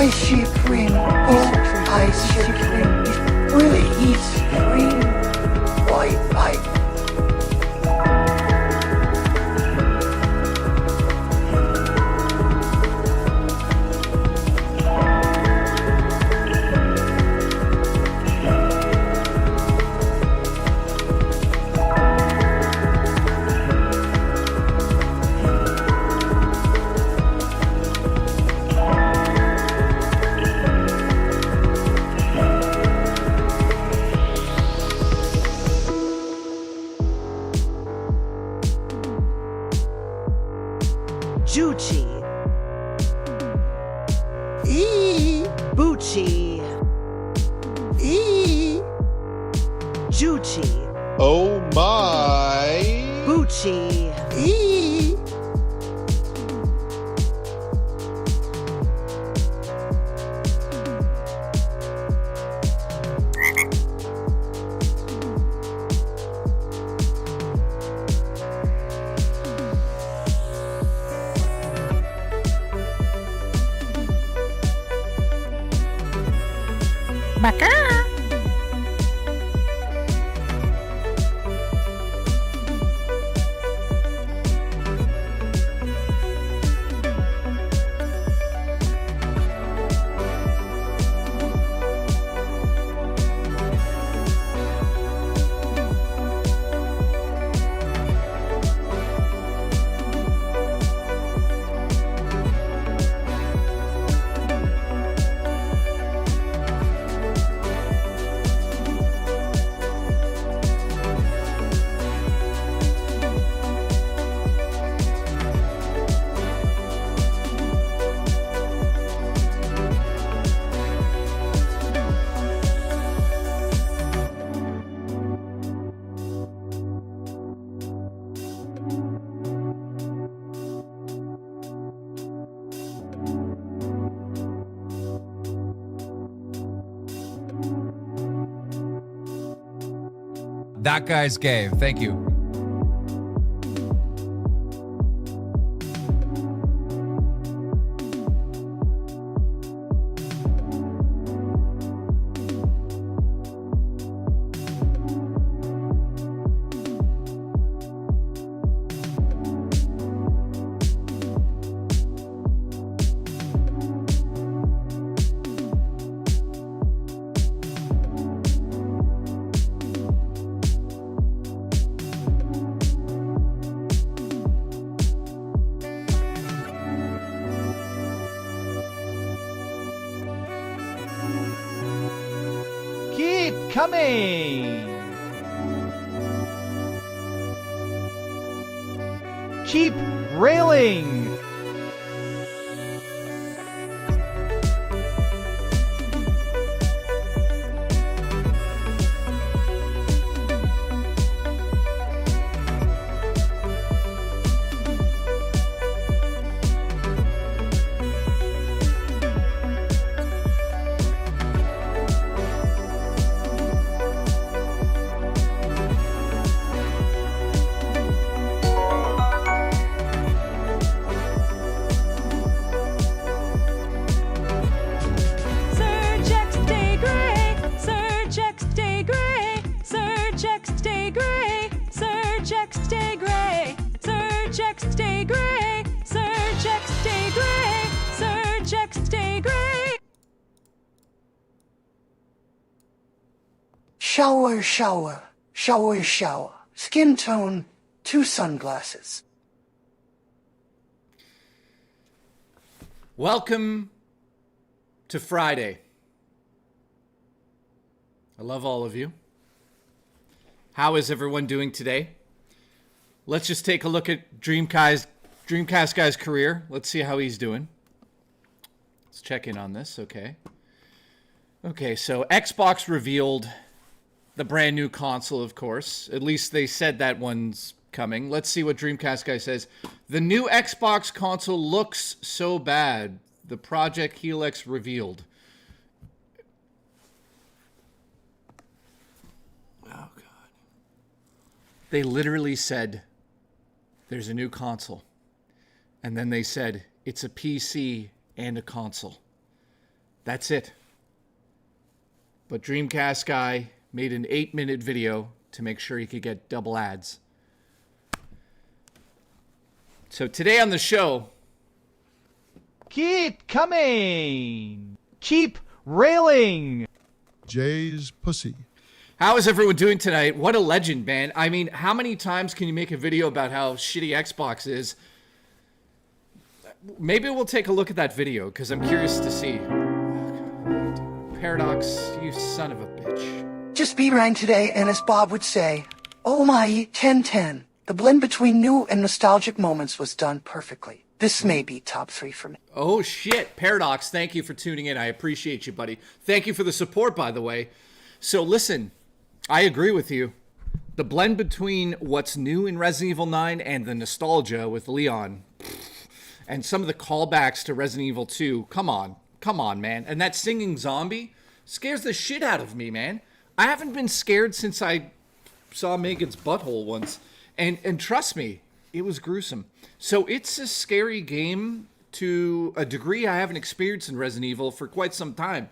Ice cream. Oh, ice cream. Really eats cream. White bite. Juchi. Bucci. Juchi. Oh my. Bucci. That guy's gay. Thank you. Keep coming! Keep railing! Shower, shower, shower, shower. Skin tone, 2 sunglasses. Welcome to Friday. I love all of you. How is everyone doing today? Let's just take a look at Dreamcast Guy's career. Let's see how he's doing. Let's check in on this, okay. Okay, so Xbox revealed the brand new console, of course. At least they said that one's coming. Let's see what Dreamcast Guy says. The new Xbox console looks so bad. The Project Helix revealed. Oh, God. They literally said, there's a new console. And then they said, it's a PC and a console. That's it. But Dreamcast Guy made an 8-minute video to make sure he could get double ads. So today on the show, Keep coming. Keep railing. Jay's pussy. how is everyone doing tonight? What a legend, man. I mean, how many times can you make a video about how shitty Xbox is? Maybe we'll take a look at that video, because I'm curious to see. Paradox, you son of a bitch. Just be right today, and as Bob would say, oh my 1010. The blend between new and nostalgic moments was done perfectly. This may be top 3 for me. Oh, shit. Paradox, thank you for tuning in. I appreciate you, buddy. Thank you for the support, by the way. So listen, I agree with you. The blend between what's new in Resident Evil 9 and the nostalgia with Leon, and some of the callbacks to Resident Evil 2, come on, man. And that singing zombie scares the shit out of me, man. I haven't been scared since I saw Megan's butthole once. And trust me, it was gruesome. So it's a scary game to a degree I haven't experienced in Resident Evil for quite some time.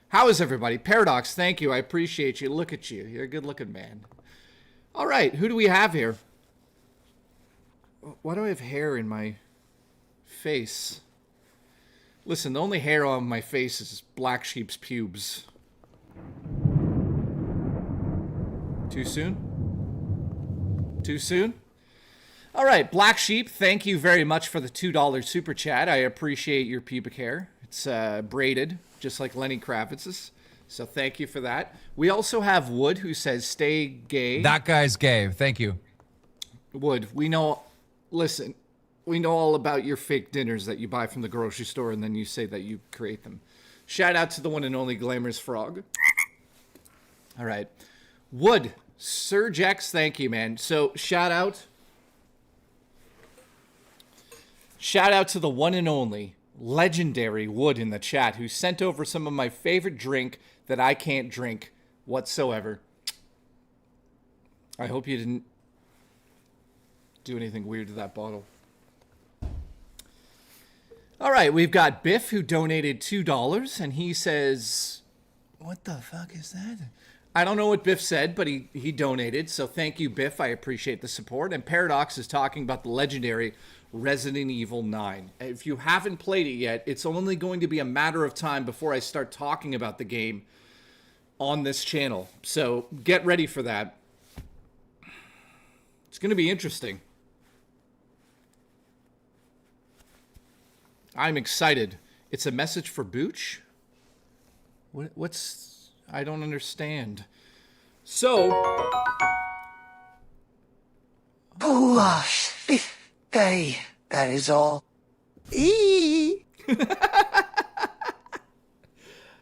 How is everybody? Paradox, thank you. I appreciate you. Look at you. You're a good-looking man. All right, who do we have here? Why do I have hair in my face? Listen, the only hair on my face is Black Sheep's pubes. Too soon? Too soon? All right, Black Sheep, thank you very much for the $2 super chat. I appreciate your pubic hair. It's braided, just like Lenny Kravitz's. So thank you for that. We also have Wood, who says, stay gay. That guy's gay. Thank you. Wood, we know, listen, we know all about your fake dinners that you buy from the grocery store and then you say that you create them. Shout out to the one and only Glamorous Frog. All right. Wood, Surge X, thank you, man. So shout out to the one and only legendary Wood in the chat, who sent over some of my favorite drink that I can't drink whatsoever. I hope you didn't do anything weird to that bottle. All right, we've got Biff, who donated $2, and he says, what the fuck is that? I don't know what Biff said, but he donated, so thank you, Biff. I appreciate the support. And Paradox is talking about the legendary Resident Evil 9. If you haven't played it yet, it's only going to be a matter of time before I start talking about the game on this channel. So get ready for that. It's going to be interesting. I'm excited. It's a message for Booch? What's... I don't understand. So... That is all.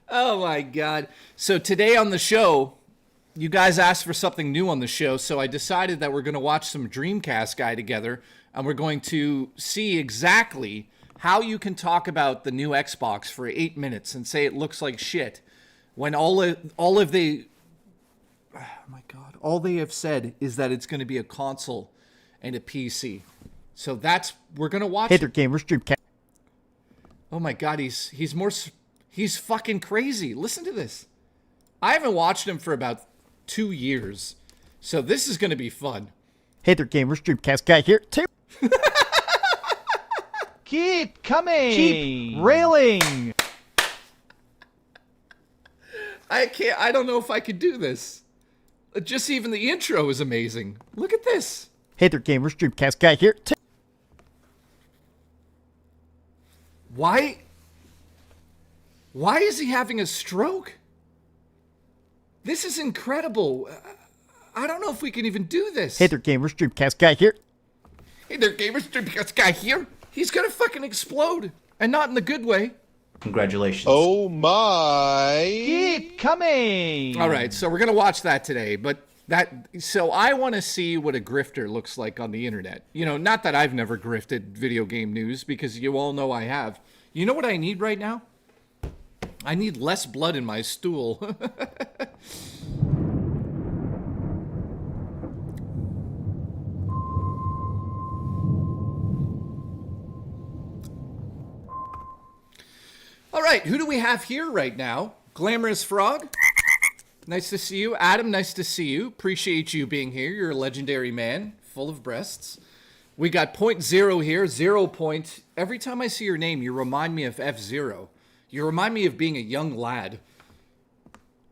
Oh my God. So today on the show, you guys asked for something new on the show, so I decided that we're going to watch some Dreamcast Guy together, and we're going to see exactly how you can talk about the new Xbox for 8 minutes and say it looks like shit, when all they have said is that it's going to be a console and a PC. So we're going to watch. Hey there, gamers. Dreamcast. Oh my God, he's fucking crazy. Listen to this. I haven't watched him for about 2 years. So this is going to be fun. Hey there, gamers. Dreamcast Guy here too. Keep coming. Keep railing. I don't know if I could do this. Just even the intro is amazing. Look at this. Hey there, gamers. Dreamcast Guy here too. Why is he having a stroke? This is incredible. I don't know if we can even do this. Hey there, gamers. Dreamcast Guy here. Hey there, gamers. Dreamcast Guy here. He's gonna fucking explode. And not in the good way. Congratulations. Oh my. Keep coming. All right, so we're going to watch that today, so I want to see what a grifter looks like on the internet. You know, not that I've never grifted video game news, because you all know I have. You know what I need right now? I need less blood in my stool. All right, who do we have here right now? Glamorous Frog. Nice to see you. Adam, nice to see you. Appreciate you being here. You're a legendary man, full of breasts. We got point zero here, 0 point. Every time I see your name, you remind me of F-Zero. You remind me of being a young lad.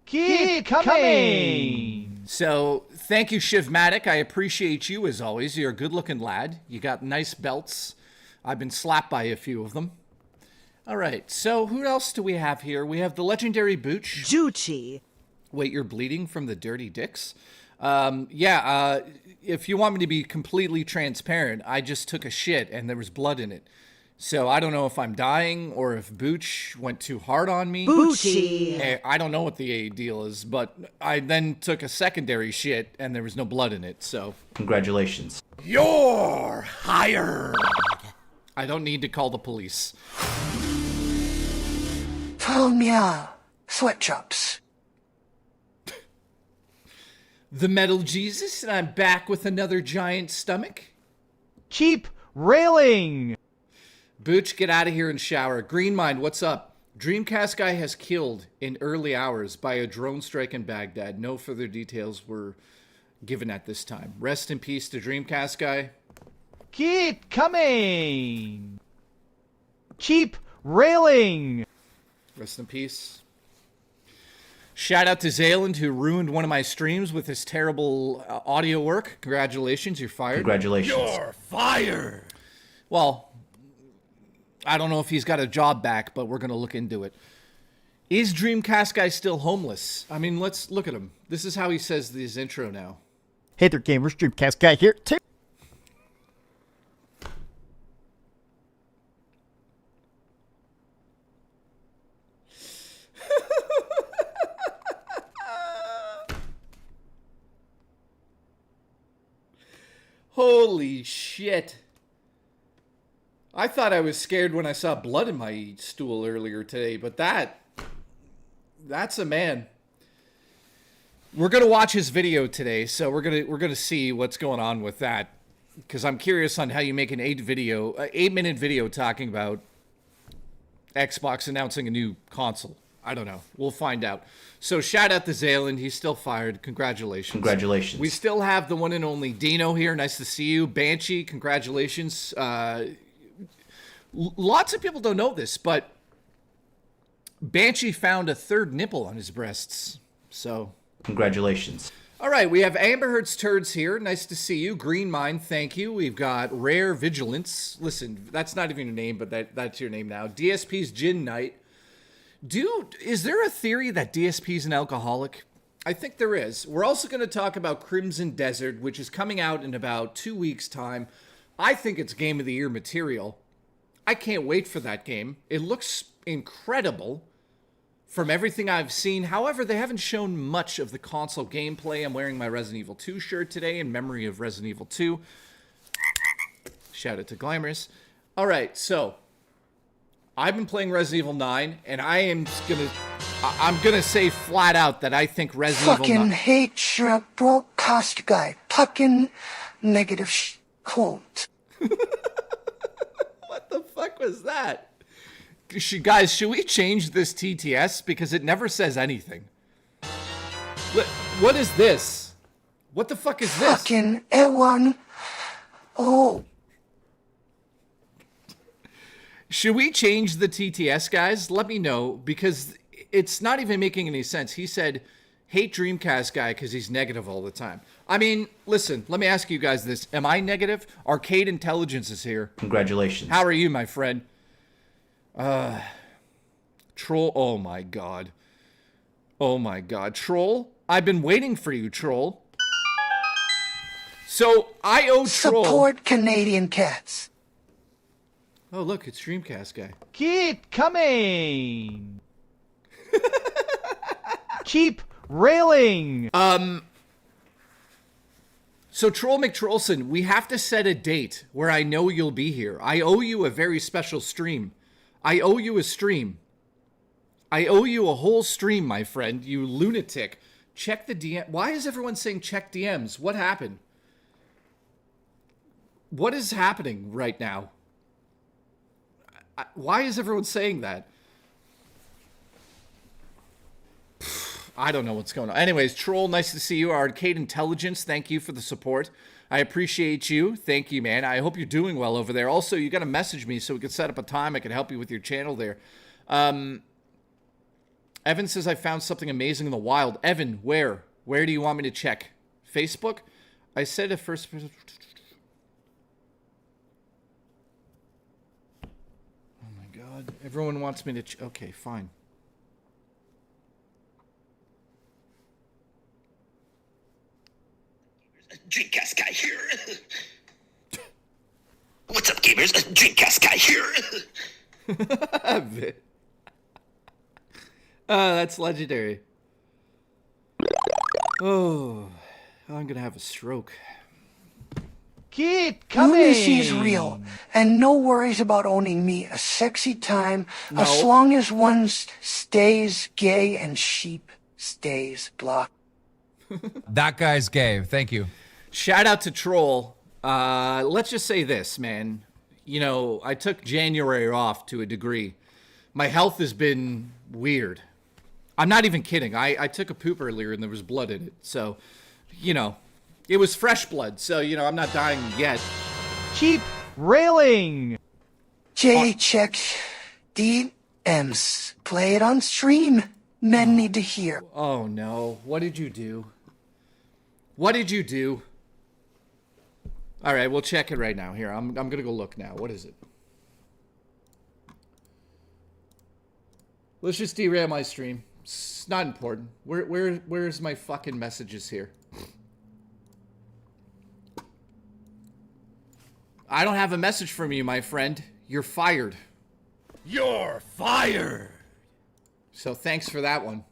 Keep coming. So, thank you, Shivmatic. I appreciate you, as always. You're a good-looking lad. You got nice belts. I've been slapped by a few of them. All right, so who else do we have here? We have the legendary Booch. Juchi. Wait, you're bleeding from the dirty dicks? If you want me to be completely transparent, I just took a shit and there was blood in it. So I don't know if I'm dying or if Booch went too hard on me. Bucci. I don't know what the deal is, but I then took a secondary shit and there was no blood in it, so... Congratulations. You're hired! I don't need to call the police. Oh, meow. Sweatshops. The Metal Jesus, and I'm back with another giant stomach. Keep railing. Booch, get out of here and shower. Green Mind, what's up? Dreamcast Guy has killed in early hours by a drone strike in Baghdad. No further details were given at this time. Rest in peace to Dreamcast Guy. Keep coming. Keep railing. Rest in peace. Shout out to Zayland, who ruined one of my streams with his terrible audio work. Congratulations, you're fired. Congratulations. You're fired. Well, I don't know if he's got a job back, but we're going to look into it. Is Dreamcast Guy still homeless? I mean, let's look at him. This is how he says his intro now. Hey there, gamers. Dreamcast Guy here. Holy shit. I thought I was scared when I saw blood in my stool earlier today, but that's a man. We're going to watch his video today, so we're going to see what's going on with that, cuz I'm curious on how you make an 8-minute video talking about Xbox announcing a new console. I don't know. We'll find out. So shout out to Zayland. He's still fired. Congratulations. Congratulations. We still have the one and only Dino here. Nice to see you. Banshee, congratulations. Lots of people don't know this, but Banshee found a third nipple on his breasts. So Congratulations. all right, we have Amber Heard's Turds here. Nice to see you. Green Mind, thank you. We've got Rare Vigilance. Listen, that's not even your name, but that's your name now. DSP's Gin Night. Dude, is there a theory that DSP's an alcoholic? I think there is. We're also going to talk about Crimson Desert, which is coming out in about 2 weeks' time. I think it's Game of the Year material. I can't wait for that game. It looks incredible from everything I've seen. However, they haven't shown much of the console gameplay. I'm wearing my Resident Evil 2 shirt today in memory of Resident Evil 2. Shout out to Glamorous. All right, so I've been playing Resident Evil 9, and I'm gonna say flat out that I think Resident Evil 9... Fucking hate your broadcast guy. Fucking negative quote. What the fuck was that? Guys, should we change this TTS? Because it never says anything. What is this? What the fuck is this? Fucking everyone. Oh. Should we change the TTS, guys? Let me know, because it's not even making any sense. He said, hate Dreamcast Guy because he's negative all the time. I mean, listen, let me ask you guys this. Am I negative? Arcade Intelligence is here. Congratulations. How are you, my friend? Troll, oh my god. Oh my god. Troll, I've been waiting for you, Troll. So, I owe Troll... Support Canadian cats. Oh, look, it's Dreamcast Guy. Keep coming. Keep railing. So, Troll McTrollson, we have to set a date where I know you'll be here. I owe you a very special stream. I owe you a stream. I owe you a whole stream, my friend, you lunatic. Check the DM. Why is everyone saying check DMs? What happened? What is happening right now? Why is everyone saying that? I don't know what's going on. Anyways, Troll, nice to see you. Arcade Intelligence, thank you for the support. I appreciate you. Thank you, man. I hope you're doing well over there. Also, you got to message me so we can set up a time. I can help you with your channel there. Evan says, I found something amazing in the wild. Evan, where? Where do you want me to check? Facebook? I said at first... Oh, my God. Everyone wants me to... Okay, fine. Dreamcast Guy here. What's up, gamers? Dreamcast Guy here. That's legendary. Oh, I'm gonna have a stroke. Keep coming. Lunacy's real, and no worries about owning me a sexy time as long as one stays gay and sheep stays blocked. That guy's gay. Thank you. Shout out to Troll. Let's just say this, man. You know, I took January off to a degree. My health has been weird. I'm not even kidding. I took a poop earlier and there was blood in it. So, you know, it was fresh blood. So, you know, I'm not dying yet. Keep railing. J check DMs. Play it on stream. Men need to hear. Oh, no. What did you do? What did you do? All right, we'll check it right now. Here, I'm going to go look now. What is it? Let's just derail my stream. It's not important. Where's my fucking messages here? I don't have a message from you, my friend. You're fired. You're fired. So thanks for that one.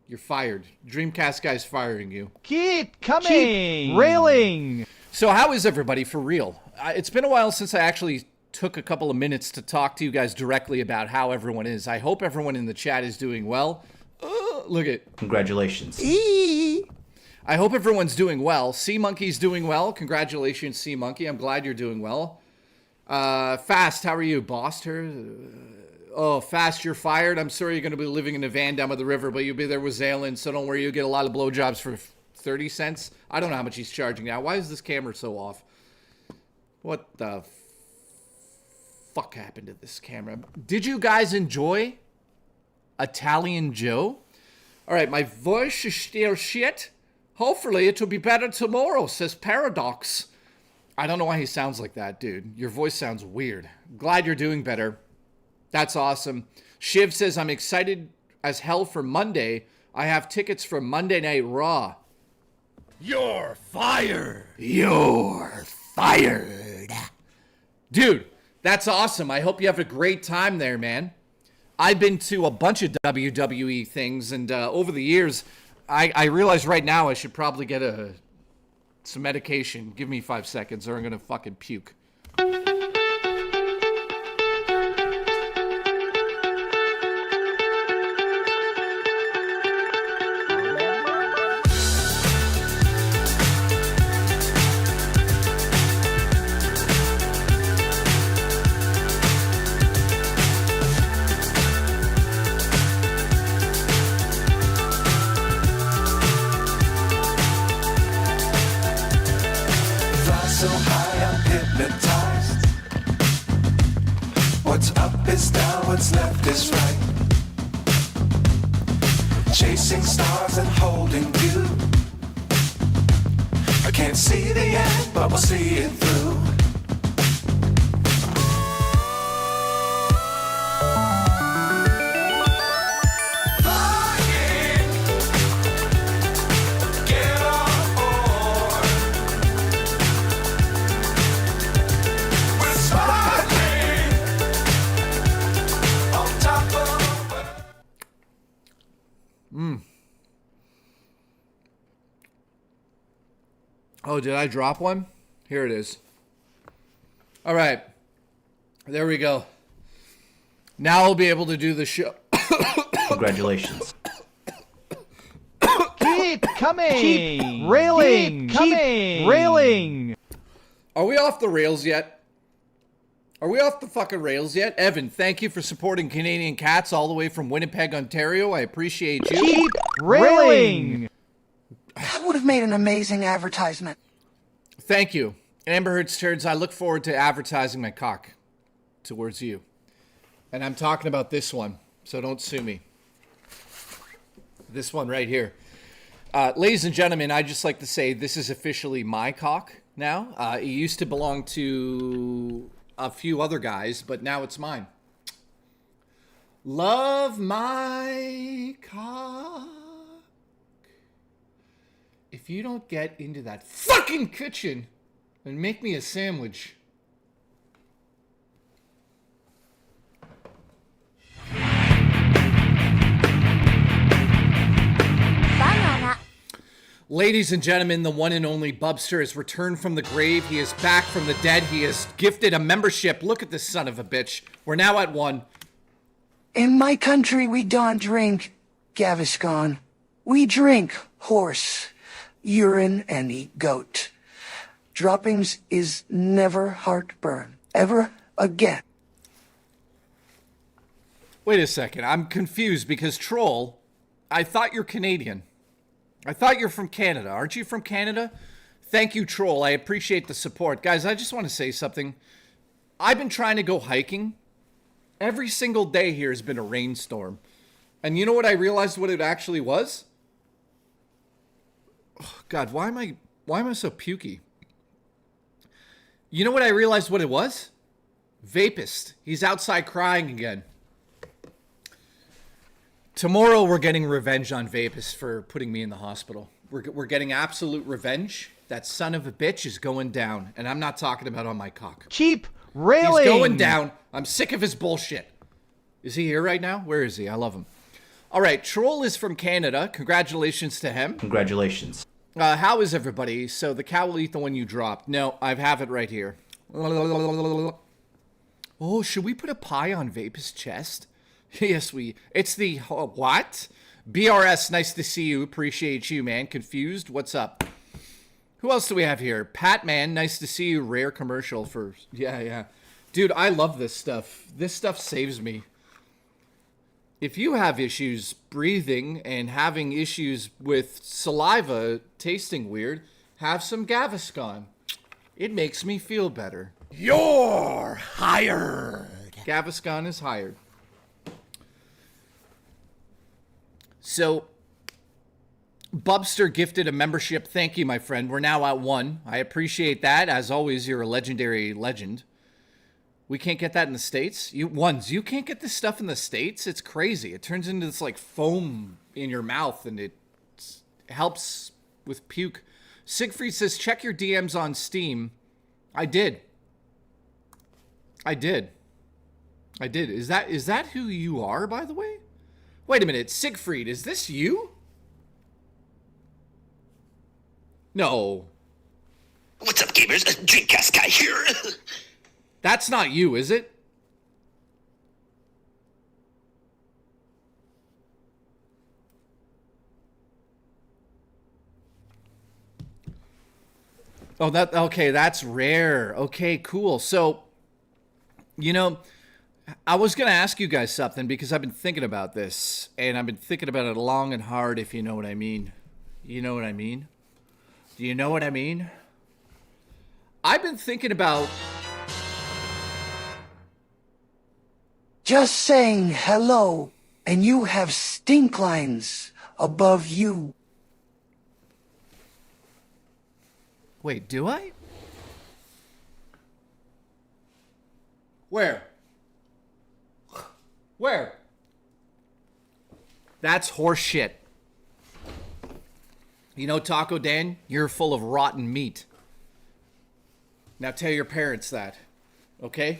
You're fired. Dreamcast Guy's firing you. Keep coming. Keep railing. So how is everybody for real? It's been a while since I actually took a couple of minutes to talk to you guys directly about how everyone is. I hope everyone in the chat is doing well. Look at... Congratulations. I hope everyone's doing well. Sea Monkey's doing well. Congratulations, Sea Monkey. I'm glad you're doing well. Fast, how are you? Boster? Oh, Fast, you're fired. I'm sorry you're going to be living in a van down by the river, but you'll be there with Zaylin, so don't worry. You'll get a lot of blowjobs for 30 cents. I don't know how much he's charging now. Why is this camera so off? What the fuck happened to this camera? Did you guys enjoy Italian Joe? All right, my voice is still shit. Hopefully it will be better tomorrow, says Paradox. I don't know why he sounds like that, dude. Your voice sounds weird. Glad you're doing better. That's awesome. Shiv says, I'm excited as hell for Monday. I have tickets for Monday Night Raw. You're fired. You're fired. Dude, that's awesome. I hope you have a great time there, man. I've been to a bunch of WWE things, and over the years, I realize right now I should probably get some medication. Give me 5 seconds or I'm going to fucking puke. So high, I'm hypnotized. What's up is down, what's left is right. Chasing stars and holding you. I can't see the end, but we'll see it through. Oh, did I drop one? Here it is. All right. There we go. Now I'll be able to do the show. Congratulations. Keep coming. Keep railing. Keep railing. Are we off the rails yet? Are we off the fucking rails yet? Evan, thank you for supporting Canadian Cats all the way from Winnipeg, Ontario. I appreciate you. Keep railing. That would have made an amazing advertisement. Thank you. Amber Heard's Turds, I look forward to advertising my cock towards you. And I'm talking about this one, so don't sue me. This one right here. Ladies and gentlemen, I'd just like to say this is officially my cock now. It used to belong to a few other guys, but now it's mine. Love my cock. If you don't get into that fucking kitchen and make me a sandwich. Ladies and gentlemen, the one and only Bubster has returned from the grave. He is back from the dead. He is gifted a membership. Look at this son of a bitch. We're now at 1. In my country, we don't drink Gaviscon. We drink horse, urine, and eat goat. Droppings is never heartburn. Ever again. Wait a second. I'm confused because Troll, I thought you're Canadian. I thought you're from Canada. Aren't you from Canada? Thank you, Troll. I appreciate the support. Guys, I just want to say something. I've been trying to go hiking. Every single day here has been a rainstorm. And you know what I realized what it actually was? Oh, God, why am I so pukey? You know what I realized what it was? Vapist. He's outside crying again. Tomorrow we're getting revenge on Vapus for putting me in the hospital. We're getting absolute revenge. That son of a bitch is going down. And I'm not talking about on my cock. Keep railing. He's going down. I'm sick of his bullshit. Is he here right now? Where is he? I love him. All right, Troll is from Canada. Congratulations to him. Congratulations. How is everybody? So the cow will eat the one you dropped. No, I have it right here. Oh, should we put a pie on Vapus' chest? Yes, it's the, what? BRS, nice to see you. Appreciate you, man. Confused? What's up? Who else do we have here? Pat, man, nice to see you. Rare commercial for, yeah. Dude, I love this stuff. This stuff saves me. If you have issues breathing and having issues with saliva tasting weird, have some Gaviscon. It makes me feel better. You're hired. Gaviscon is hired. So, Bubster gifted a membership. Thank you, my friend. We're now at 1. I appreciate that. As always, you're a legendary legend. We can't get that in the States? You can't get this stuff in the States? It's crazy. It turns into this, like, foam in your mouth, and it helps with puke. Siegfried says, check your DMs on Steam. I did. Is that who you are, by the way? Wait a minute, Siegfried, is this you? No. What's up, gamers? Dreamcast Guy here. That's not you, is it? Oh, okay, that's rare. Okay, cool. So, you know, I was going to ask you guys something because I've been thinking about this, and I've been thinking about it long and hard, if you know what I mean. You know what I mean? Do you know what I mean? I've been thinking about... Just saying hello, and you have stink lines above you. Wait, do I? Where? Where? That's horse shit. You know, Taco Dan, you're full of rotten meat. Now tell your parents that, okay?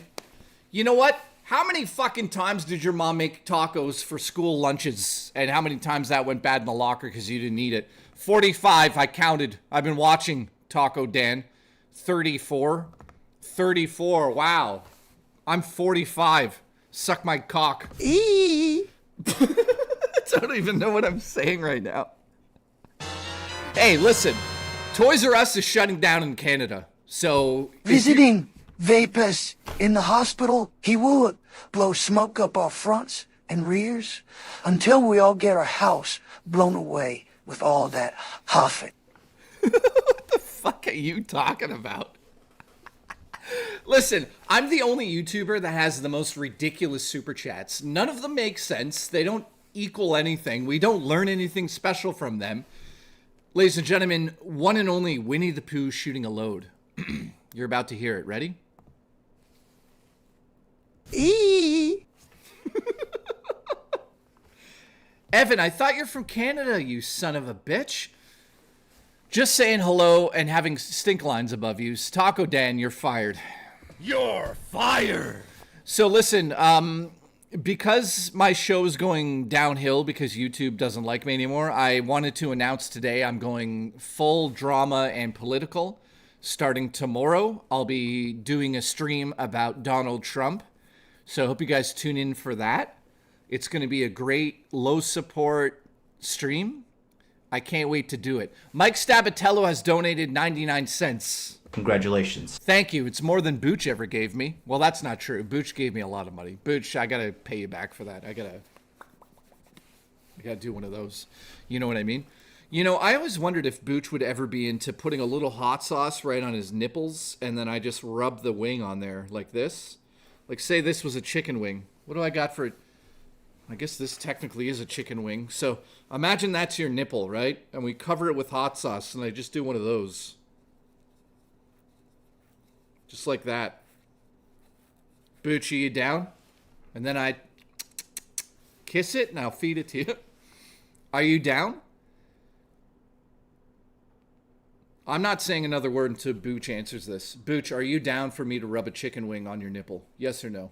You know what? How many fucking times did your mom make tacos for school lunches? And how many times that went bad in the locker because you didn't eat it? 45, I counted. I've been watching Taco Dan. 34. 34, wow. I'm 45. Suck my cock. I don't even know what I'm saying right now. Hey, listen. Toys R Us is shutting down in Canada. So... Visiting Vapus In the hospital, he will blow smoke up our fronts and rears until we all get our house blown away with all that huffing. What the fuck are you talking about? Listen, I'm the only YouTuber that has the most ridiculous super chats. None of them make sense. They don't equal anything. We don't learn anything special from them. Ladies and gentlemen, one and only Winnie the Pooh shooting a load. You're about to hear it. Ready? Evan, I thought you're from Canada, you son of a bitch. Just saying hello and having stink lines above you. Taco Dan, you're fired. You're fired. So listen, because my show is going downhill because YouTube doesn't like me anymore, I wanted to announce today I'm going full drama and political. Starting tomorrow, I'll be doing a stream about Donald Trump. So I hope you guys tune in for that. It's going to be a great low support stream. I can't wait to do it. Mike Stabatello has donated 99 cents. Congratulations. Thank you. It's more than Booch ever gave me. Well, that's not true. Booch gave me a lot of money. Booch, I got to pay you back for that. I got to do one of those. You know what I mean? You know, I always wondered if Booch would ever be into putting a little hot sauce right on his nipples, and then I just rub the wing on there like this. Like, say this was a chicken wing. What do I got for it? I guess this technically is a chicken wing. So imagine that's your nipple, right? And we cover it with hot sauce, and I just do one of those. Just like that. Boochie, you down? And then I kiss it, and I'll feed it to you. Are you down? I'm not saying another word until Booch answers this. Booch, are you down for me to rub a chicken wing on your nipple? Yes or no?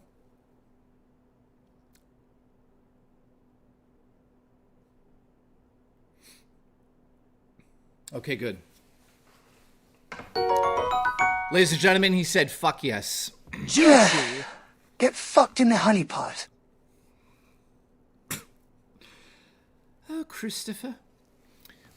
Okay, good. Ladies and gentlemen, he said, fuck yes. Juicy. Get fucked in the honeypot. Oh, Christopher.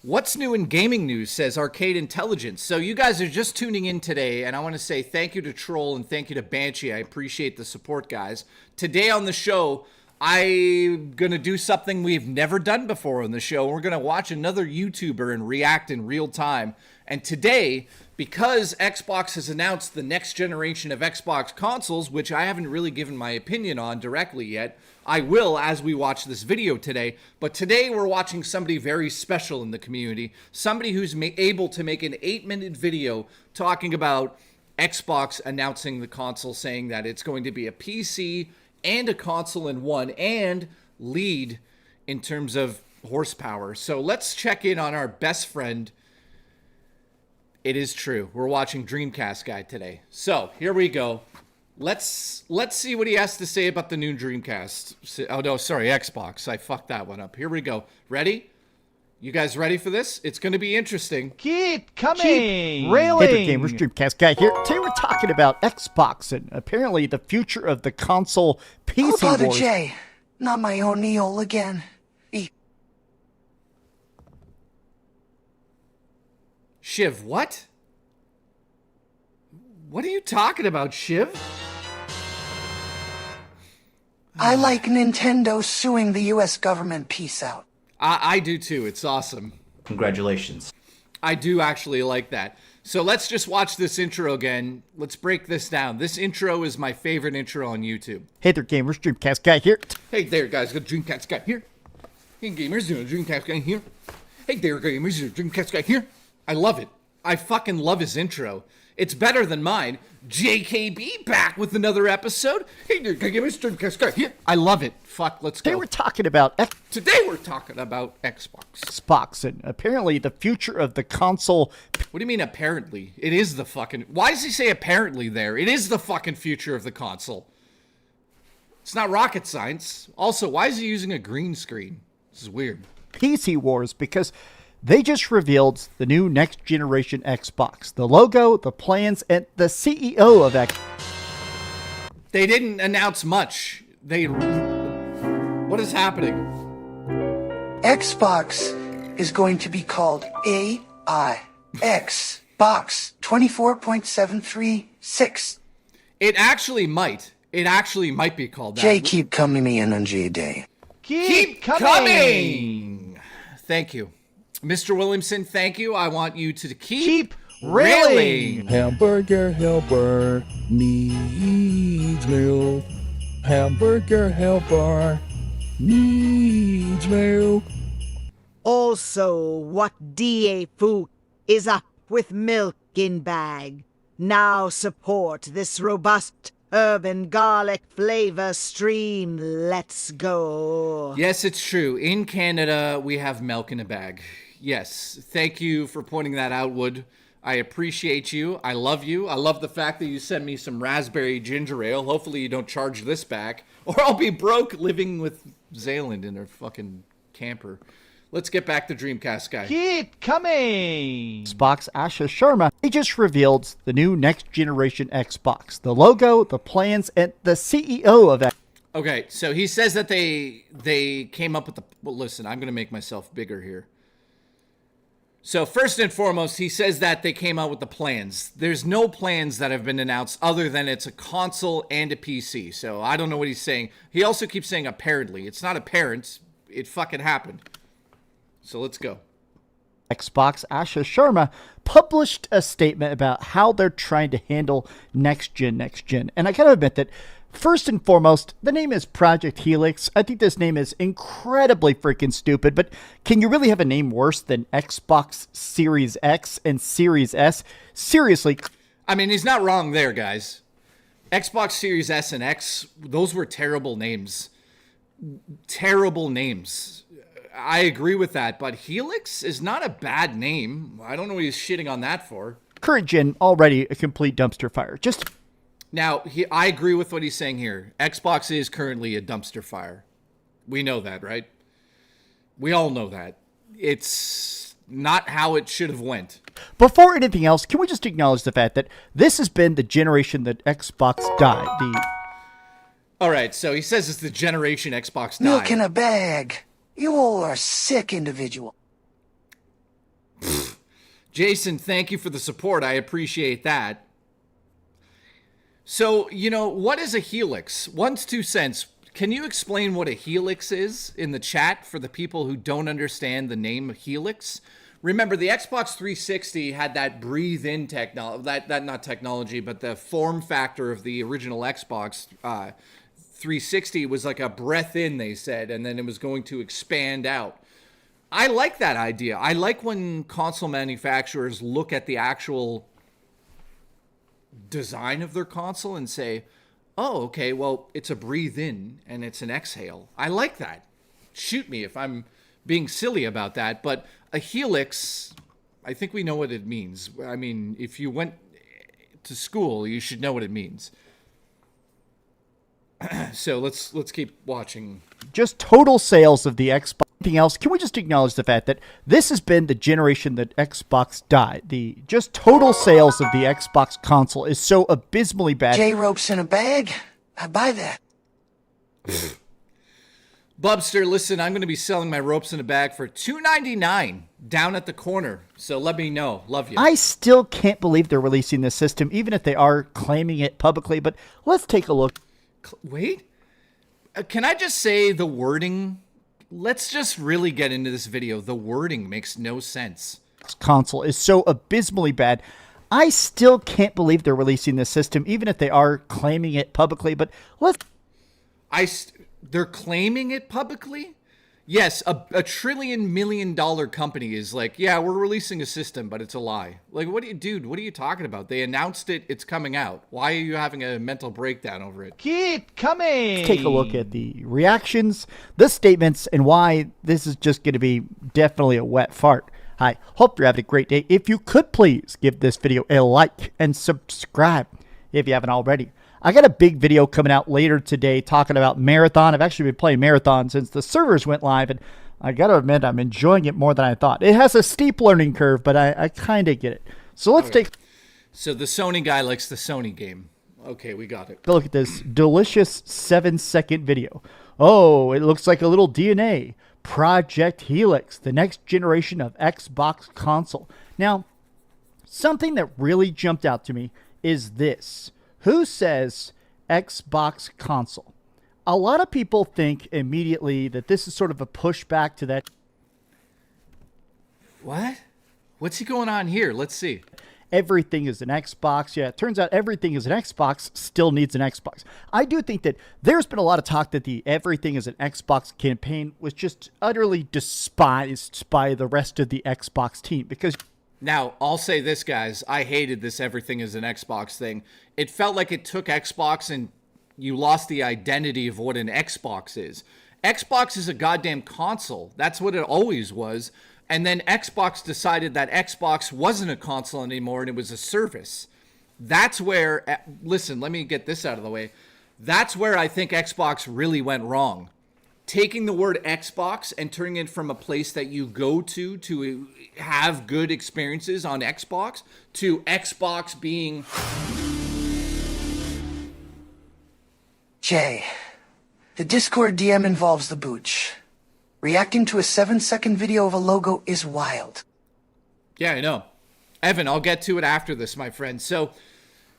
What's new in gaming news, says Arcade Intelligence. So you guys are just tuning in today, and I want to say thank you to Troll and thank you to Banshee. I appreciate the support, guys. Today on the show, I'm going to do something we've never done before on the show. We're going to watch another YouTuber and react in real time. And today, because Xbox has announced the next generation of Xbox consoles, which I haven't really given my opinion on directly yet, I will as we watch this video today. But today we're watching somebody very special in the community. Somebody who's able to make an 8-minute video talking about Xbox announcing the console, saying that it's going to be a PC and a console in one, and lead in terms of horsepower. So let's check in on our best friend. It is true. We're watching Dreamcast Guy today. So here we go. Let's see what he has to say about the new Dreamcast. Oh no, sorry, Xbox. I fucked that one up. Here we go. Ready? You guys ready for this? It's going to be interesting. Keep coming. Hey Railing. there, gamers, Dreamcast Guy here. Today we're talking about Xbox and apparently the future of the console PC Oh, Father wars. J. Not my own Neil again. Shiv, what? What are you talking about, Shiv? I like Nintendo suing the US government. Peace out. I do too. It's awesome. Congratulations. I do actually like that. So let's just watch this intro again. Let's break this down. This intro is my favorite intro on YouTube. Hey there, gamers, Dreamcast Guy here. Hey there, guys. Got Dreamcast Guy here. Hey, gamers. Dreamcast Guy here. Hey there, gamers. Dreamcast Guy here. I love it. I fucking love his intro. It's better than mine. JKB back with another episode. Hey there, gamers. Dreamcast Guy here. I love it. Fuck, let's go. Today we're talking about Today we're talking about Xbox and apparently the future of the console. What do you mean apparently? It is the fucking... Why does he say apparently there? It is the fucking future of the console. It's not rocket science. Also, why is he using a green screen? This is weird. PC wars, because they just revealed the new next generation Xbox. The logo, the plans, and the CEO of Xbox. They didn't announce much. What is happening? Xbox is going to be called AI Xbox 24.736. It actually might. It actually might be called that. Jay, keep coming in on J-Day. Keep coming. Thank you. Mr. Williamson, thank you. I want you to keep railing. Hamburger helper needs milk. Hamburger helper needs milk. Also, what DA food is up with milk in bag? Now support this robust herb and garlic flavor stream. Let's go. Yes, it's true. In Canada, we have milk in a bag. Yes. Thank you for pointing that out, Wood. I appreciate you. I love you. I love the fact that you sent me some raspberry ginger ale. Hopefully you don't charge this back, or I'll be broke living with Zayland in her fucking camper. Let's get back to Dreamcast Guy. Keep coming. Xbox Asha Sharma, they just revealed the new next generation Xbox. The logo, the plans, and the CEO of Xbox. Okay, so he says that they came up with the... Well, listen, I'm going to make myself bigger here. So first and foremost, he says that they came out with the plans. There's no plans that have been announced other than it's a console and a PC. So I don't know what he's saying. He also keeps saying apparently. It's not apparent. It fucking happened. So let's go. Xbox Asha Sharma published a statement about how they're trying to handle next gen. And I gotta admit that first and foremost, the name is Project Helix. I think this name is incredibly freaking stupid, but can you really have a name worse than Xbox Series X and Series S? Seriously. I mean, he's not wrong there, guys. Xbox Series S and X, those were terrible names. Terrible names. I agree with that, but Helix is not a bad name. I don't know what he's shitting on that for. Current gen, already a complete dumpster fire. Now, I agree with what he's saying here. Xbox is currently a dumpster fire. We know that, right? We all know that. It's not how it should have went. Before anything else, can we just acknowledge the fact that this has been the generation that Xbox died? All right, so he says it's the generation Xbox died. Milk in a bag. You all are sick individual. Jason, thank you for the support. I appreciate that. So, you know, what is a helix? 2 cents. Can you explain what a helix is in the chat for the people who don't understand the name helix? Remember, the Xbox 360 had that breathe-in technology, that not technology, but the form factor of the original Xbox 360 was like a breath in, they said, and then it was going to expand out. I like that idea. I like when console manufacturers look at the actual design of their console and say, oh, okay, well, it's a breathe in and it's an exhale. I like that. Shoot me if I'm being silly about that, but a helix, I think we know what it means. I mean, if you went to school, you should know what it means. So let's keep watching. Just total sales of the Xbox. Anything else? Can we just acknowledge the fact that this has been the generation that Xbox died? The just total sales of the Xbox console is so abysmally bad. J ropes in a bag? I buy that. Bubster, listen, I'm going to be selling my ropes in a bag for $2.99 down at the corner. So let me know. Love you. I still can't believe they're releasing this system, even if they are claiming it publicly. But let's take a look. Wait, can I just say the wording? Let's just really get into this video. The wording makes no sense. Console is so abysmally bad. I still can't believe they're releasing this system, even if they are claiming it publicly. But they're claiming it publicly? Yes, a $1 trillion million company is like, yeah, we're releasing a system, but it's a lie. Like, what are you talking about? They announced it, it's coming out. Why are you having a mental breakdown over it? Keep coming. Let's take a look at the reactions, the statements, and why this is just going to be definitely a wet fart. Hi, hope you're having a great day. If you could please give this video a like and subscribe if you haven't already. I got a big video coming out later today talking about Marathon. I've actually been playing Marathon since the servers went live, and I got to admit I'm enjoying it more than I thought. It has a steep learning curve, but I kind of get it. So let's take... So the Sony guy likes the Sony game. Okay, we got it. Look at this delicious 7-second video. Oh, it looks like a little DNA. Project Helix, the next generation of Xbox console. Now, something that really jumped out to me is this. Who says Xbox console? A lot of people think immediately that this is sort of a pushback to that. What? What's he going on here? Let's see. Everything is an Xbox. Yeah, it turns out everything is an Xbox still needs an Xbox. I do think that there's been a lot of talk that the everything is an Xbox campaign was just utterly despised by the rest of the Xbox team because... Now, I'll say this, guys. I hated this everything is an Xbox thing. It felt like it took Xbox and you lost the identity of what an Xbox is. Xbox is a goddamn console. That's what it always was. And then Xbox decided that Xbox wasn't a console anymore and it was a service. That's where, listen, let me get this out of the way. That's where I think Xbox really went wrong. Taking the word Xbox and turning it from a place that you go to have good experiences on Xbox to Xbox being... Jay, the Discord DM involves the booch. Reacting to a 7-second video of a logo is wild. Yeah, I know. Evan, I'll get to it after this, my friend. So,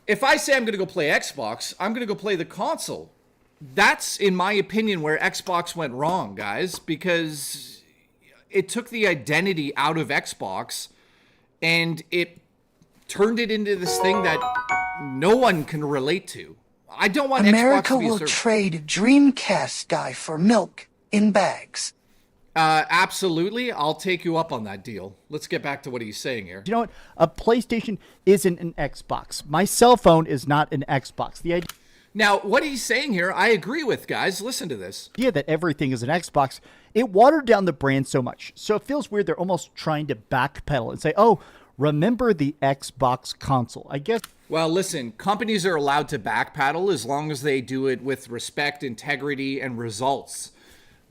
if I say I'm going to go play Xbox, I'm going to go play the console. That's, in my opinion, where Xbox went wrong, guys, because it took the identity out of Xbox and it turned it into this thing that no one can relate to. I don't want America Xbox to be will trade Dreamcast Guy for milk in bags. Absolutely. I'll take you up on that deal. Let's get back to what he's saying here. You know what? A PlayStation isn't an Xbox. My cell phone is not an Xbox. The idea... Now, what he's saying here, I agree with, guys. Listen to this. idea that everything is an Xbox, it watered down the brand so much. So it feels weird they're almost trying to backpedal and say, oh, remember the Xbox console. I guess... Well, listen, companies are allowed to backpedal as long as they do it with respect, integrity, and results.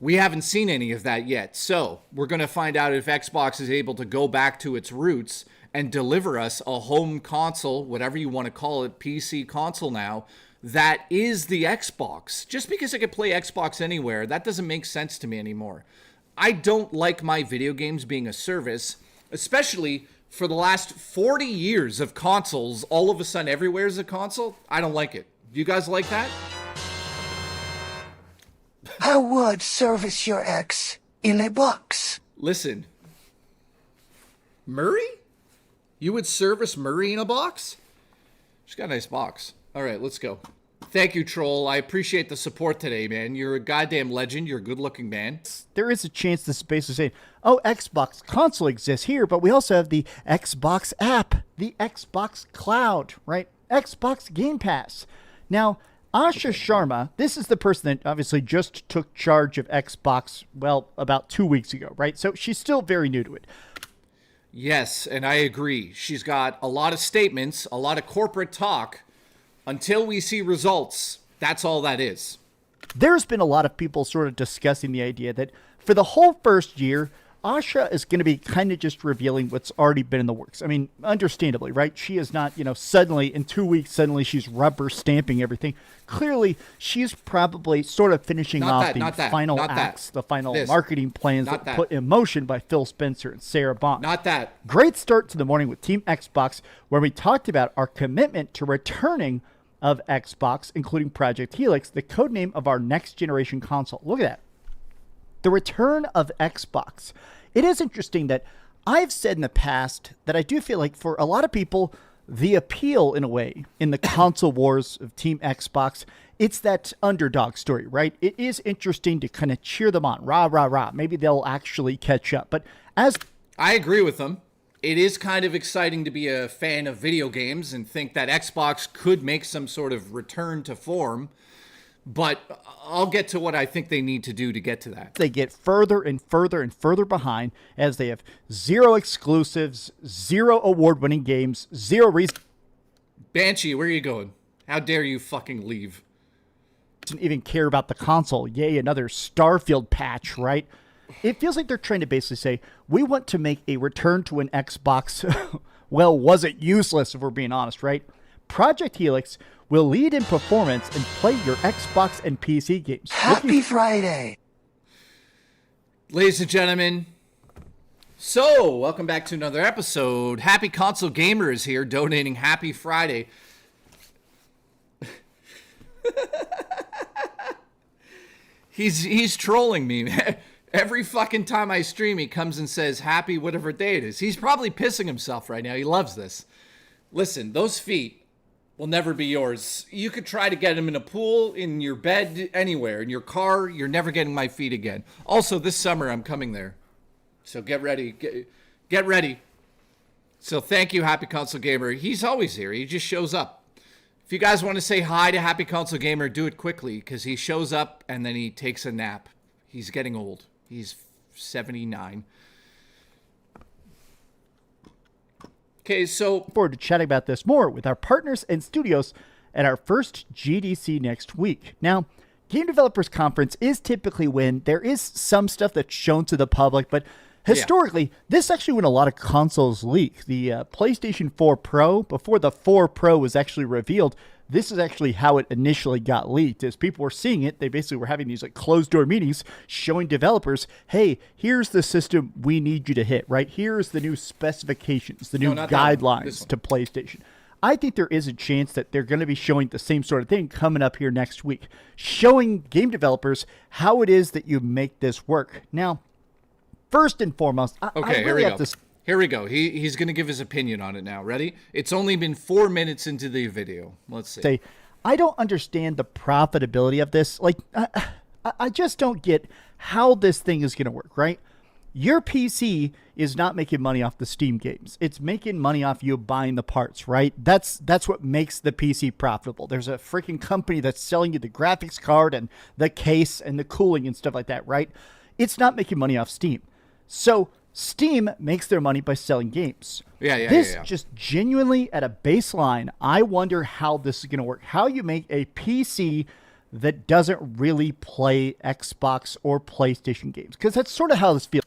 We haven't seen any of that yet, so we're going to find out if Xbox is able to go back to its roots and deliver us a home console, whatever you want to call it, PC console now, that is the Xbox. Just because I can play Xbox anywhere, that doesn't make sense to me anymore. I don't like my video games being a service, especially for the last 40 years of consoles, all of a sudden everywhere is a console. I don't like it. Do you guys like that? I would service your ex in a box. Listen, Murray? You would service Murray in a box? She's got a nice box. All right, let's go. Thank you, Troll. I appreciate the support today, man. You're a goddamn legend. You're a good-looking man. There is a chance this is basically saying, oh, Xbox console exists here, but we also have the Xbox app, the Xbox Cloud, right? Xbox Game Pass. Now, Asha Sharma, this is the person that obviously just took charge of Xbox, well, about 2 weeks ago, right? So she's still very new to it. Yes, and I agree. She's got a lot of statements, a lot of corporate talk. Until we see results, that's all that is. There's been a lot of people sort of discussing the idea that for the whole first year, Asha is going to be kind of just revealing what's already been in the works. I mean, understandably, right? She is not, suddenly in 2 weeks, suddenly she's rubber stamping everything. Clearly, she's probably sort of finishing off the final acts, the final marketing plans that put in motion by Phil Spencer and Sarah Bond. Not that. Great start to the morning with Team Xbox, where we talked about our commitment to returning of Xbox, including Project Helix, the codename of our next generation console. Look at that. The return of Xbox. It is interesting that I've said in the past that I do feel like for a lot of people, the appeal in a way in the console wars of Team Xbox, it's that underdog story, right? It is interesting to kind of cheer them on. Rah, rah, rah. Maybe they'll actually catch up. But as I agree with them. It is kind of exciting to be a fan of video games and think that Xbox could make some sort of return to form. But I'll get to what I think they need to do to get to that. They get further and further and further behind as they have 0 exclusives, 0 award-winning games, 0 reason. Banshee, where are you going? How dare you fucking leave? Didn't even care about the console. Yay, another Starfield patch, right? It feels like they're trying to basically say, we want to make a return to an Xbox. Well, was it useless if we're being honest, right? Project Helix will lead in performance and play your Xbox and PC games. Happy Friday. Ladies and gentlemen, so welcome back to another episode. Happy Console Gamer is here donating Happy Friday. He's trolling me, man. Every fucking time I stream, he comes and says, happy whatever day it is. He's probably pissing himself right now. He loves this. Listen, those feet will never be yours. You could try to get them in a pool, in your bed, anywhere. In your car, you're never getting my feet again. Also, this summer, I'm coming there. So get ready. Get ready. So thank you, Happy Console Gamer. He's always here. He just shows up. If you guys want to say hi to Happy Console Gamer, do it quickly, because he shows up and then he takes a nap. He's getting old. He's 79. Okay, so Forward to chatting about this more with our partners and studios at our first GDC next week. Now, Game Developers Conference is typically when there is some stuff that's shown to the public, but historically, this actually when a lot of consoles leak. The PlayStation 4 Pro, before the 4 Pro was actually revealed, this is actually how it initially got leaked. As people were seeing it, they basically were having these like closed door meetings showing developers, hey, here's the system we need you to hit, right? Here's the new specifications, the new guidelines to PlayStation. I think there is a chance that they're going to be showing the same sort of thing coming up here next week, showing game developers how it is that you make this work. Now, first and foremost, okay, here we go. Here we go. He's going to give his opinion on it now. Ready? It's only been 4 minutes into the video. Let's see. I don't understand the profitability of this. Like, I just don't get how this thing is going to work, right? Your PC is not making money off the Steam games. It's making money off you buying the parts, right? That's what makes the PC profitable. There's a freaking company that's selling you the graphics card and the case and the cooling and stuff like that, right? It's not making money off Steam. So Steam makes their money by selling games. This just genuinely at a baseline, I wonder how this is going to work. How you make a PC that doesn't really play Xbox or PlayStation games. Because that's sort of how this feels.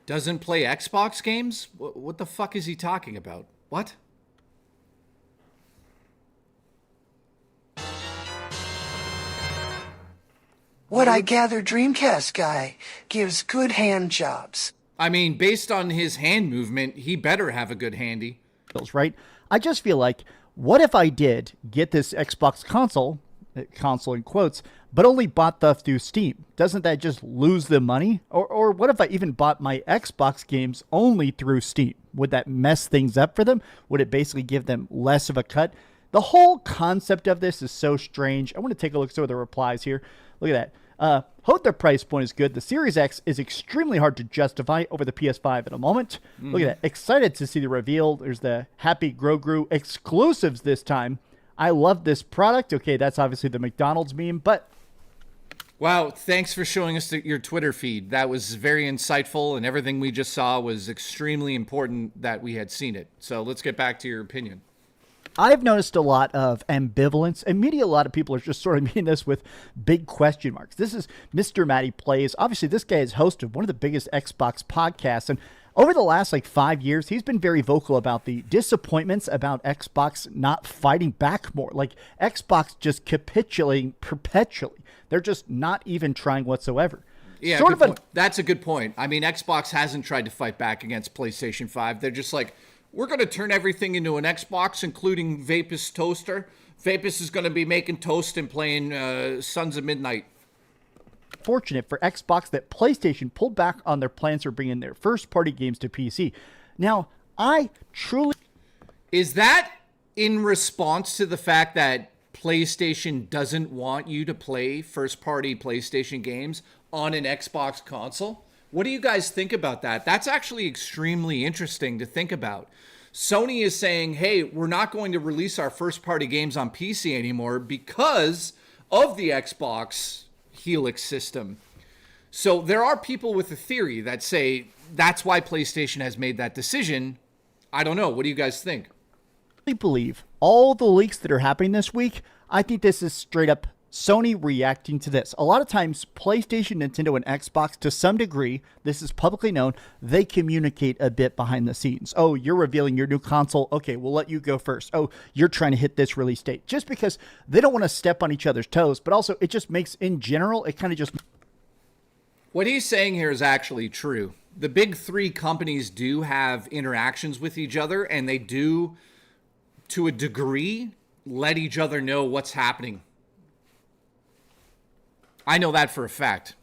Doesn't play Xbox games? What the fuck is he talking about? What? What I gather, Dreamcast Guy gives good hand jobs. I mean, based on his hand movement, he better have a good handy. Right? I just feel like, what if I did get this Xbox console in quotes, but only bought stuff through Steam? Doesn't that just lose the money? Or what if I even bought my Xbox games only through Steam? Would that mess things up for them? Would it basically give them less of a cut? The whole concept of this is so strange. I want to take a look at some of the replies here. Look at that. Hope their price point is good. The Series X is extremely hard to justify over the PS5 at a moment. Look at that. Excited to see the reveal. There's the Happy Grogu exclusives this time. I love this product. Okay, that's obviously the McDonald's meme, but... Wow, thanks for showing us your Twitter feed. That was very insightful, and everything we just saw was extremely important that we had seen it. So let's get back to your opinion. I've noticed a lot of ambivalence, and maybe a lot of people are just sort of meaning this with big question marks. This is Mr. Matty Plays. Obviously, this guy is host of one of the biggest Xbox podcasts, and over the last 5 years, he's been very vocal about the disappointments about Xbox not fighting back more. Like, Xbox just capitulating perpetually. They're just not even trying whatsoever. Yeah, that's a good point. I mean, Xbox hasn't tried to fight back against PlayStation 5. They're just like, we're going to turn everything into an Xbox, including Vapus Toaster. Vapus is going to be making toast and playing Sons of Midnight. Fortunate for Xbox that PlayStation pulled back on their plans for bringing their first-party games to PC. Now, I truly... Is that in response to the fact that PlayStation doesn't want you to play first-party PlayStation games on an Xbox console? What do you guys think about that? That's actually extremely interesting to think about. Sony is saying, hey, we're not going to release our first-party games on PC anymore because of the Xbox Helix system. So there are people with a theory that say that's why PlayStation has made that decision. I don't know. What do you guys think? I believe all the leaks that are happening this week, I think this is straight up Sony reacting to this. A lot of times, PlayStation, Nintendo, and Xbox, to some degree, this is publicly known, they communicate a bit behind the scenes. Oh, you're revealing your new console. Okay, we'll let you go first. Oh, you're trying to hit this release date. Just because they don't want to step on each other's toes, but also it just makes, in general, it kind of just... What he's saying here is actually true. the big three companies do have interactions with each other, and they do, to a degree, let each other know what's happening. I know that for a fact.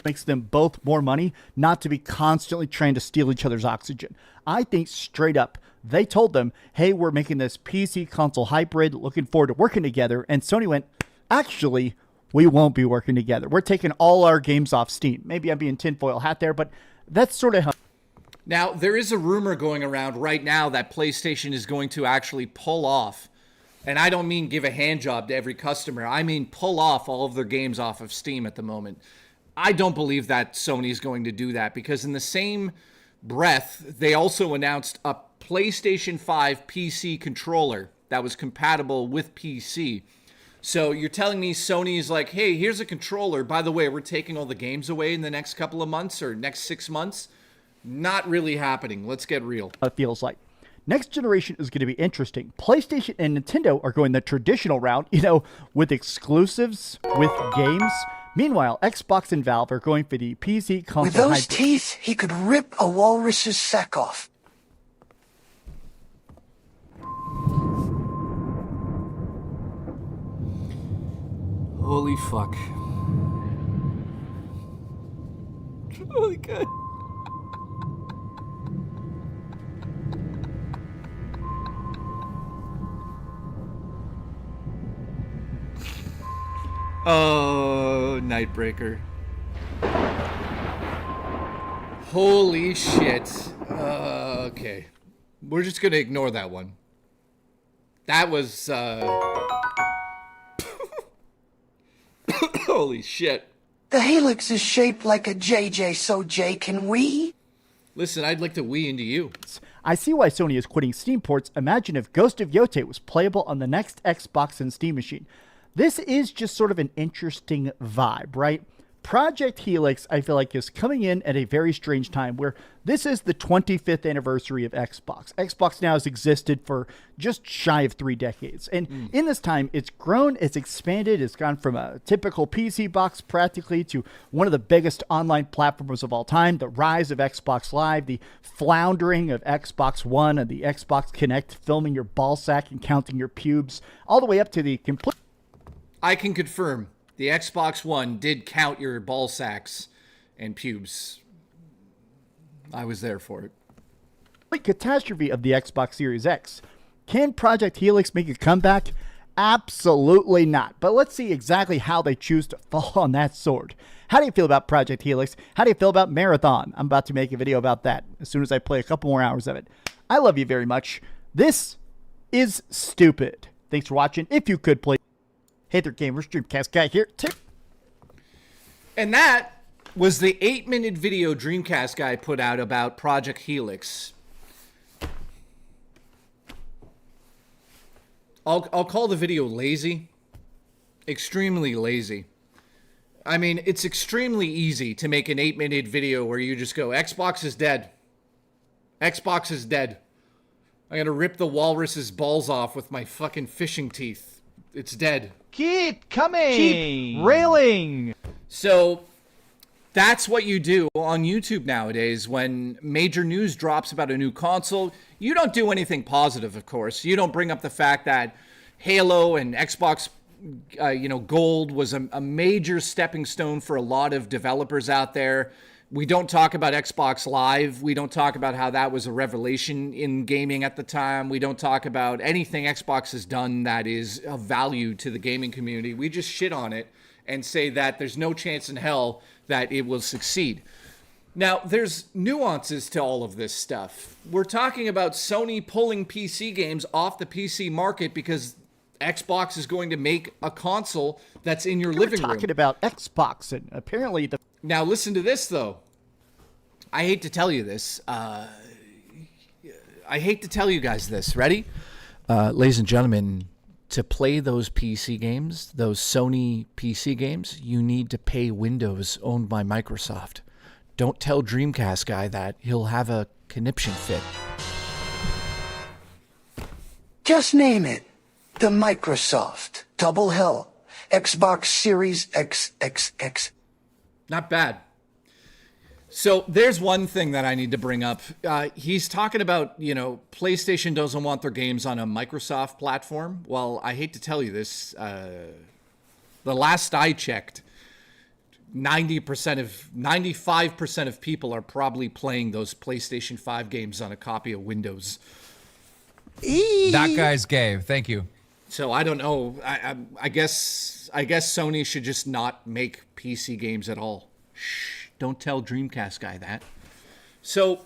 Makes them both more money, not to be constantly trying to steal each other's oxygen. I think straight up, they told them, hey, we're making this PC console hybrid, looking forward to working together. And Sony went, actually, we won't be working together. We're taking all our games off Steam. Maybe I'm being tinfoil hat there, but that's sort of how. Now, there is a rumor going around right now that PlayStation is going to actually pull off, and I don't mean give a hand job to every customer. I mean pull off all of their games off of Steam at the moment. I don't believe that Sony is going to do that, because in the same breath, they also announced a PlayStation 5 PC controller that was compatible with PC. So you're telling me Sony is like, hey, here's a controller. By the way, we're taking all the games away in the next couple of months or next 6 months? Not really happening. Let's get real. It feels like. Next generation is going to be interesting. PlayStation and Nintendo are going the traditional route, with exclusives, with games. Meanwhile, Xbox and Valve are going for the PC console With those hybrid. teeth, he could rip a walrus's sack off. Holy fuck. Holy God. Oh, Nightbreaker. Holy shit. Okay. We're just gonna ignore that one. That was, holy shit. The helix is shaped like a JJ, so Jay, can we? Listen, I'd like to wee into you. I see why Sony is quitting Steam ports. Imagine if Ghost of Yote was playable on the next Xbox and Steam machine. This is just sort of an interesting vibe, right? Project Helix, I feel like, is coming in at a very strange time where this is the 25th anniversary of Xbox. Xbox now has existed for just shy of 3 decades. And in this time, it's grown, it's expanded, it's gone from a typical PC box practically to one of the biggest online platforms of all time, the rise of Xbox Live, the floundering of Xbox One and the Xbox Kinect, filming your ball sack and counting your pubes, all the way up to the complete... I can confirm the Xbox One did count your ball sacks and pubes. I was there for it. Catastrophe of the Xbox Series X. Can Project Helix make a comeback? Absolutely not. But let's see exactly how they choose to fall on that sword. How do you feel about Project Helix? How do you feel about Marathon? I'm about to make a video about that as soon as I play a couple more hours of it. I love you very much. This is stupid. Thanks for watching. If you could please. Hey there, gamers. Dreamcast Guy here. And that was the 8-minute video Dreamcast Guy put out about Project Helix. I'll call the video lazy. Extremely lazy. I mean, it's extremely easy to make an 8-minute video where you just go, Xbox is dead. Xbox is dead. I'm gonna rip the walrus's balls off with my fucking fishing teeth. It's dead. Keep coming. Keep railing. So that's what you do on YouTube nowadays when major news drops about a new console. You don't do anything positive, of course. You don't bring up the fact that Halo and Xbox Gold was a major stepping stone for a lot of developers out there. We don't talk about Xbox Live. We don't talk about how that was a revelation in gaming at the time. We don't talk about anything Xbox has done that is of value to the gaming community. We just shit on it and say that there's no chance in hell that it will succeed. Now, there's nuances to all of this stuff. We're talking about Sony pulling PC games off the PC market because Xbox is going to make a console that's in your living room. We're talking about Xbox, and apparently the... Now, listen to this, though. I hate to tell you this. I hate to tell you guys this. Ready? Ladies and gentlemen, to play those PC games, those Sony PC games, you need to pay Windows owned by Microsoft. Don't tell Dreamcast Guy that. He'll have a conniption fit. Just name it. The Microsoft Double Hell Xbox Series XXX. Not bad. So there's one thing that I need to bring up. He's talking about, PlayStation doesn't want their games on a Microsoft platform. Well, I hate to tell you this. The last I checked, 95% of people are probably playing those PlayStation 5 games on a copy of Windows. That guy's gay. Thank you. So I don't know. I guess Sony should just not make PC games at all. Shh. Don't tell Dreamcast Guy that. So,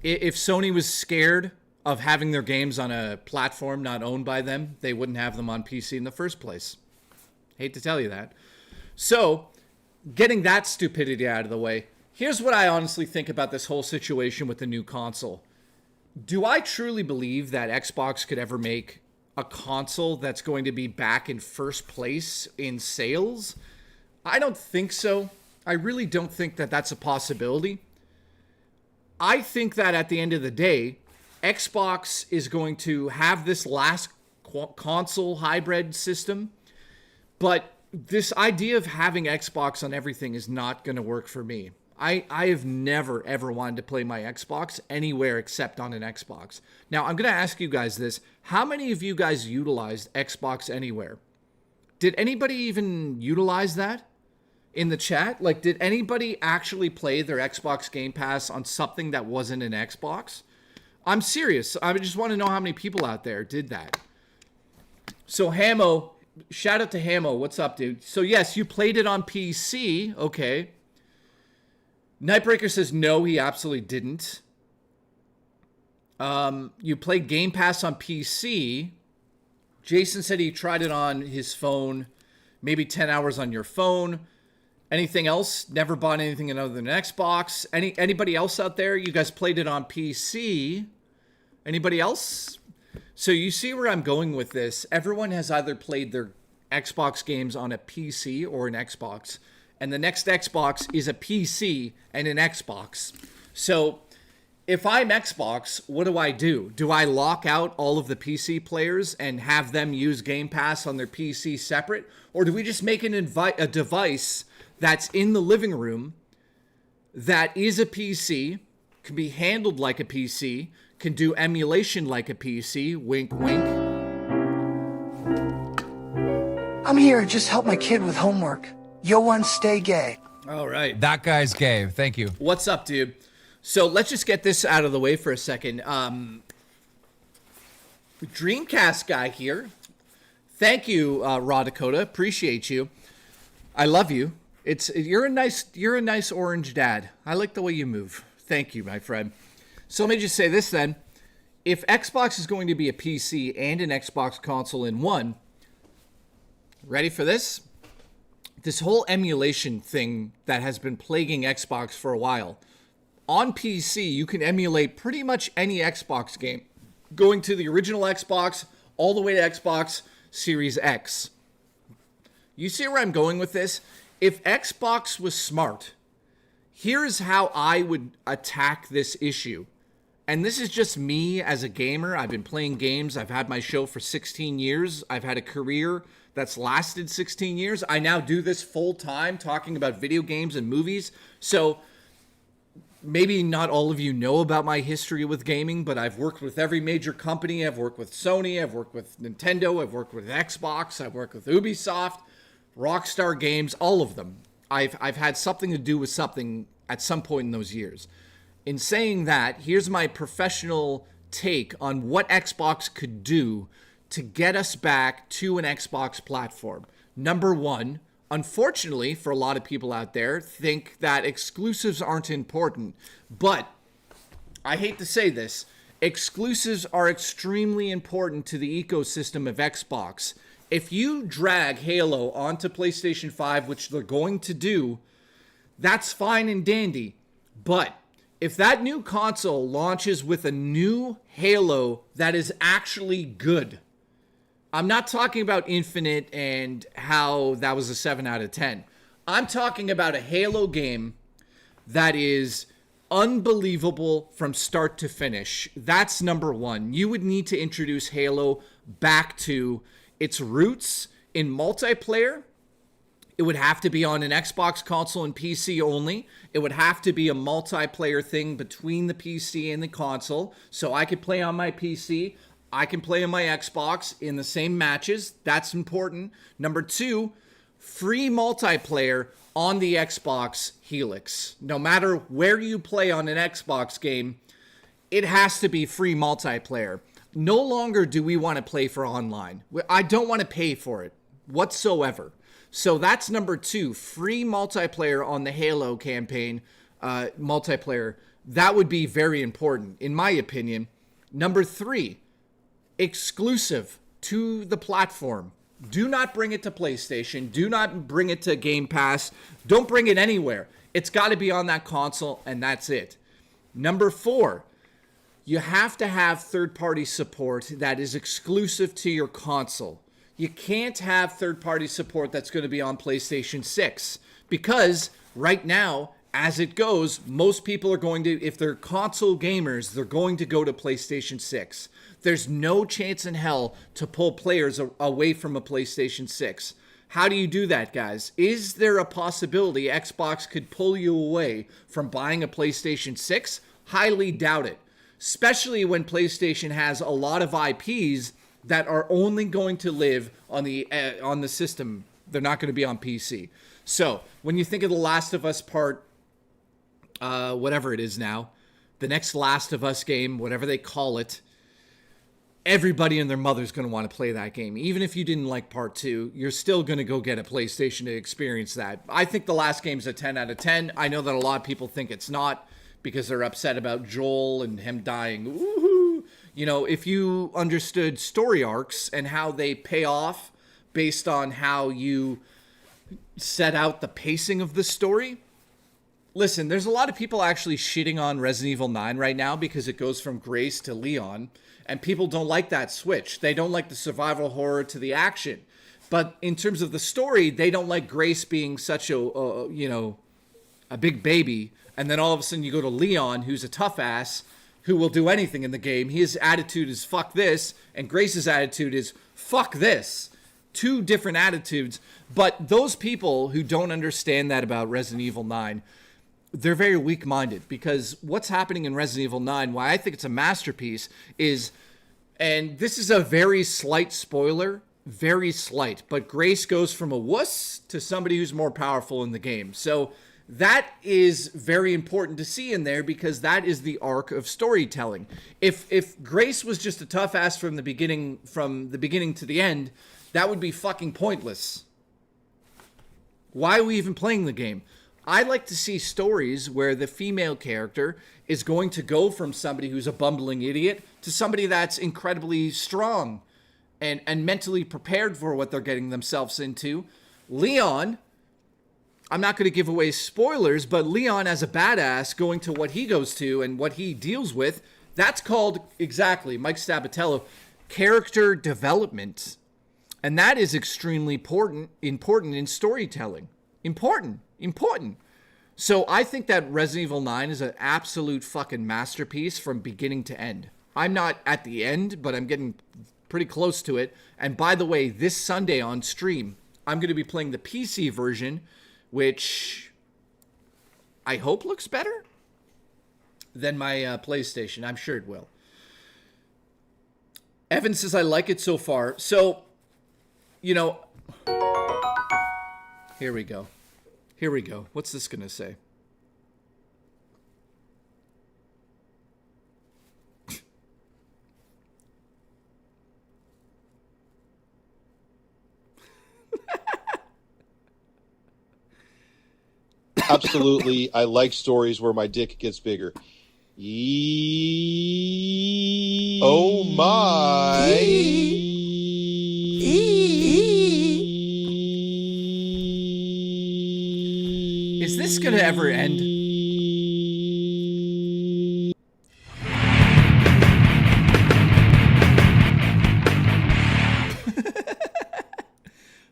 if Sony was scared of having their games on a platform not owned by them, they wouldn't have them on PC in the first place. Hate to tell you that. So, getting that stupidity out of the way, here's what I honestly think about this whole situation with the new console. Do I truly believe that Xbox could ever make a console that's going to be back in first place in sales? I don't think so. I really don't think that that's a possibility. I think that at the end of the day, Xbox is going to have this last console hybrid system, but this idea of having Xbox on everything is not going to work for me. I have never, ever wanted to play my Xbox anywhere except on an Xbox. Now, I'm going to ask you guys this. How many of you guys utilized Xbox Anywhere? Did anybody even utilize that in the chat? Like, did anybody actually play their Xbox Game Pass on something that wasn't an Xbox? I'm serious. I just want to know how many people out there did that. So, Hamo, shout out to Hamo. What's up, dude? So, yes, you played it on PC. Okay. Nightbreaker says no, he absolutely didn't. You played Game Pass on PC. Jason said he tried it on his phone, maybe 10 hours on your phone. Anything else? Never bought anything other than an Xbox. Anybody else out there? You guys played it on PC. Anybody else? So you see where I'm going with this. Everyone has either played their Xbox games on a PC or an Xbox. And the next Xbox is a PC and an Xbox. So if I'm Xbox, what do? Do I lock out all of the PC players and have them use Game Pass on their PC separate? Or do we just make a device that's in the living room that is a PC, can be handled like a PC, can do emulation like a PC, wink, wink. I'm here to just help my kid with homework. Yo one, stay gay. All right. That guy's gay. Thank you. What's up, dude? So let's just get this out of the way for a second. Dreamcast Guy here. Thank you, Raw Dakota. Appreciate you. I love you. You're a nice orange dad. I like the way you move. Thank you, my friend. So let me just say this then. If Xbox is going to be a PC and an Xbox console in one, ready for this? This whole emulation thing that has been plaguing Xbox for a while. On PC, you can emulate pretty much any Xbox game, going to the original Xbox all the way to Xbox Series X. You see where I'm going with this? If Xbox was smart, here's how I would attack this issue. And this is just me as a gamer. I've been playing games. I've had my show for 16 years. I've had a career that's lasted 16 years. I now do this full time, talking about video games and movies. So maybe not all of you know about my history with gaming, but I've worked with every major company. I've worked with Sony. I've worked with Nintendo. I've worked with Xbox. I've worked with Ubisoft, Rockstar Games, all of them. I've had something to do with something at some point in those years. In saying that, here's my professional take on what Xbox could do to get us back to an Xbox platform. Number one, unfortunately, for a lot of people out there, think that exclusives aren't important. But I hate to say this, exclusives are extremely important to the ecosystem of Xbox. If you drag Halo onto PlayStation 5, which they're going to do, that's fine and dandy. But if that new console launches with a new Halo that is actually good, I'm not talking about Infinite and how that was a 7 out of 10. I'm talking about a Halo game that is unbelievable from start to finish. That's number one. You would need to introduce Halo back to its roots in multiplayer, It would have to be on an Xbox console and PC only. It would have to be a multiplayer thing between the PC and the console. So I could play on my PC. I can play on my Xbox in the same matches. That's important. Number 2, free multiplayer on the Xbox Helix. No matter where you play on an Xbox game, it has to be free multiplayer. No longer do we want to play for online. I don't want to pay for it whatsoever. So that's number 2, free multiplayer on the Halo campaign, multiplayer. That would be very important, in my opinion. Number 3, exclusive to the platform. Do not bring it to PlayStation. Do not bring it to Game Pass. Don't bring it anywhere. It's got to be on that console, and that's it. Number 4, you have to have third-party support that is exclusive to your console. You can't have third-party support that's going to be on PlayStation 6 because right now, as it goes, most people are going to, if they're console gamers, they're going to go to PlayStation 6. There's no chance in hell to pull players away from a PlayStation 6. How do you do that, guys? Is there a possibility Xbox could pull you away from buying a PlayStation 6? Highly doubt it, especially when PlayStation has a lot of IPs that are only going to live on the system. They're not going to be on PC. So when you think of The Last of Us part, whatever it is now, the next Last of Us game, whatever they call it, everybody and their mother's going to want to play that game. Even if you didn't like part 2, you're still going to go get a PlayStation to experience that. I think the last game's a 10 out of 10. I know that a lot of people think it's not because they're upset about Joel and him dying. Woohoo! You know, if you understood story arcs and how they pay off based on how you set out the pacing of the story. Listen, there's a lot of people actually shitting on Resident Evil 9 right now because it goes from Grace to Leon, and people don't like that switch. They don't like the survival horror to the action. But in terms of the story, they don't like Grace being such a big baby, and then all of a sudden you go to Leon, who's a tough ass, who will do anything in the game. His attitude is fuck this, and Grace's attitude is fuck this. 2 different attitudes, but those people who don't understand that about Resident Evil 9, they're very weak-minded, because what's happening in Resident Evil 9, why I think it's a masterpiece, is, and this is a very slight spoiler, very slight, but Grace goes from a wuss to somebody who's more powerful in the game. So that is very important to see in there because that is the arc of storytelling. If Grace was just a tough ass from the beginning to the end, that would be fucking pointless. Why are we even playing the game? I like to see stories where the female character is going to go from somebody who's a bumbling idiot to somebody that's incredibly strong and mentally prepared for what they're getting themselves into. Leon, I'm not going to give away spoilers, but Leon as a badass going to what he goes to and what he deals with, that's called, exactly, Mike Stabatello, character development. And that is extremely important in storytelling. Important. So I think that Resident Evil 9 is an absolute fucking masterpiece from beginning to end. I'm not at the end, but I'm getting pretty close to it. And by the way, this Sunday on stream, I'm going to be playing the PC version, which I hope looks better than my PlayStation. I'm sure it will. Evan says, I like it so far. So, you know, here we go. What's this going to say? Absolutely. I like stories where my dick gets bigger. Oh my. Is this going to ever end?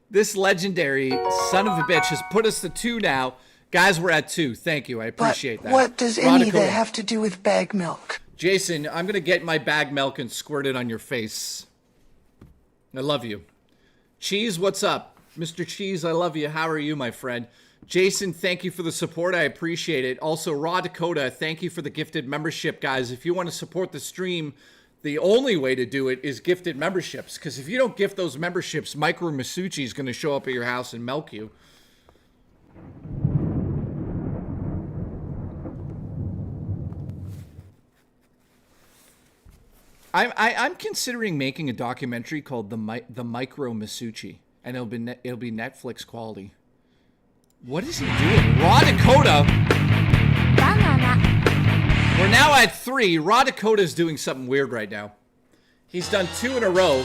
This legendary son of a bitch has put us to 2 now. Guys, we're at 2. Thank you. I appreciate that. What does any of that have to do with bag milk? Jason, I'm going to get my bag milk and squirt it on your face. I love you. Cheese, what's up? Mr. Cheese, I love you. How are you, my friend? Jason, thank you for the support. I appreciate it. Also, Raw Dakota, thank you for the gifted membership, guys. If you want to support the stream, the only way to do it is gifted memberships. Because if you don't gift those memberships, Micro Masucci is going to show up at your house and milk you. I'm considering making a documentary called the Micro Masucci, and it'll be Netflix quality. What is he doing? Raw Dakota. We're now at 3. Raw Dakota is doing something weird right now. He's done 2 in a row.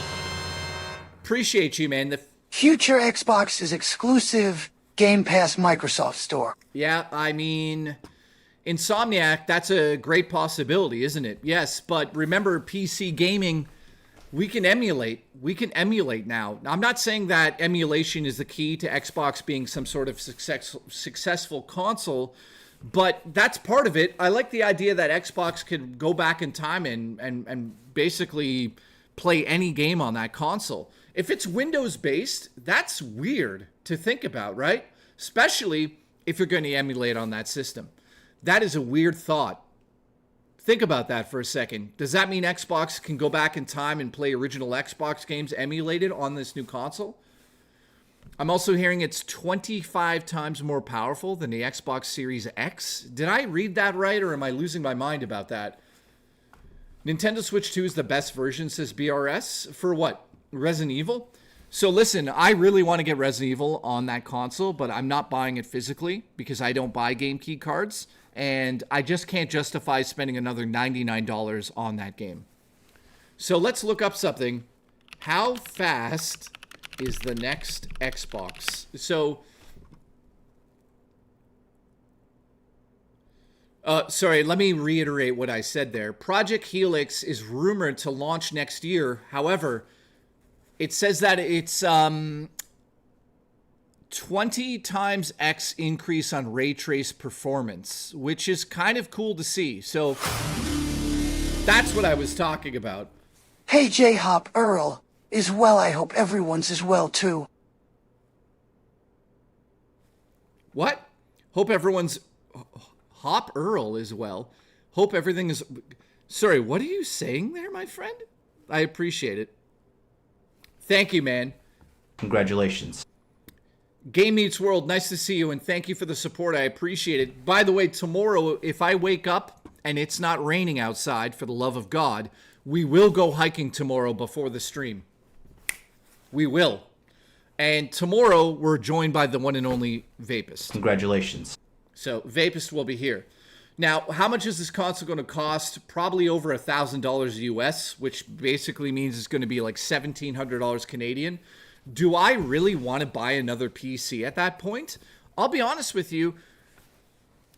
Appreciate you, man. The Future Xbox is exclusive Game Pass Microsoft Store. Yeah, I mean, Insomniac, that's a great possibility, isn't it? Yes, but remember, PC gaming, we can emulate. We can emulate now. I'm not saying that emulation is the key to Xbox being some sort of successful console, but that's part of it. I like the idea that Xbox could go back in time and basically play any game on that console. If it's Windows-based, that's weird to think about, right? Especially if you're going to emulate on that system. That is a weird thought. Think about that for a second. Does that mean Xbox can go back in time and play original Xbox games emulated on this new console? I'm also hearing it's 25 times more powerful than the Xbox Series X. Did I read that right, or am I losing my mind about that? Nintendo Switch 2 is the best version, says BRS. For what? Resident Evil? So listen, I really want to get Resident Evil on that console, but I'm not buying it physically because I don't buy game key cards. And I just can't justify spending another $99 on that game. So let's look up something. How fast is the next Xbox? So, sorry, let me reiterate what I said there. Project Helix is rumored to launch next year. However, it says that it's 20 times X increase on ray trace performance, which is kind of cool to see. So that's what I was talking about. Hey, J-Hop Earl is well. I hope everyone's as well, too. What? Hope everyone's... Hop Earl is well. Hope everything is... Sorry, what are you saying there, my friend? I appreciate it. Thank you, man. Congratulations. Game Meets World, nice to see you, and thank you for the support. I appreciate it. By the way, tomorrow, if I wake up and it's not raining outside, for the love of God, we will go hiking tomorrow before the stream. We will. And tomorrow, we're joined by the one and only Vapist. Congratulations. So, Vapist will be here. Now, how much is this console going to cost? Probably over $1,000 US, which basically means it's going to be like $1,700 Canadian. Do I really want to buy another PC at that point? I'll be honest with you.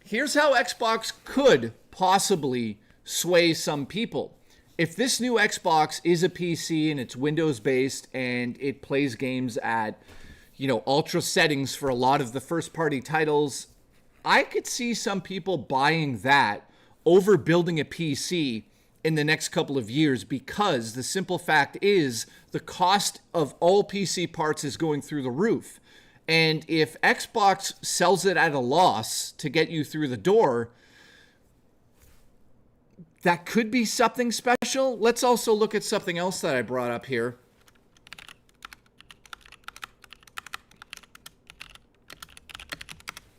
Here's how Xbox could possibly sway some people. If this new Xbox is a PC and it's Windows-based and it plays games at, ultra settings for a lot of the first-party titles, I could see some people buying that over building a PC in the next couple of years, because the simple fact is the cost of all PC parts is going through the roof. And if Xbox sells it at a loss to get you through the door, that could be something special. Let's also look at something else that I brought up here.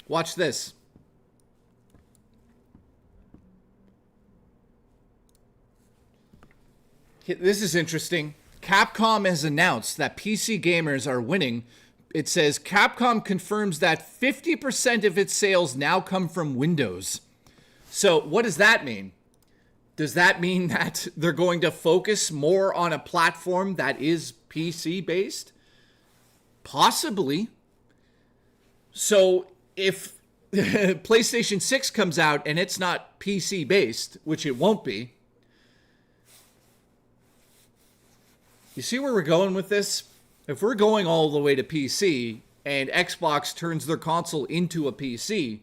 Watch this. This is interesting. Capcom has announced that PC gamers are winning. It says Capcom confirms that 50% of its sales now come from Windows. So what does that mean? Does that mean that they're going to focus more on a platform that is PC based? Possibly. So if PlayStation 6 comes out and it's not PC based, which it won't be, you see where we're going with this? If we're going all the way to PC and Xbox turns their console into a PC,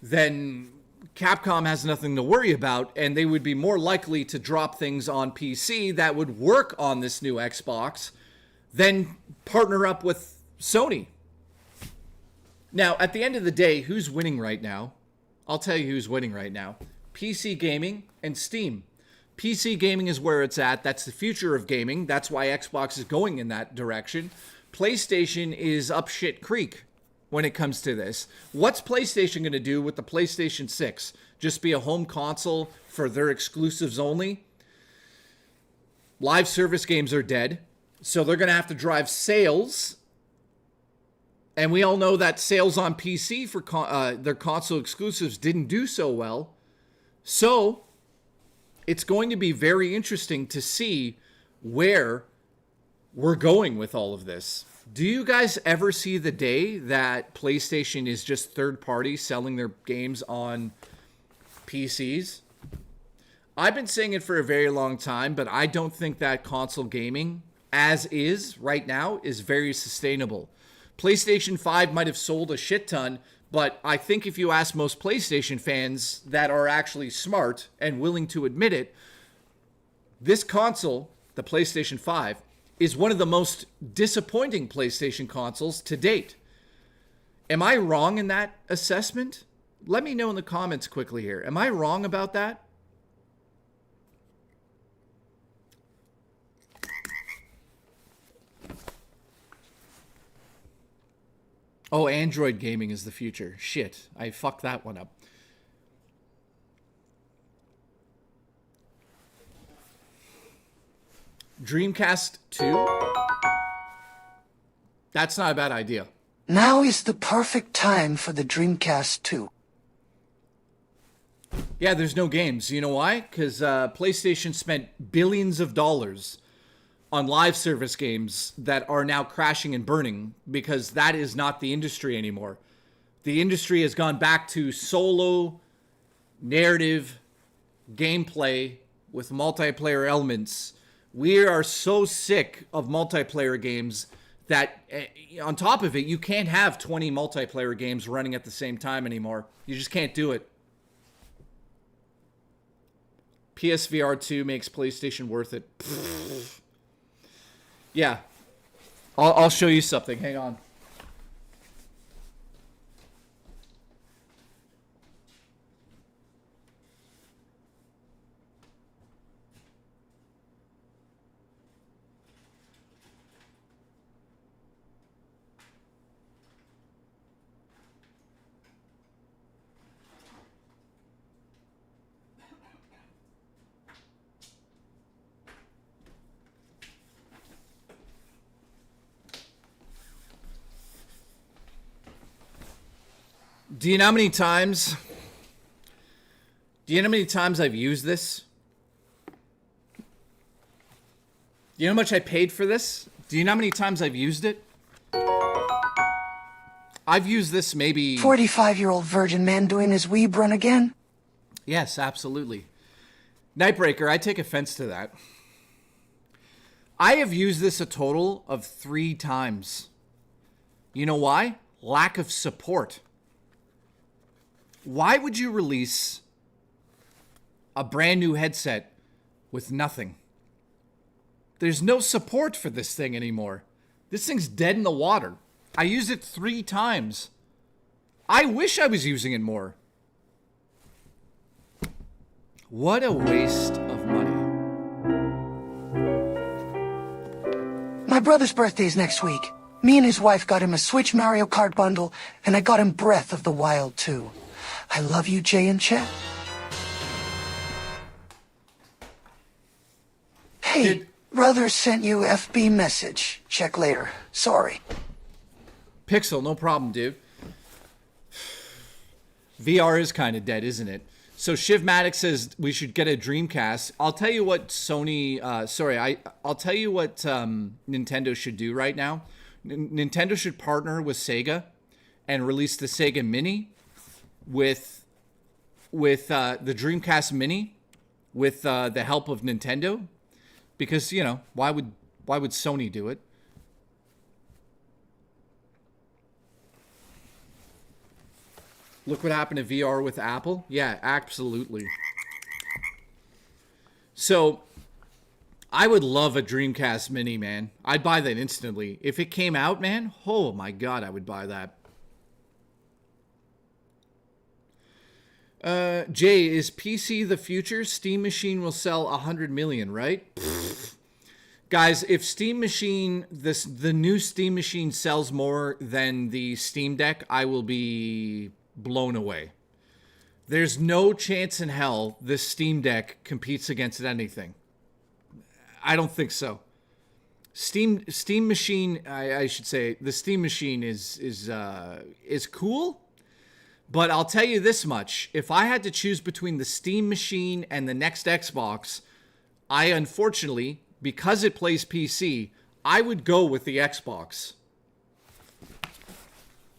then Capcom has nothing to worry about, and they would be more likely to drop things on PC that would work on this new Xbox than partner up with Sony. Now, at the end of the day, who's winning right now? I'll tell you who's winning right now. PC gaming and Steam. PC gaming is where it's at. That's the future of gaming. That's why Xbox is going in that direction. PlayStation is up shit creek when it comes to this. What's PlayStation going to do with the PlayStation 6? Just be a home console for their exclusives only? Live service games are dead. So they're going to have to drive sales. And we all know that sales on PC for their console exclusives didn't do so well. So it's going to be very interesting to see where we're going with all of this. Do you guys ever see the day that PlayStation is just third party selling their games on PCs? I've been saying it for a very long time, but I don't think that console gaming, as is right now, is very sustainable. PlayStation 5 might have sold a shit ton, but I think if you ask most PlayStation fans that are actually smart and willing to admit it, this console, the PlayStation 5, is one of the most disappointing PlayStation consoles to date. Am I wrong in that assessment? Let me know in the comments quickly here. Am I wrong about that? Oh, Android gaming is the future. Shit, I fucked that one up. Dreamcast 2? That's not a bad idea. Now is the perfect time for the Dreamcast 2. Yeah, there's no games. You know why? Because PlayStation spent billions of dollars on live service games that are now crashing and burning because that is not the industry anymore. The industry has gone back to solo narrative gameplay with multiplayer elements. We are so sick of multiplayer games that on top of it, you can't have 20 multiplayer games running at the same time anymore. You just can't do it. PSVR 2 makes PlayStation worth it. Yeah, I'll show you something. Hang on. Do you know how many times I've used this? Do you know how much I paid for this? Do you know how many times I've used it? I've used this maybe... 45-year-old virgin man doing his weeb run again? Yes, absolutely. Nightbreaker, I take offense to that. I have used this a total of 3 times. You know why? Lack of support. Why would you release a brand new headset with nothing? There's no support for this thing anymore. This thing's dead in the water. I used it 3 times. I wish I was using it more. What a waste of money. My brother's birthday's next week. Me and his wife got him a Switch Mario Kart bundle, and I got him Breath of the Wild 2. I love you, Jay and Chet. Hey, brother sent you FB message. Check later. Sorry. Pixel, no problem, dude. VR is kind of dead, isn't it? So Shivmatic says we should get a Dreamcast. I'll tell you what Sony... I'll tell you what Nintendo should do right now. Nintendo should partner with Sega and release the Sega Mini with the Dreamcast Mini with the help of Nintendo, because you know why would Sony do it? Look what happened to VR with Apple. Yeah, absolutely. So I would love a Dreamcast Mini, man. I'd buy that instantly. If it came out, man, oh my God, I would buy that. Jay, is PC the future? Steam Machine will sell 100 million, right? Pfft. Guys, if Steam Machine, the new Steam Machine sells more than the Steam Deck, I will be blown away. There's no chance in hell this Steam Deck competes against anything. I don't think so. Steam Machine, I should say, the Steam Machine is cool, but I'll tell you this much: if I had to choose between the Steam Machine and the next Xbox, I unfortunately, because it plays PC, I would go with the Xbox.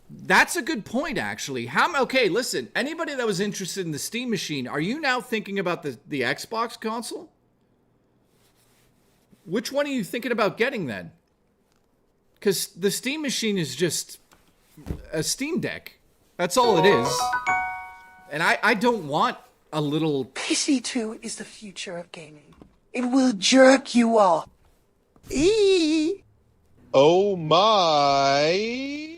That's a good point, actually. Okay, listen, anybody that was interested in the Steam Machine, are you now thinking about the Xbox console? Which one are you thinking about getting then? Because the Steam Machine is just a Steam Deck. That's all it is. And I don't want a little... PC2 is the future of gaming. It will jerk you off. Oh my.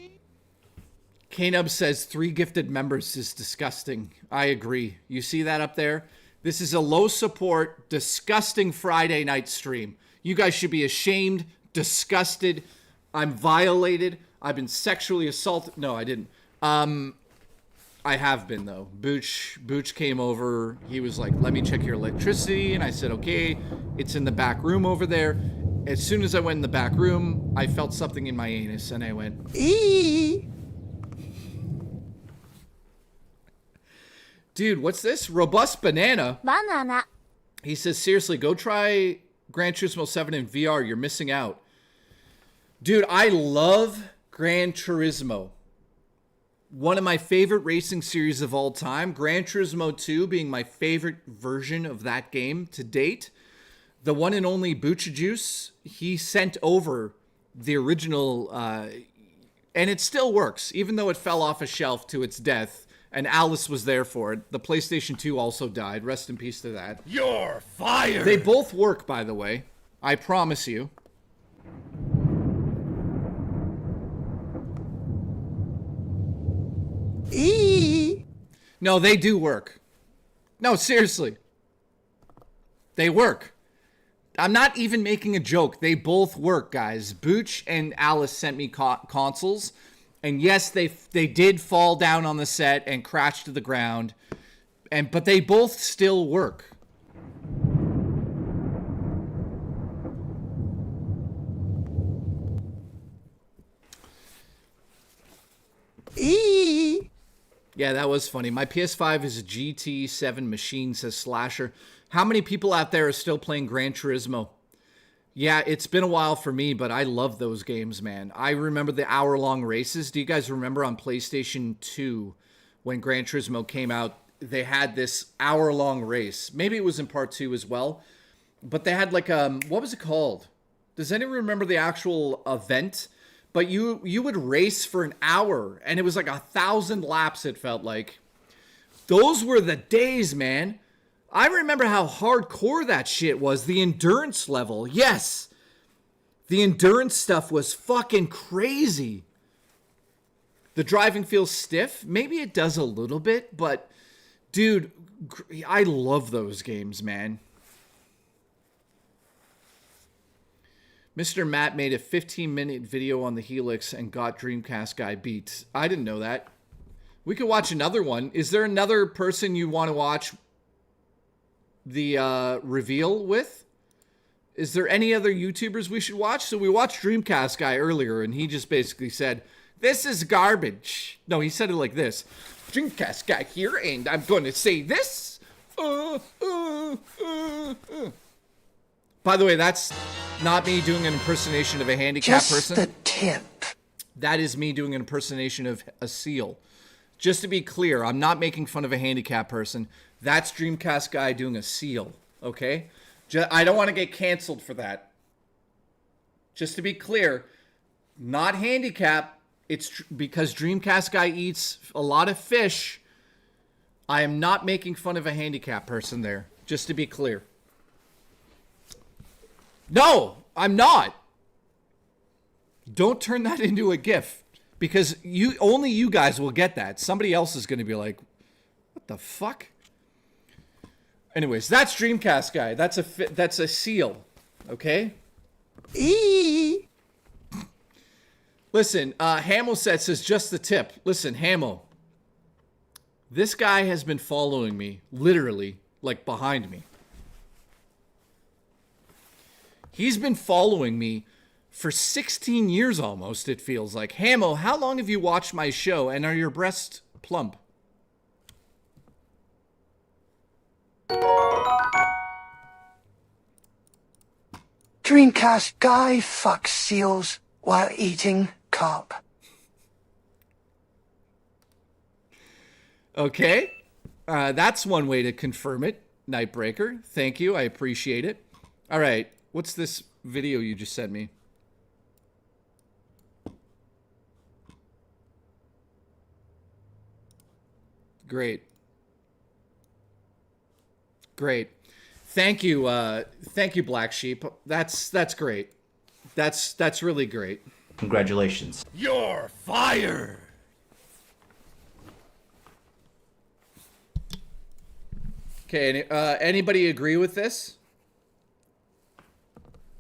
Knub says 3 gifted members is disgusting. I agree. You see that up there? This is a low support, disgusting Friday night stream. You guys should be ashamed, disgusted. I'm violated. I've been sexually assaulted. No, I didn't. I have been, though. Booch came over. He was like, let me check your electricity. And I said, okay, it's in the back room over there. As soon as I went in the back room, I felt something in my anus. And I went, eee. Dude, what's this? Robust Banana. Banana. He says, seriously, go try Gran Turismo 7 in VR. You're missing out. Dude, I love Gran Turismo. One of my favorite racing series of all time. Gran Turismo 2 being my favorite version of that game to date. The one and only Bucha Juice, he sent over the original, and it still works, even though it fell off a shelf to its death. And Alice was there for it. The PlayStation 2 also died. Rest in peace to that. You're fired. They both work, by the way. I promise you. No, they do work. No, seriously. They work. I'm not even making a joke. They both work, guys. Booch and Alice sent me consoles. And yes, they did fall down on the set and crash to the ground. But they both still work. Yeah, that was funny. My PS5 is a GT7 machine, says Slasher. How many people out there are still playing Gran Turismo? Yeah, it's been a while for me, but I love those games, man. I remember the hour-long races. Do you guys remember on PlayStation 2 when Gran Turismo came out, they had this hour-long race. Maybe it was in part 2 as well. But they had like what was it called? Does anyone remember the actual event? But you would race for an hour, and it was like 1,000 laps, it felt like. Those were the days, man. I remember how hardcore that shit was. The endurance level. Yes. The endurance stuff was fucking crazy. The driving feels stiff. Maybe it does a little bit, but dude, I love those games, man. Mr. Matt made a 15-minute video on the Helix and got Dreamcast Guy beat. I didn't know that. We could watch another one. Is there another person you want to watch the reveal with? Is there any other YouTubers we should watch? So we watched Dreamcast Guy earlier, and he just basically said, this is garbage. No, he said it like this. Dreamcast Guy here, and I'm going to say this. By the way, that's not me doing an impersonation of a handicapped person. Just the tip. That is me doing an impersonation of a seal. Just to be clear, I'm not making fun of a handicapped person. That's Dreamcast Guy doing a seal, okay? I don't want to get canceled for that. Just to be clear, not handicapped. It's because Dreamcast Guy eats a lot of fish. I am not making fun of a handicapped person there. Just to be clear. No, I'm not. Don't turn that into a GIF, because only you guys will get that. Somebody else is going to be like, what the fuck? Anyways, that's Dreamcast Guy. That's a seal. Okay? Listen, Hamill says just the tip. Listen, Hamill. This guy has been following me, literally, like behind me. He's been following me for 16 years almost, it feels like. Hamill, how long have you watched my show, and are your breasts plump? Dreamcast Guy fucks seals while eating carp. Okay. That's one way to confirm it, Nightbreaker. Thank you. I appreciate it. All right. What's this video you just sent me? Great. Great. Thank you, Black Sheep. That's great. That's really great. Congratulations. You're fired. Okay, anybody agree with this?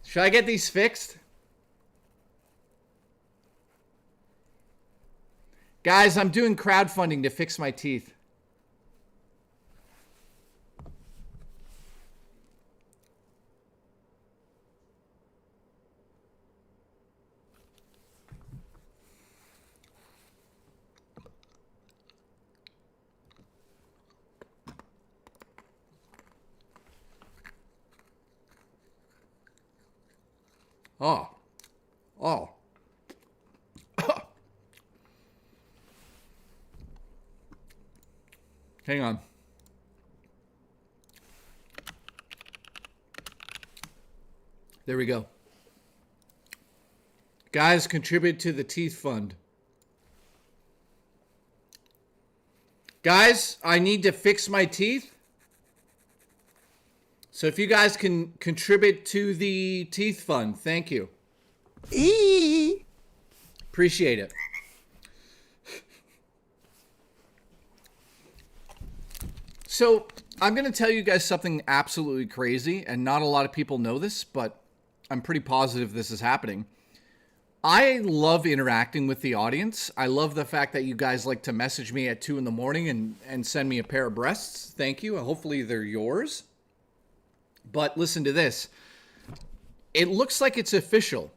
Should I get these fixed? Guys, I'm doing crowdfunding to fix my teeth. Oh. Oh. Hang on. There we go. Guys, contribute to the teeth fund. Guys, I need to fix my teeth. So if you guys can contribute to the teeth fund, thank you. Appreciate it. So I'm going to tell you guys something absolutely crazy, and not a lot of people know this, but I'm pretty positive this is happening. I love interacting with the audience. I love the fact that you guys like to message me at 2 in the morning and send me a pair of breasts. Thank you. Hopefully they're yours. But listen to this. It looks like it's official.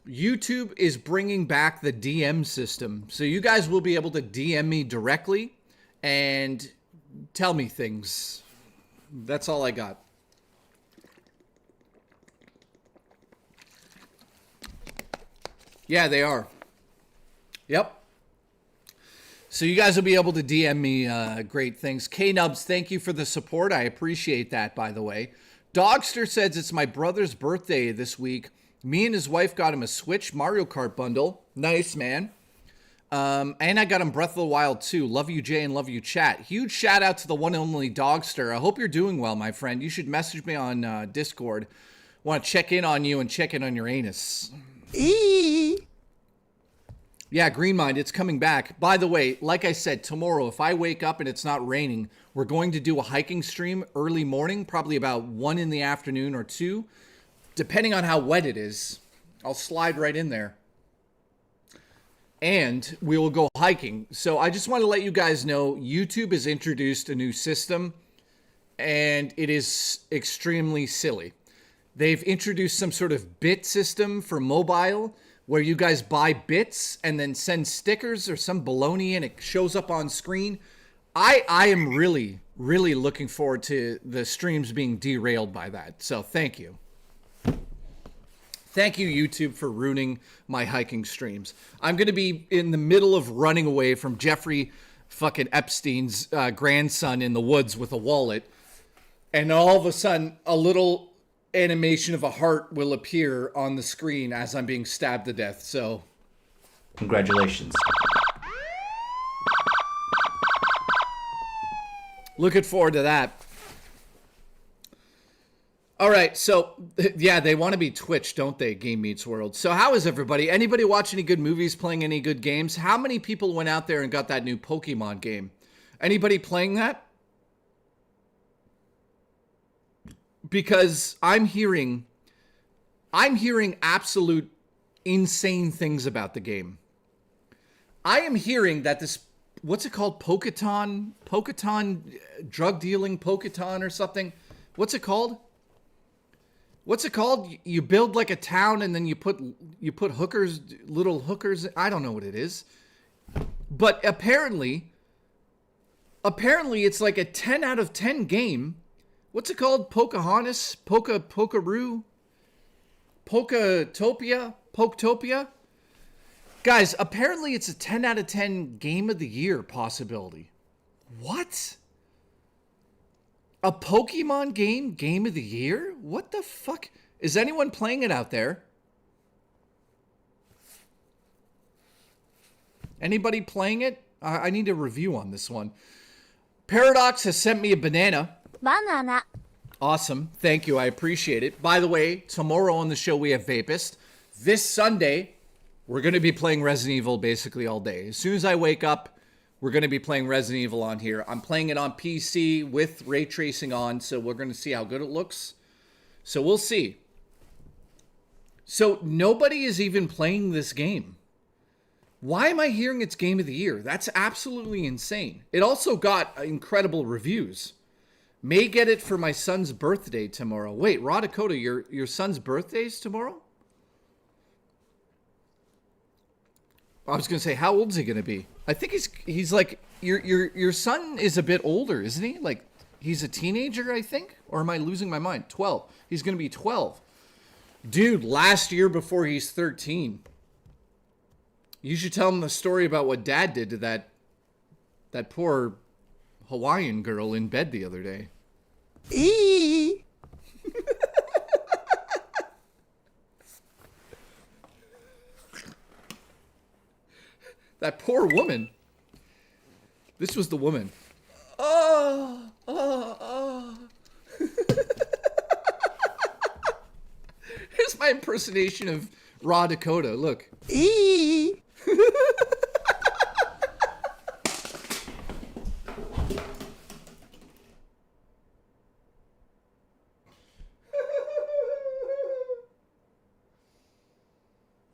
YouTube is bringing back the DM system. So you guys will be able to DM me directly and tell me things. That's all I got. Yeah, they are. Yep. So you guys will be able to DM me great things. K-Nubs, thank you for the support. I appreciate that, by the way. Dogster says it's my brother's birthday this week. Me and his wife got him a Switch Mario Kart bundle. Nice, man. And I got him Breath of the Wild 2. Love you, Jay, and love you, chat. Huge shout out to the one and only Dogster. I hope you're doing well, my friend. You should message me on Discord. Want to check in on you and check in on your anus. Yeah, Green Mind, it's coming back. By the way, like I said, tomorrow, if I wake up and it's not raining, we're going to do a hiking stream early morning, probably about 1 in the afternoon or 2, depending on how wet it is. I'll slide right in there. And we will go hiking. So I just want to let you guys know, YouTube has introduced a new system, and it is extremely silly. They've introduced some sort of bit system for mobile, where you guys buy bits and then send stickers or some baloney and it shows up on screen. I am really, really looking forward to the streams being derailed by that. So thank you. Thank you, YouTube, for ruining my hiking streams. I'm going to be in the middle of running away from Jeffrey fucking Epstein's grandson in the woods with a wallet. And all of a sudden, a little animation of a heart will appear on the screen as I'm being stabbed to death. So, congratulations. Looking forward to that. All right, so yeah, they want to be Twitch, don't they? Game Meets World. So how is everybody? Anybody watch any good movies, playing any good games? How many people went out there and got that new Pokemon game? Anybody playing that? Because I'm hearing absolute insane things about the game. I am hearing that this, what's it called? Poketon drug dealing Poketon or something. What's it called? You build like a town and then you put hookers, little hookers. I don't know what it is. But apparently it's like a 10 out of 10 game. What's it called? Pocahontas? Pokeroo? Poketopia? Guys, apparently it's a 10 out of 10 game of the year possibility. What? A Pokemon game of the year? What the fuck? Is anyone playing it out there? Anybody playing it? I need a review on this one. Paradox has sent me a banana. Banana. Awesome. Thank you. I appreciate it. By the way, tomorrow on the show we have Vapist. This Sunday, we're going to be playing Resident Evil basically all day. As soon as I wake up, we're going to be playing Resident Evil on here. I'm playing it on PC with ray tracing on, so we're going to see how good it looks. So we'll see. So nobody is even playing this game. Why am I hearing it's Game of the Year? That's absolutely insane. It also got incredible reviews. May get it for my son's birthday tomorrow. Wait, Raw Dakota, your son's birthday's tomorrow? I was going to say, how old is he going to be? I think he's like, your son is a bit older, isn't he? Like, he's a teenager, I think? Or am I losing my mind? 12. He's going to be 12. Dude, last year before he's 13. You should tell him the story about what Dad did to that poor Hawaiian girl in bed the other day. Eee. That poor woman. This was the woman. Oh. Here's my impersonation of Raw Dakota. Look. Eee.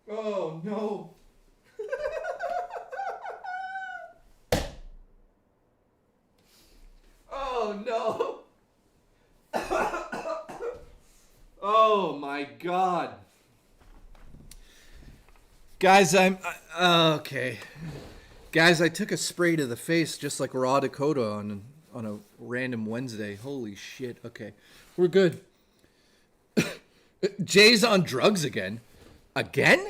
Oh, no. Oh, no. Oh, my God. Guys, okay. Guys, I took a spray to the face just like Raw Dakota on a random Wednesday. Holy shit. Okay. We're good. Jay's on drugs again. Again?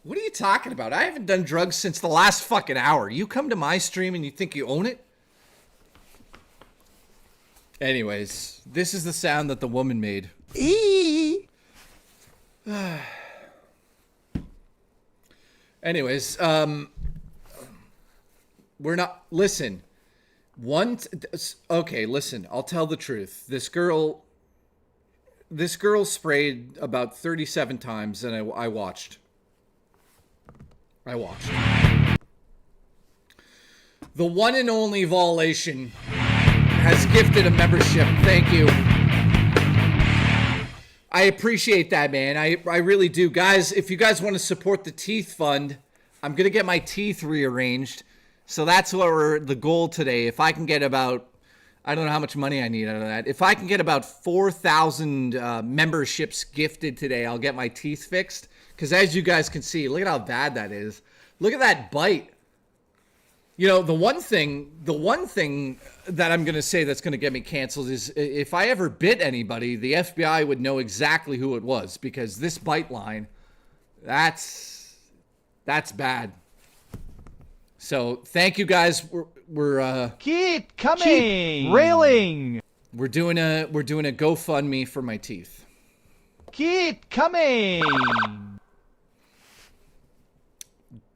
What are you talking about? I haven't done drugs since the last fucking hour. You come to my stream and you think you own it? Anyways, this is the sound that the woman made. Eee. Anyways, we're not, listen. Okay, listen, I'll tell the truth. This girl sprayed about 37 times and I watched. The one and only Volation has gifted a membership. Thank you. I appreciate that, man. I really do. Guys, if you guys want to support the Teeth Fund, I'm going to get my teeth rearranged. So that's what the goal today. If I can get about, I don't know how much money I need out of that. If I can get about 4,000 memberships gifted today, I'll get my teeth fixed. Because as you guys can see, look at how bad that is. Look at that bite. You know, the one thing that I'm going to say that's going to get me canceled is if I ever bit anybody, the FBI would know exactly who it was, because this bite line, that's bad. So thank you guys. We're keep coming. Keep railing. We're doing a GoFundMe for my teeth. Keep coming.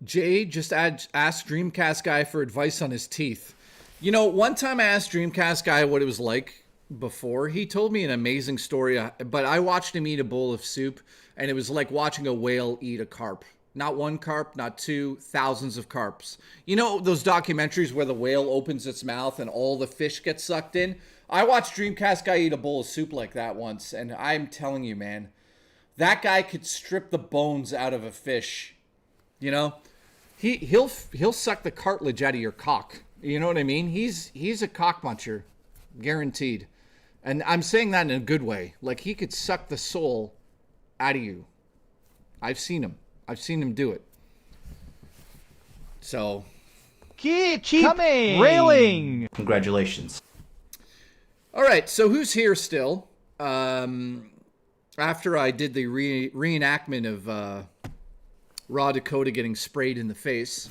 Jay just asked Dreamcast Guy for advice on his teeth. You know, one time I asked Dreamcast Guy what it was like before. He told me an amazing story, but I watched him eat a bowl of soup, and it was like watching a whale eat a carp. Not one carp, not two, thousands of carps. You know those documentaries where the whale opens its mouth and all the fish get sucked in? I watched Dreamcast Guy eat a bowl of soup like that once, and I'm telling you, man, that guy could strip the bones out of a fish. You know, he'll suck the cartilage out of your cock. You know what I mean? He's a cock muncher, guaranteed. And I'm saying that in a good way. Like, he could suck the soul out of you. I've seen him do it. So, Keep coming. Railing. Congratulations. All right, so who's here still? After I did the reenactment of Raw Dakota getting sprayed in the face.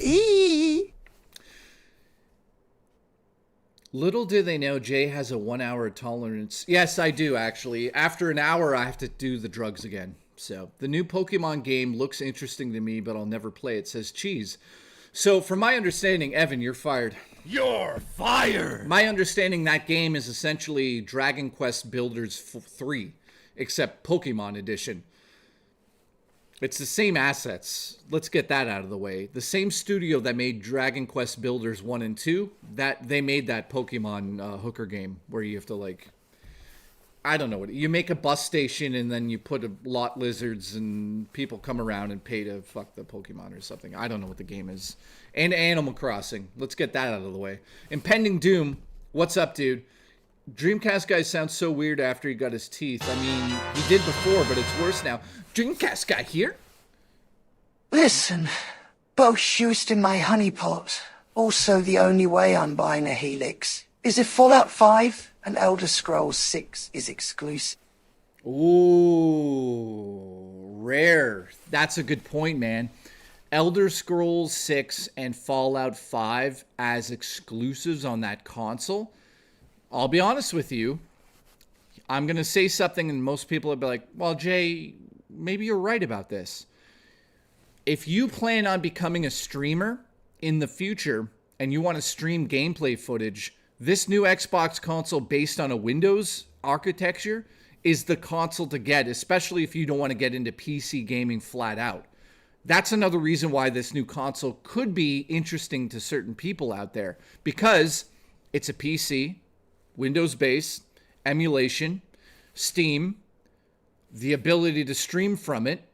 Little do they know Jay has a 1 hour tolerance. Yes, I do, actually. After an hour, I have to do the drugs again. So, the new Pokemon game looks interesting to me, but I'll never play it, says Cheese. So, from my understanding, Evan, you're fired. You're fired! My understanding, that game is essentially Dragon Quest Builders 3, except Pokemon Edition. It's the same assets. Let's get that out of the way. The same studio that made Dragon Quest Builders 1 and 2, that they made that Pokemon hooker game where you have to, like, I don't know what you make a bus station and then you put a lot lizards and people come around and pay to fuck the Pokemon or something. I don't know what the game is. And Animal Crossing. Let's get that out of the way. Impending Doom. What's up, dude? Dreamcast Guy sounds so weird after he got his teeth. I mean, he did before, but it's worse now. Dreamcast Guy here? Listen, both used in my honeypot. Also, the only way I'm buying a Helix is if Fallout 5 and Elder Scrolls 6 is exclusive. Ooh, rare. That's a good point, man. Elder Scrolls 6 and Fallout 5 as exclusives on that console. I'll be honest with you. I'm going to say something and most people will be like, well, Jay, maybe you're right about this. If you plan on becoming a streamer in the future and you want to stream gameplay footage, this new Xbox console based on a Windows architecture is the console to get, especially if you don't want to get into PC gaming flat out. That's another reason why this new console could be interesting to certain people out there, because it's a PC, Windows-based, emulation, Steam, the ability to stream from it,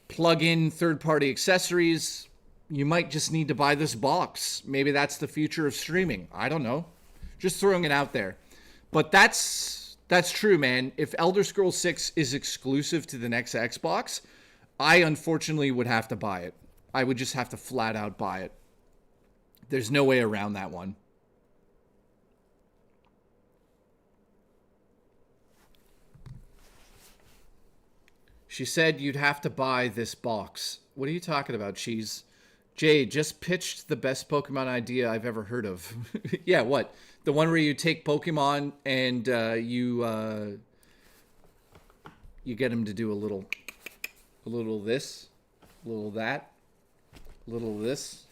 plug in third-party accessories. You might just need to buy this box. Maybe that's the future of streaming. I don't know. Just throwing it out there. But that's true, man. If Elder Scrolls 6 is exclusive to the next Xbox, I unfortunately would have to buy it. I would just have to flat out buy it. There's no way around that one. She said you'd have to buy this box. What are you talking about, Cheese? Jay just pitched the best Pokemon idea I've ever heard of. Yeah, what? The one where you take Pokemon and you get them to do a little this, a little that, a little this.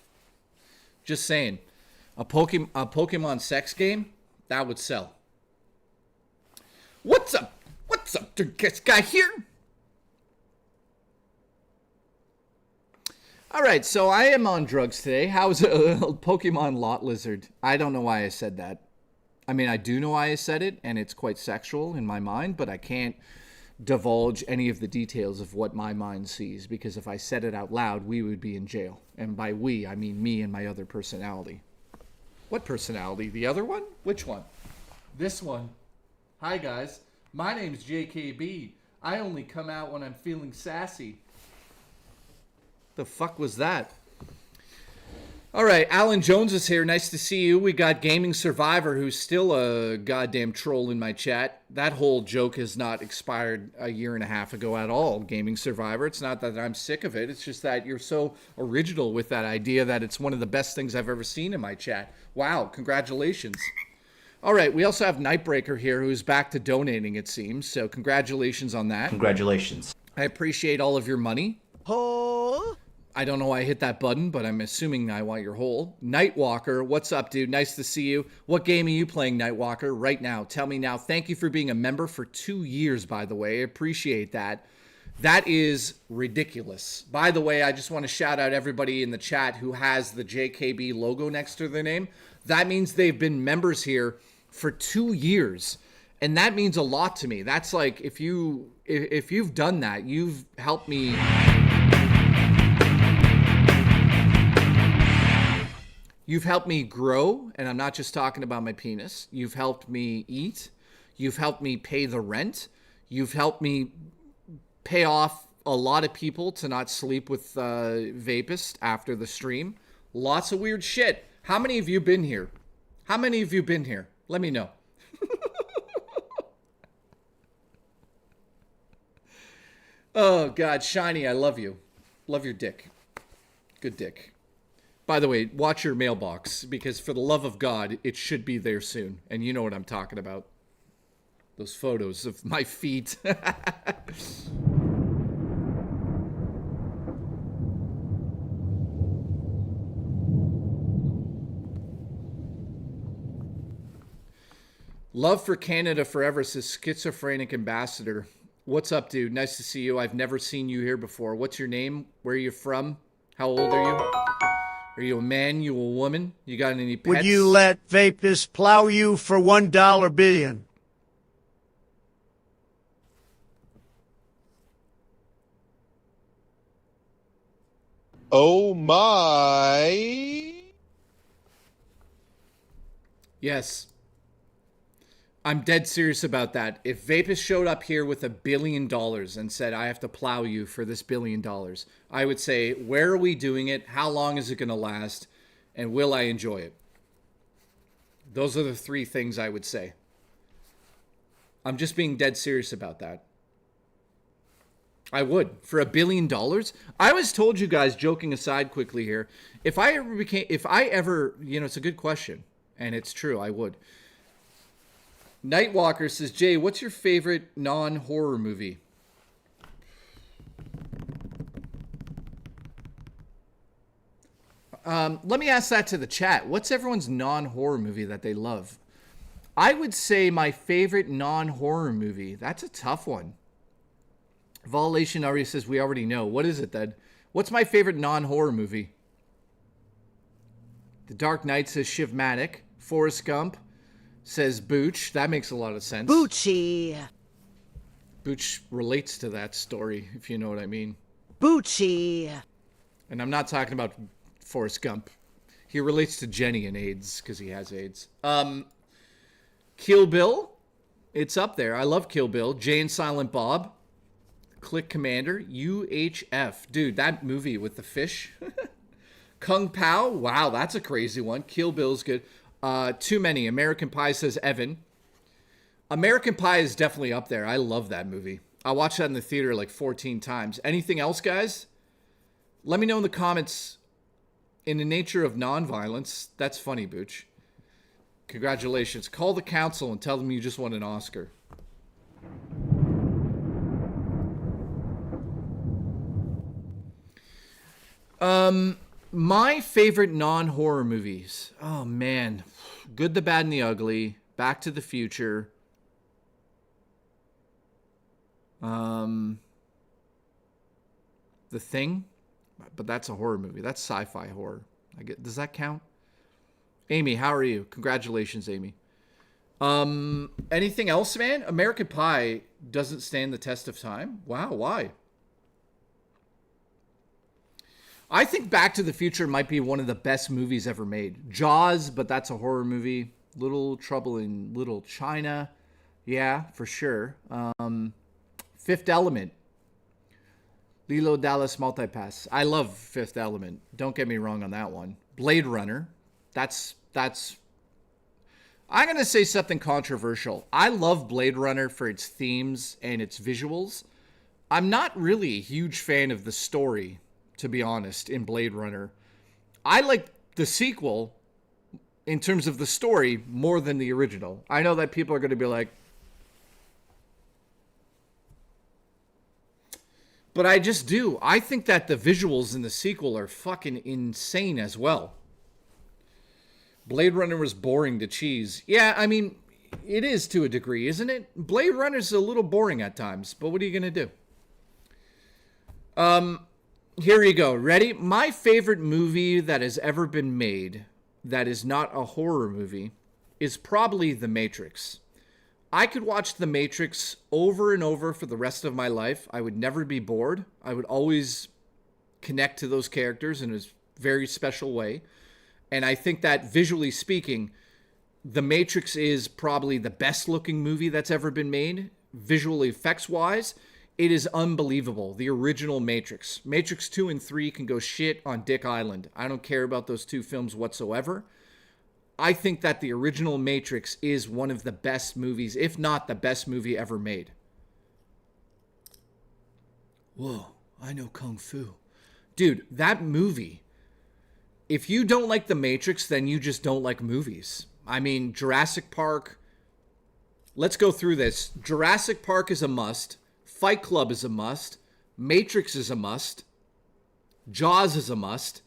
Just saying, a Pokemon sex game, that would sell. What's up? What's up, Dreamcast Guy here? All right, so I am on drugs today. How's a Pokemon lot lizard? I don't know why I said that. I mean, I do know why I said it, and it's quite sexual in my mind, but I can't divulge any of the details of what my mind sees, because if I said it out loud, we would be in jail. And by we, I mean me and my other personality. What personality? The other one? Which one? This one. Hi, guys. My name's JKB. I only come out when I'm feeling sassy. The fuck was that? All right, Alan Jones is here. Nice to see you. We got Gaming Survivor, who's still a goddamn troll in my chat. That whole joke has not expired a year and a half ago at all, Gaming Survivor. It's not that I'm sick of it. It's just that you're so original with that idea that it's one of the best things I've ever seen in my chat. Wow, congratulations. All right, we also have Nightbreaker here, who's back to donating, it seems. So congratulations on that. Congratulations. I appreciate all of your money. Oh. I don't know why I hit that button, but I'm assuming I want your hole. Nightwalker, what's up, dude? Nice to see you. What game are you playing, Nightwalker, right now? Tell me now. Thank you for being a member for 2 years, by the way. I appreciate that. That is ridiculous. By the way, I just want to shout out everybody in the chat who has the JKB logo next to their name. That means they've been members here for 2 years. And that means a lot to me. That's like, if you've done that, you've helped me. You've helped me grow, and I'm not just talking about my penis. You've helped me eat. You've helped me pay the rent. You've helped me pay off a lot of people to not sleep with Vapist after the stream. Lots of weird shit. How many of you been here? How many of you been here? Let me know. Oh, God, Shiny, I love you. Love your dick. Good dick. By the way, watch your mailbox, because for the love of God, it should be there soon. And you know what I'm talking about. Those photos of my feet. Love for Canada forever, says Schizophrenic Ambassador. What's up, dude? Nice to see you. I've never seen you here before. What's your name? Where are you from? How old are you? Are you a man? You a woman? You got any pets? Would you let Vapist plow you for $1 billion? Oh my. Yes. I'm dead serious about that. If Vapist showed up here with $1 billion and said, I have to plow you for this $1 billion, I would say, where are we doing it? How long is it going to last? And will I enjoy it? Those are the 3 things I would say. I'm just being dead serious about that. I would. For $1 billion? I was told you guys, joking aside quickly here, if I ever, it's a good question, and it's true, I would. Nightwalker says, Jay, what's your favorite non-horror movie? Let me ask that to the chat. What's everyone's non-horror movie that they love? I would say my favorite non-horror movie. That's a tough one. Volation already says we already know. What is it then? What's my favorite non-horror movie? The Dark Knight says Shivmatic. Forrest Gump says Booch. That makes a lot of sense. Boochie. Booch relates to that story, if you know what I mean. Boochie. And I'm not talking about Forrest Gump. He relates to Jenny and AIDS because he has AIDS. Kill Bill. It's up there. I love Kill Bill. Jay and Silent Bob. Click Commander. UHF. Dude, that movie with the fish. Kung Pao. Wow, that's a crazy one. Kill Bill's good. Too Many. American Pie, says Evan. American Pie is definitely up there. I love that movie. I watched that in the theater like 14 times. Anything else, guys? Let me know in the comments. In the nature of non-violence. That's funny, Booch. Congratulations. Call the council and tell them you just won an Oscar. My favorite non-horror movies. Oh, man. Good, the Bad, and the Ugly. Back to the Future. The Thing. But that's a horror movie. That's sci-fi horror. Does that count? Amy, how are you? Congratulations, Amy. Anything else, man? American Pie doesn't stand the test of time. Wow, why? I think Back to the Future might be one of the best movies ever made. Jaws, but that's a horror movie. Little Trouble in Little China. Yeah, for sure. Fifth Element. Lilo Dallas Multipass. I love Fifth Element. Don't get me wrong on that one. Blade Runner. That's I'm going to say something controversial. I love Blade Runner for its themes and its visuals. I'm not really a huge fan of the story, to be honest, in Blade Runner. I like the sequel in terms of the story more than the original. I know that people are going to be like, But I just do. I think that the visuals in the sequel are fucking insane as well. Blade Runner was boring to cheese. Yeah, I mean, it is to a degree, isn't it? Blade Runner's a little boring at times, but what are you going to do? Here you go. Ready? My favorite movie that has ever been made that is not a horror movie is probably The Matrix. I could watch The Matrix over and over for the rest of my life. I would never be bored. I would always connect to those characters in a very special way. And I think that visually speaking, The Matrix is probably the best looking movie that's ever been made. Visual effects wise, it is unbelievable. The original Matrix. Matrix 2 and 3 can go shit on Dick Island. I don't care about those two films whatsoever. I think that the original Matrix is one of the best movies, if not the best movie ever made. Whoa, I know Kung Fu. Dude, that movie, if you don't like The Matrix, then you just don't like movies. I mean, Jurassic Park, let's go through this. Jurassic Park is a must. Fight Club is a must. Matrix is a must. Jaws is a must.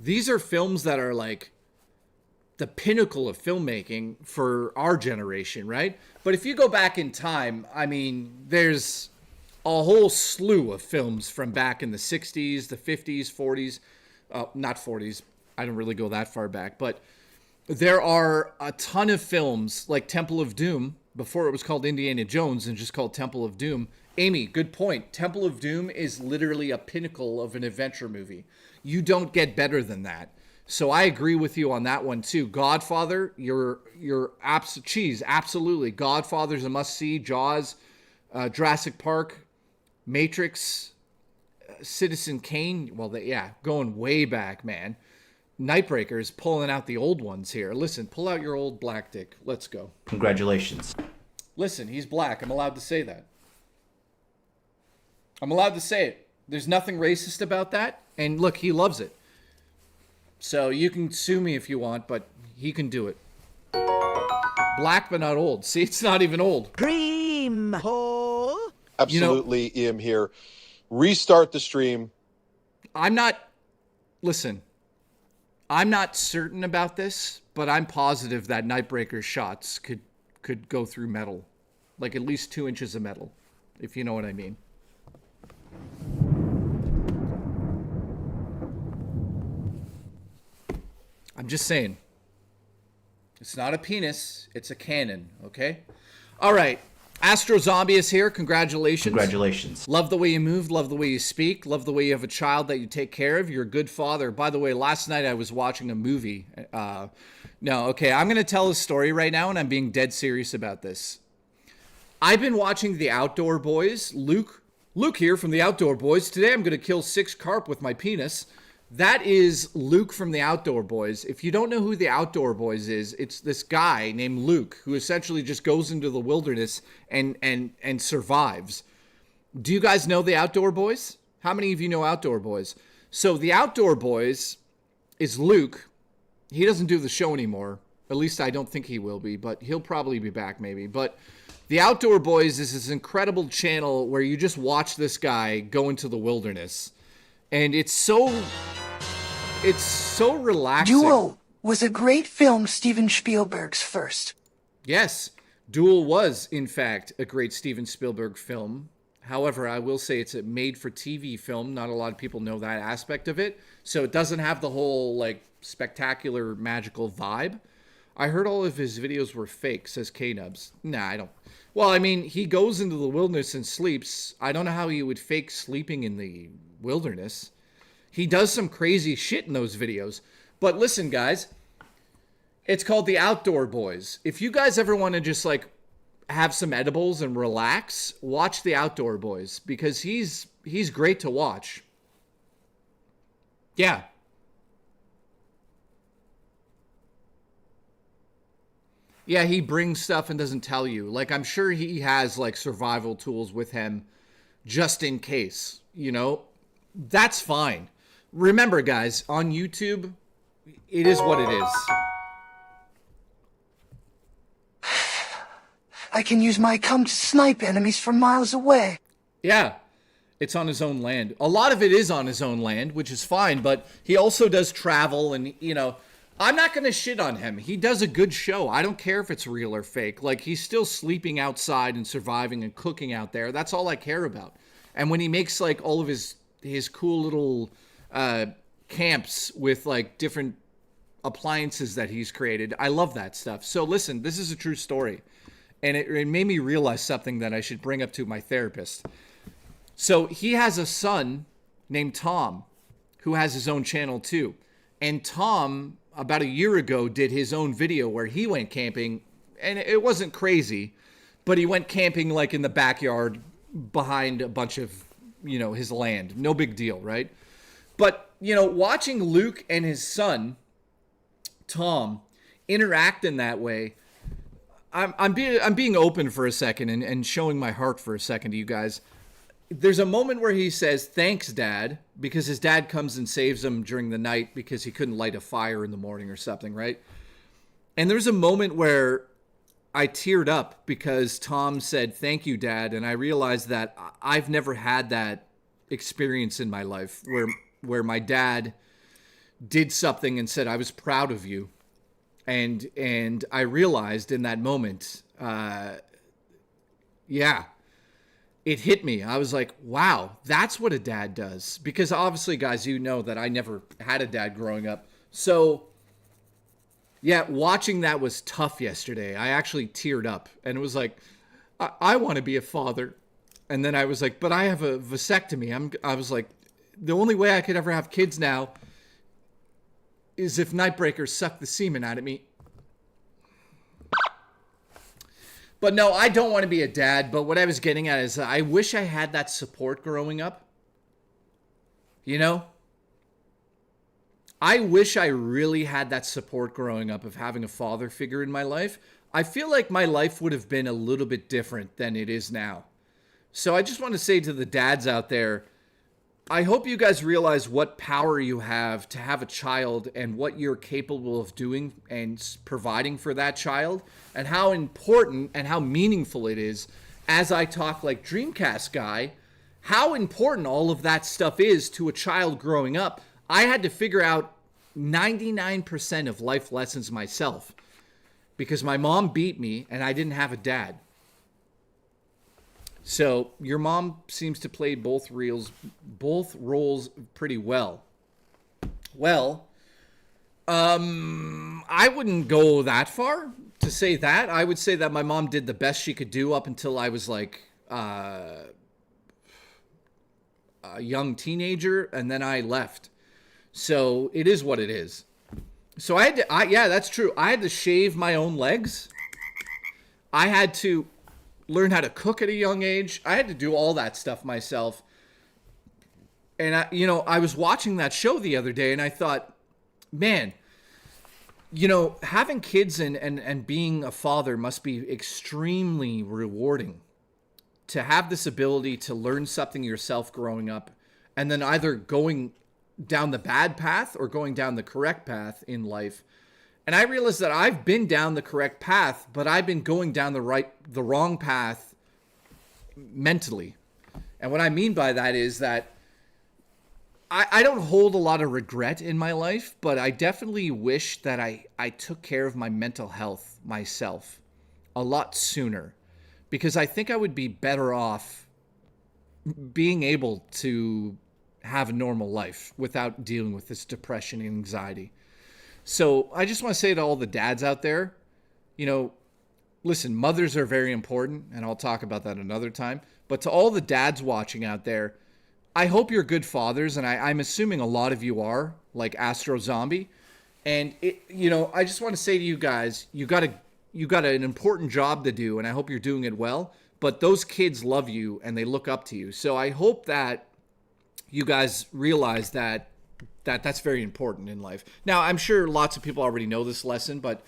These are films that are like the pinnacle of filmmaking for our generation, right? But if you go back in time, I mean, there's a whole slew of films from back in the 60s, the 50s, 40s. Not 40s. I don't really go that far back. But there are a ton of films like Temple of Doom, before it was called Indiana Jones and just called Temple of Doom. Amy, good point. Temple of Doom is literally a pinnacle of an adventure movie. You don't get better than that. So I agree with you on that one too. Godfather, absolutely. Godfather's a must-see. Jaws, Jurassic Park, Matrix, Citizen Kane. Well, going way back, man. Nightbreaker is pulling out the old ones here. Listen, pull out your old black dick. Let's go. Congratulations. Listen, he's black. I'm allowed to say that. I'm allowed to say it. There's nothing racist about that. And look, he loves it. So you can sue me if you want, but he can do it. Black but not old. See, it's not even old. Dream hole. Absolutely, EM here. Restart the stream. Listen, I'm not certain about this, but I'm positive that Nightbreaker's shots could go through metal. Like at least 2 inches of metal, if you know what I mean. I'm just saying. It's not a penis, it's a cannon, okay? All right. Astro Zombie is here. Congratulations. Congratulations. Love the way you move. Love the way you speak. Love the way you have a child that you take care of. You're a good father. By the way, last night I was watching a movie. I'm going to tell a story right now, and I'm being dead serious about this. I've been watching The Outdoor Boys. Luke here from The Outdoor Boys. Today I'm going to kill 6 carp with my penis. That is Luke from The Outdoor Boys. If you don't know who The Outdoor Boys is, it's this guy named Luke who essentially just goes into the wilderness and survives. Do you guys know The Outdoor Boys? How many of you know Outdoor Boys? So The Outdoor Boys is Luke. He doesn't do the show anymore. At least I don't think he will be, but he'll probably be back maybe. But The Outdoor Boys is this incredible channel where you just watch this guy go into the wilderness. And it's so relaxing. Duel was a great film, Steven Spielberg's first. Yes, Duel was, in fact, a great Steven Spielberg film. However, I will say it's a made-for-TV film. Not a lot of people know that aspect of it. So it doesn't have the whole, like, spectacular, magical vibe. I heard all of his videos were fake, says K-Nubs. Nah, I don't. Well, I mean, he goes into the wilderness and sleeps. I don't know how he would fake sleeping in the wilderness. He does some crazy shit in those videos. But listen, guys, it's called The Outdoor Boys. If you guys ever want to just like have some edibles and relax, watch The Outdoor Boys because he's great to watch. Yeah. Yeah, he brings stuff and doesn't tell you. Like, I'm sure he has like survival tools with him just in case, you know. That's fine. Remember, guys, on YouTube, it is what it is. I can use my cum to snipe enemies from miles away. Yeah. It's on his own land. A lot of it is on his own land, which is fine, but he also does travel and, you know, I'm not going to shit on him. He does a good show. I don't care if it's real or fake. Like, he's still sleeping outside and surviving and cooking out there. That's all I care about. And when he makes, like, all of his cool little camps with, like, different appliances that he's created, I love that stuff. So, listen, this is a true story. And it made me realize something that I should bring up to my therapist. So he has a son named Tom who has his own channel too. And Tom, about a year ago, did his own video where he went camping. And it wasn't crazy, but he went camping like in the backyard behind a bunch of, you know, his land. No big deal, right? But, you know, watching Luke and his son, Tom, interact in that way, I'm being open for a second and showing my heart for a second to you guys. There's a moment where he says, "Thanks, Dad," because his dad comes and saves him during the night because he couldn't light a fire in the morning or something, right? And there's a moment where I teared up because Tom said, "Thank you, Dad," and I realized that I've never had that experience in my life where my dad did something and said, "I was proud of you." And I realized in that moment, it hit me. I was like, wow, that's what a dad does. Because obviously, guys, you know that I never had a dad growing up. So, yeah, watching that was tough yesterday. I actually teared up. And it was like, I want to be a father. And then I was like, but I have a vasectomy. I was like, the only way I could ever have kids now is if Nightbreakers suck the semen out of me. But no, I don't want to be a dad. But what I was getting at is I wish I had that support growing up. You know? I wish I really had that support growing up of having a father figure in my life. I feel like my life would have been a little bit different than it is now. So I just want to say to the dads out there, I hope you guys realize what power you have to have a child and what you're capable of doing and providing for that child and how important and how meaningful it is. As I talk like Dreamcast Guy, how important all of that stuff is to a child growing up. I had to figure out 99% of life lessons myself because my mom beat me and I didn't have a dad. So your mom seems to play both roles pretty well. Well, I wouldn't go that far to say that. I would say that my mom did the best she could do up until I was like a young teenager, and then I left. So it is what it is. So yeah, that's true. I had to shave my own legs. I had to learn how to cook at a young age. I had to do all that stuff myself. And I was watching that show the other day and I thought, man, having kids and being a father must be extremely rewarding. To have this ability to learn something yourself growing up and then either going down the bad path or going down the correct path in life. And I realized that I've been down the correct path, but I've been going down the wrong path mentally. And what I mean by that is that I don't hold a lot of regret in my life, but I definitely wish that I took care of my mental health myself a lot sooner, because I think I would be better off being able to have a normal life without dealing with this depression and anxiety. So I just want to say to all the dads out there, listen, mothers are very important, and I'll talk about that another time. But to all the dads watching out there, I hope you're good fathers, and I'm assuming a lot of you are, like Astro Zombie. And I just want to say to you guys, you got an important job to do, and I hope you're doing it well. But those kids love you, and they look up to you. So I hope that you guys realize that that's very important in life. Now, I'm sure lots of people already know this lesson, but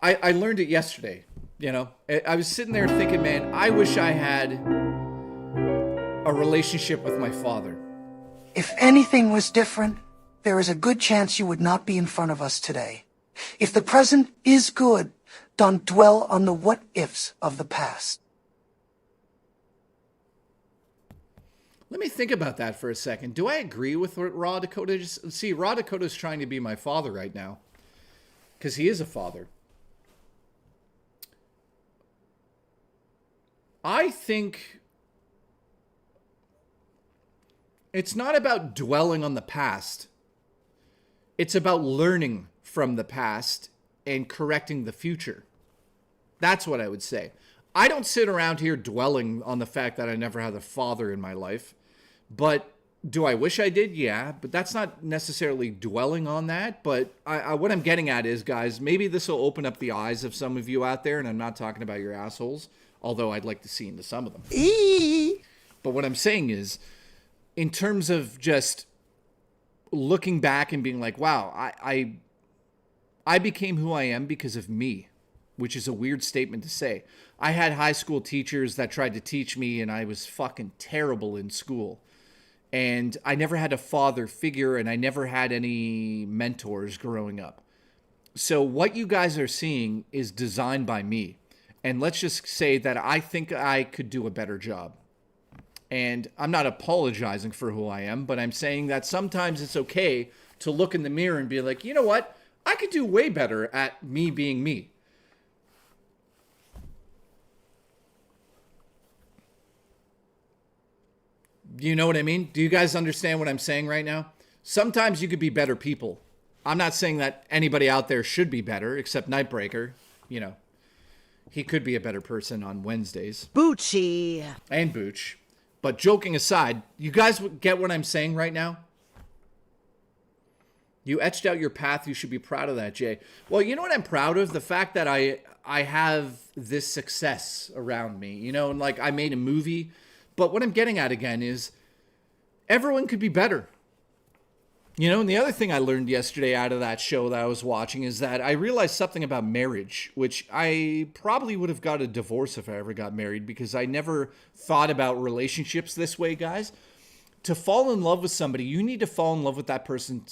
I learned it yesterday. I was sitting there thinking, man, I wish I had a relationship with my father. If anything was different, there is a good chance you would not be in front of us today. If the present is good, don't dwell on the what-ifs of the past. Let me think about that for a second. Do I agree with what Raw Dakota just... See, Raw Dakota's trying to be my father right now. Because he is a father. I think it's not about dwelling on the past. It's about learning from the past and correcting the future. That's what I would say. I don't sit around here dwelling on the fact that I never had a father in my life. But do I wish I did? Yeah, but that's not necessarily dwelling on that. But what I'm getting at is, guys, maybe this will open up the eyes of some of you out there, and I'm not talking about your assholes, although I'd like to see into some of them. But what I'm saying is, in terms of just looking back and being like, wow, I became who I am because of me, which is a weird statement to say. I had high school teachers that tried to teach me, and I was fucking terrible in school. And I never had a father figure, and I never had any mentors growing up. So what you guys are seeing is designed by me. And let's just say that I think I could do a better job. And I'm not apologizing for who I am, but I'm saying that sometimes it's okay to look in the mirror and be like, you know what? I could do way better at me being me. You know what I mean? Do you guys understand what I'm saying right now? Sometimes you could be better people. I'm not saying that anybody out there should be better, except Nightbreaker. You know, he could be a better person on Wednesdays. Bucci. And Booch. But joking aside, you guys get what I'm saying right now? You etched out your path. You should be proud of that, Jay. Well, you know what I'm proud of? The fact that I have this success around me. You know, and like I made a movie. But what I'm getting at again is everyone could be better. You know, and the other thing I learned yesterday out of that show that I was watching is that I realized something about marriage, which I probably would have got a divorce if I ever got married, because I never thought about relationships this way, guys. To fall in love with somebody, you need to fall in love with that person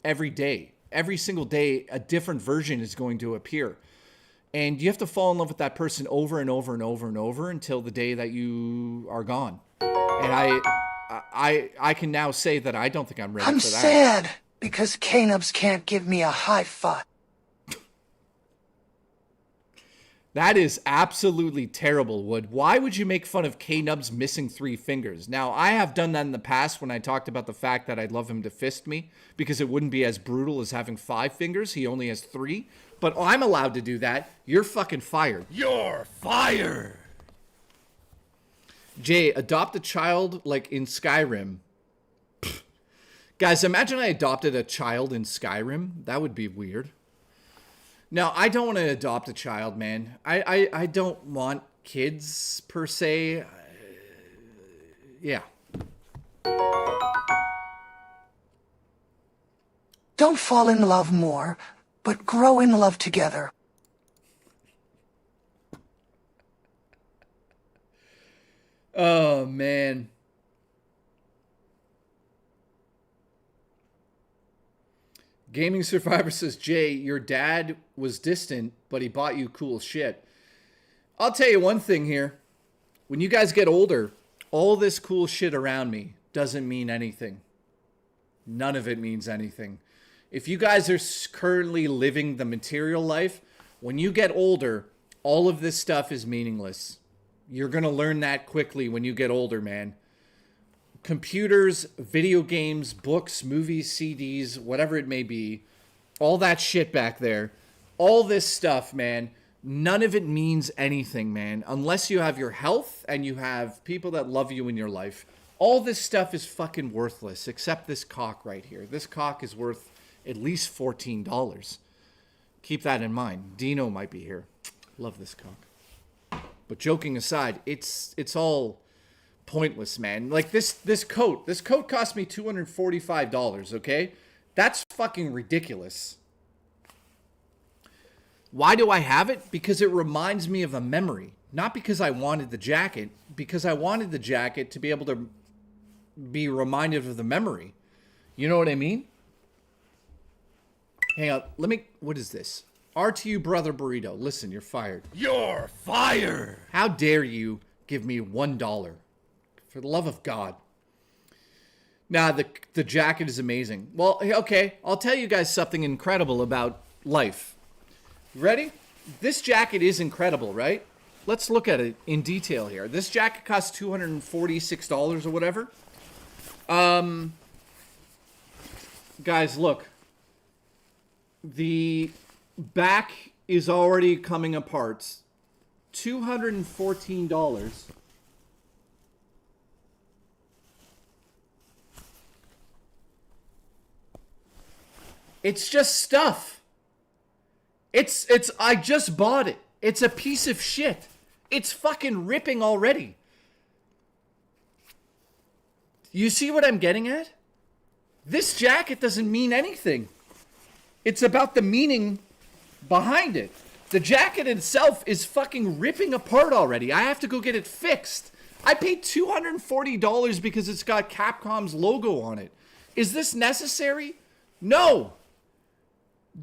every day. Every single day, a different version is going to appear. And you have to fall in love with that person over and over and over and over until the day that you are gone. And I can now say that I don't think I'm ready for that. I'm sad because K-Nubs can't give me a high five. That is absolutely terrible, Wood. Why would you make fun of K-Nubs missing 3 fingers? Now, I have done that in the past when I talked about the fact that I'd love him to fist me because it wouldn't be as brutal as having 5 fingers. He only has 3. But I'm allowed to do that. You're fucking fired. You're fired. Jay, adopt a child like in Skyrim. Pfft. Guys, imagine I adopted a child in Skyrim. That would be weird. No, I don't want to adopt a child, man. I don't want kids, per se. Yeah. Don't fall in love more, but grow in love together. Oh, man. Gaming Survivor says, Jay, your dad was distant, but he bought you cool shit. I'll tell you one thing here. When you guys get older, all this cool shit around me doesn't mean anything. None of it means anything. If you guys are currently living the material life, when you get older, all of this stuff is meaningless. You're going to learn that quickly when you get older, man. Computers, video games, books, movies, CDs, whatever it may be, all that shit back there, all this stuff, man, none of it means anything, man, unless you have your health and you have people that love you in your life. All this stuff is fucking worthless, except this cock right here. This cock is worth at least $14. Keep that in mind. Dino might be here. Love this cock. But joking aside, it's all pointless, man. Like this coat cost me $245, okay? That's fucking ridiculous. Why do I have it? Because it reminds me of a memory. Not because I wanted the jacket, because I wanted the jacket to be able to be reminded of the memory. You know what I mean? Hang on, what is this? RTU Brother Burrito, listen, you're fired. You're fired. How dare you give me $1? For the love of God. Nah, the jacket is amazing. Well, okay, I'll tell you guys something incredible about life. Ready? This jacket is incredible, right? Let's look at it in detail here. This jacket costs $246 or whatever. Guys, look. The back is already coming apart. $214. It's just stuff. I just bought it. It's a piece of shit. It's fucking ripping already. You see what I'm getting at? This jacket doesn't mean anything. It's about the meaning behind it. The jacket itself is fucking ripping apart already. I have to go get it fixed. I paid $240 because it's got Capcom's logo on it. Is this necessary? No.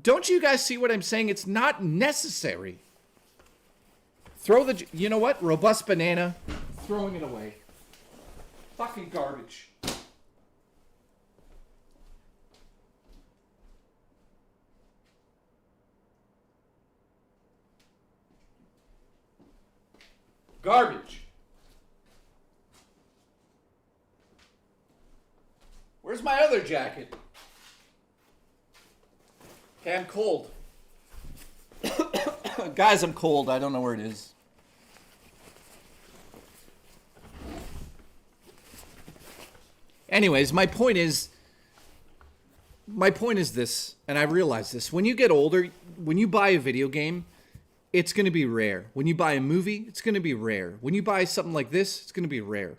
Don't you guys see what I'm saying? It's not necessary. Throw the... You know what? Robust banana. Throwing it away. Fucking garbage. Garbage. Where's my other jacket? Okay, I'm cold. Guys, I'm cold. I don't know where it is. Anyways, my point is this, and I realize this. When you get older, when you buy a video game, it's going to be rare. When you buy a movie, it's going to be rare. When you buy something like this, it's going to be rare.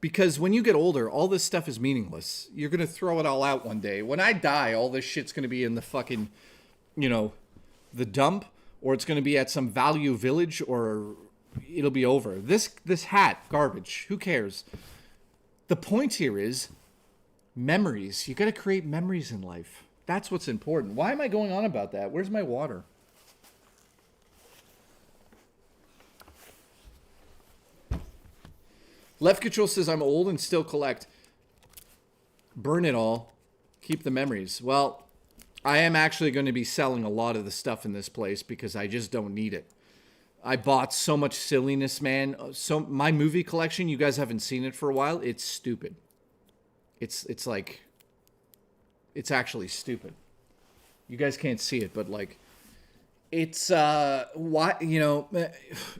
Because when you get older, all this stuff is meaningless. You're going to throw it all out one day. When I die, all this shit's going to be in the fucking, you know, the dump, or it's going to be at some value village, or it'll be over. This hat, garbage. Who cares? The point here is memories. You got to create memories in life. That's what's important. Why am I going on about that? Where's my water? Left Control says, I'm old and still collect. Burn it all. Keep the memories. Well, I am actually going to be selling a lot of the stuff in this place because I just don't need it. I bought so much silliness, man. So my movie collection, you guys haven't seen it for a while. It's stupid. It's like, it's actually stupid. You guys can't see it, but like, it's, why, you know,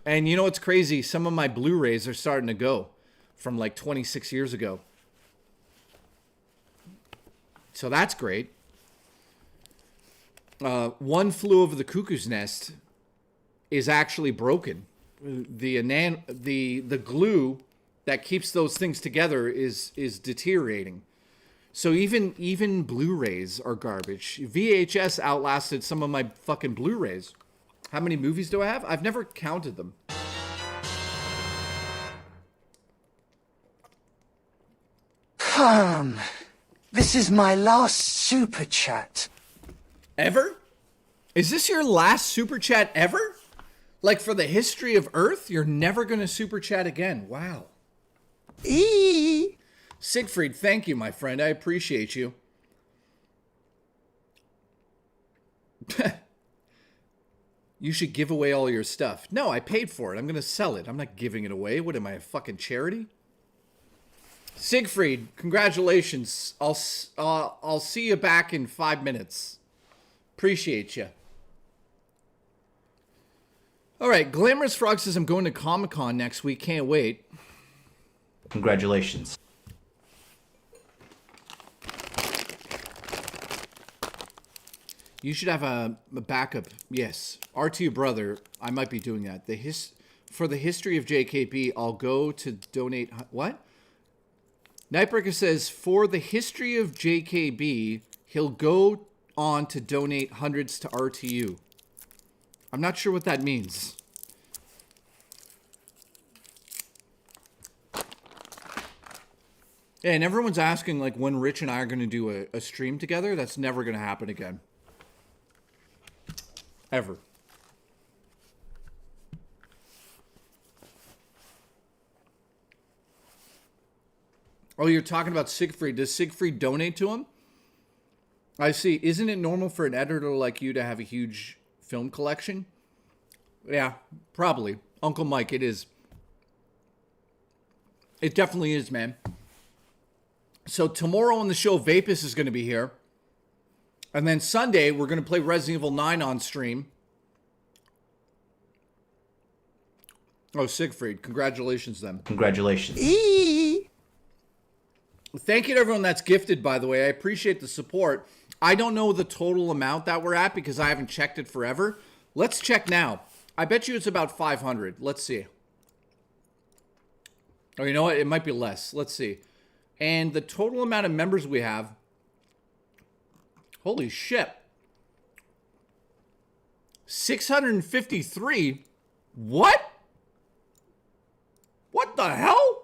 and you know what's crazy? Some of my Blu-rays are starting to go from like 26 years ago. So that's great. One Flew Over the Cuckoo's Nest is actually broken. The glue that keeps those things together is deteriorating. So even Blu-rays are garbage. VHS outlasted some of my fucking Blu-rays. How many movies do I have? I've never counted them. This is my last super chat. Ever? Is this your last super chat ever? Like for the history of Earth, you're never gonna super chat again. Wow. Siegfried, thank you, my friend. I appreciate you. You should give away all your stuff. No, I paid for it. I'm gonna sell it. I'm not giving it away. What am I, a fucking charity? Siegfried, congratulations. I'll see you back in 5 minutes. Appreciate you. All right, Glamorous Frog says I'm going to Comic-Con next week. Can't wait. Congratulations. You should have a backup. Yes. R2 brother, I might be doing that. For the history of JKB, I'll go to donate. What? Nightbreaker says, for the history of JKB, he'll go on to donate hundreds to RTU. I'm not sure what that means. Yeah, and everyone's asking like when Rich and I are going to do a stream together. That's never going to happen again. Ever. Oh, you're talking about Siegfried. Does Siegfried donate to him? I see. Isn't it normal for an editor like you to have a huge film collection? Yeah, probably. Uncle Mike, it is. It definitely is, man. So tomorrow on the show, Vapus is going to be here. And then Sunday, we're going to play Resident Evil 9 on stream. Oh, Siegfried. Congratulations, then. Congratulations. Thank you to everyone that's gifted, by the way. I appreciate the support. I don't know the total amount that we're at because I haven't checked it forever. Let's check now. I bet you it's about 500. Let's see. Oh, you know what? It might be less. Let's see. And the total amount of members we have. Holy shit. 653? What? What the hell?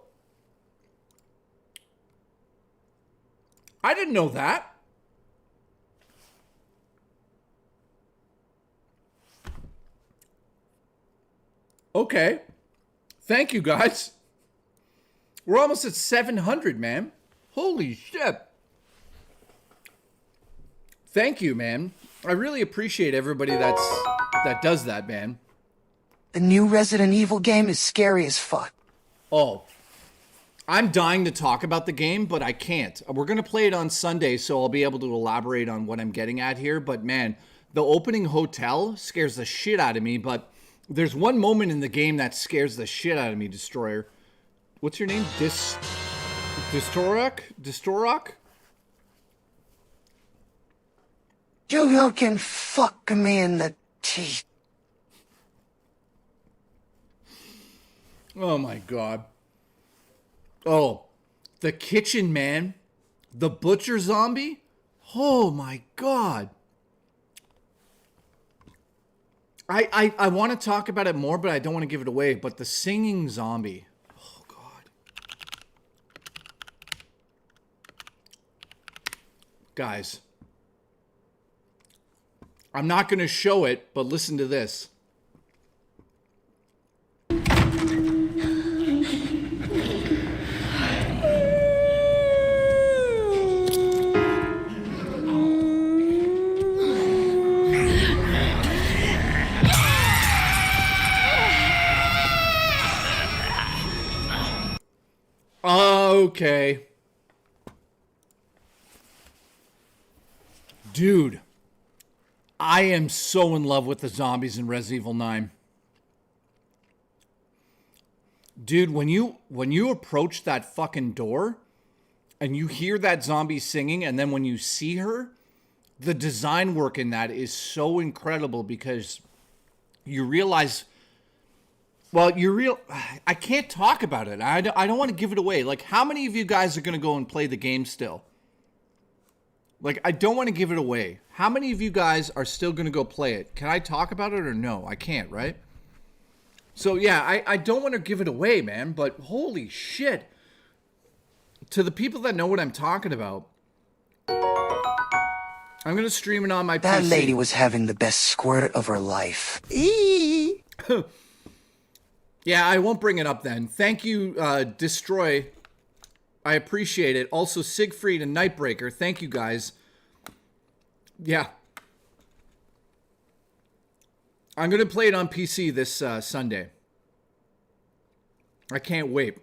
I didn't know that. Okay. Thank you, guys. We're almost at 700, man. Holy shit. Thank you, man. I really appreciate everybody that does that, man. The new Resident Evil game is scary as fuck. Oh. I'm dying to talk about the game, but I can't. We're going to play it on Sunday, so I'll be able to elaborate on what I'm getting at here. But man, the opening hotel scares the shit out of me. But there's one moment in the game that scares the shit out of me, Destroyer. What's your name? Distorok? You can fuck me in the teeth. Oh my god. Oh, the kitchen man, the butcher zombie. Oh my god. I want to talk about it more, but I don't want to give it away. But the singing zombie. Oh god. Guys. I'm not going to show it, but listen to this. Okay. Dude. I am so in love with the zombies in Resident Evil 9. Dude, when you approach that fucking door and you hear that zombie singing, and then when you see her, the design work in that is so incredible because you realize, well, I can't talk about it. I don't want to give it away. Like, how many of you guys are going to go and play the game still? Like, I don't want to give it away. How many of you guys are still going to go play it? Can I talk about it or no? I can't, right? So, yeah, I don't want to give it away, man. But holy shit. To the people that know what I'm talking about, I'm going to stream it on my PC. That lady was having the best squirt of her life. Yeah, I won't bring it up then. Thank you, Destroy. I appreciate it. Also, Siegfried and Nightbreaker. Thank you, guys. Yeah. I'm going to play it on PC this Sunday. I can't wait.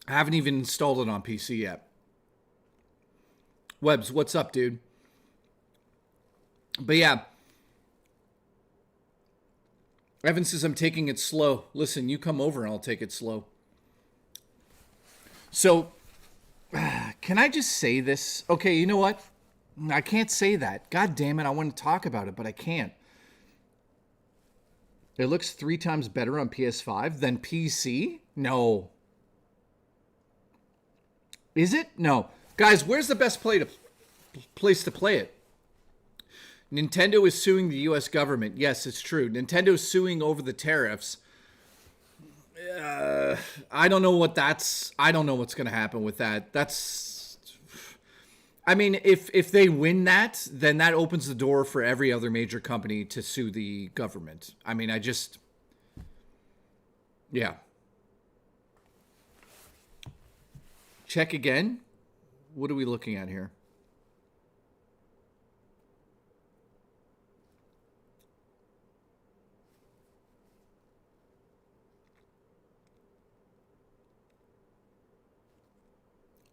I haven't even installed it on PC yet. Webbs, what's up, dude? But yeah. Evan says I'm taking it slow. Listen, you come over and I'll take it slow. So, can I just say this? Okay, you know what? I can't say that. God damn it, I want to talk about it, but I can't. It looks 3 times better on PS5 than PC? No. Is it? No. Guys, where's the best place to play it? Nintendo is suing the U.S. government. Yes, it's true. Nintendo is suing over the tariffs. I don't know what I don't know what's going to happen with that. I mean, if they win that, then that opens the door for every other major company to sue the government. I mean, yeah. Check again. What are we looking at here?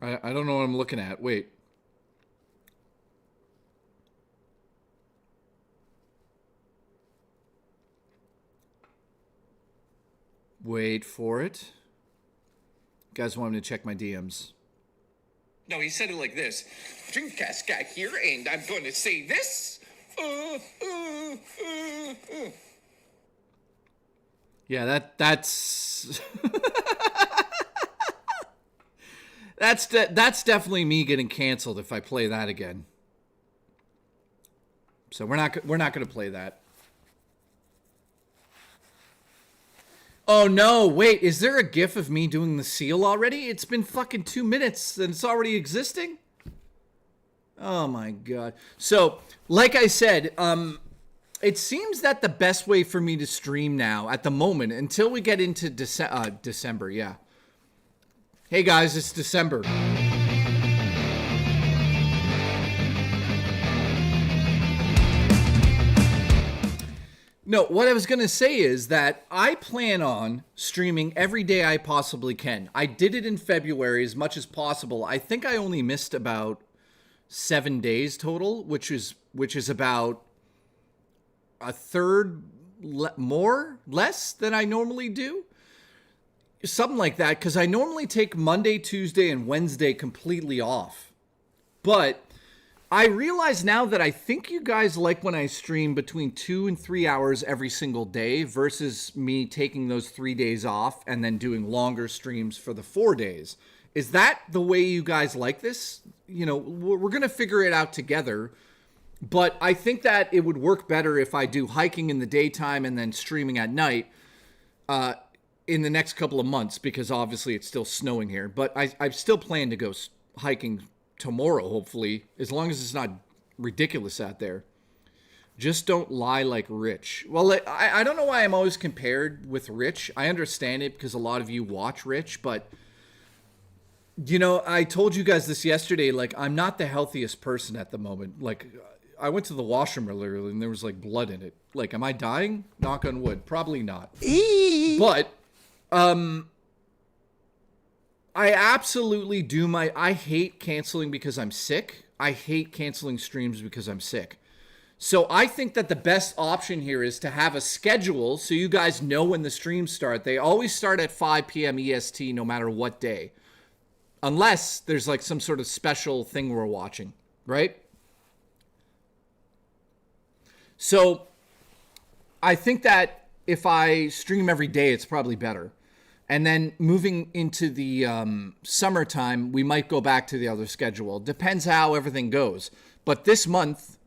I don't know what I'm looking at. Wait. Wait for it. You guys want me to check my DMs? No, he said it like this. Dreamcast Guy here, and I'm going to say this. Yeah, that's that's definitely me getting canceled if I play that again. So we're not going to play that. Oh no, wait, is there a gif of me doing the seal already? It's been fucking 2 minutes and it's already existing? Oh my god. So, like I said, it seems that the best way for me to stream now at the moment, until we get into December, yeah. Hey guys, it's December. No, what I was going to say is that I plan on streaming every day I possibly can. I did it in February as much as possible. I think I only missed about 7 days total, which is about a third less than I normally do. Something like that, because I normally take Monday, Tuesday, and Wednesday completely off. But I realize now that I think you guys like when I stream between 2 and 3 hours every single day versus me taking those 3 days off and then doing longer streams for the 4 days. Is that the way you guys like this? You know, we're going to figure it out together. But I think that it would work better if I do hiking in the daytime and then streaming at night in the next couple of months, because obviously it's still snowing here. But I still plan to go hiking tomorrow, hopefully, as long as it's not ridiculous out there. Just don't lie like Rich. Well, I don't know why I'm always compared with Rich. I understand it because a lot of you watch Rich, but you know, I told you guys this yesterday, like, I'm not the healthiest person at the moment. Like, I went to the washroom earlier and there was like blood in it. Like, am I dying? Knock on wood. Probably not. But I absolutely do I hate canceling because I'm sick. I hate canceling streams because I'm sick. So I think that the best option here is to have a schedule so you guys know when the streams start. They always start at 5 p.m. EST no matter what day. Unless there's like some sort of special thing we're watching, right? So I think that if I stream every day, it's probably better. And then moving into the summertime, we might go back to the other schedule. Depends how everything goes. But this month,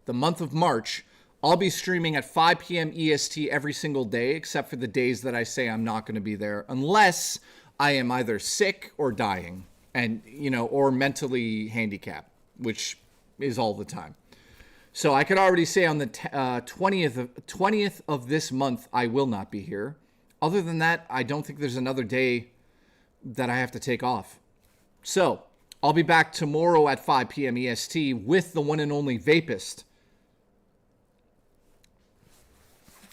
the month of March, I'll be streaming at 5 p.m. EST every single day, except for the days that I say I'm not going to be there, unless I am either sick or dying, and or mentally handicapped, which is all the time. So I could already say on the 20th of this month, I will not be here. Other than that, I don't think there's another day that I have to take off. So I'll be back tomorrow at 5 p.m. EST with the one and only Vapist.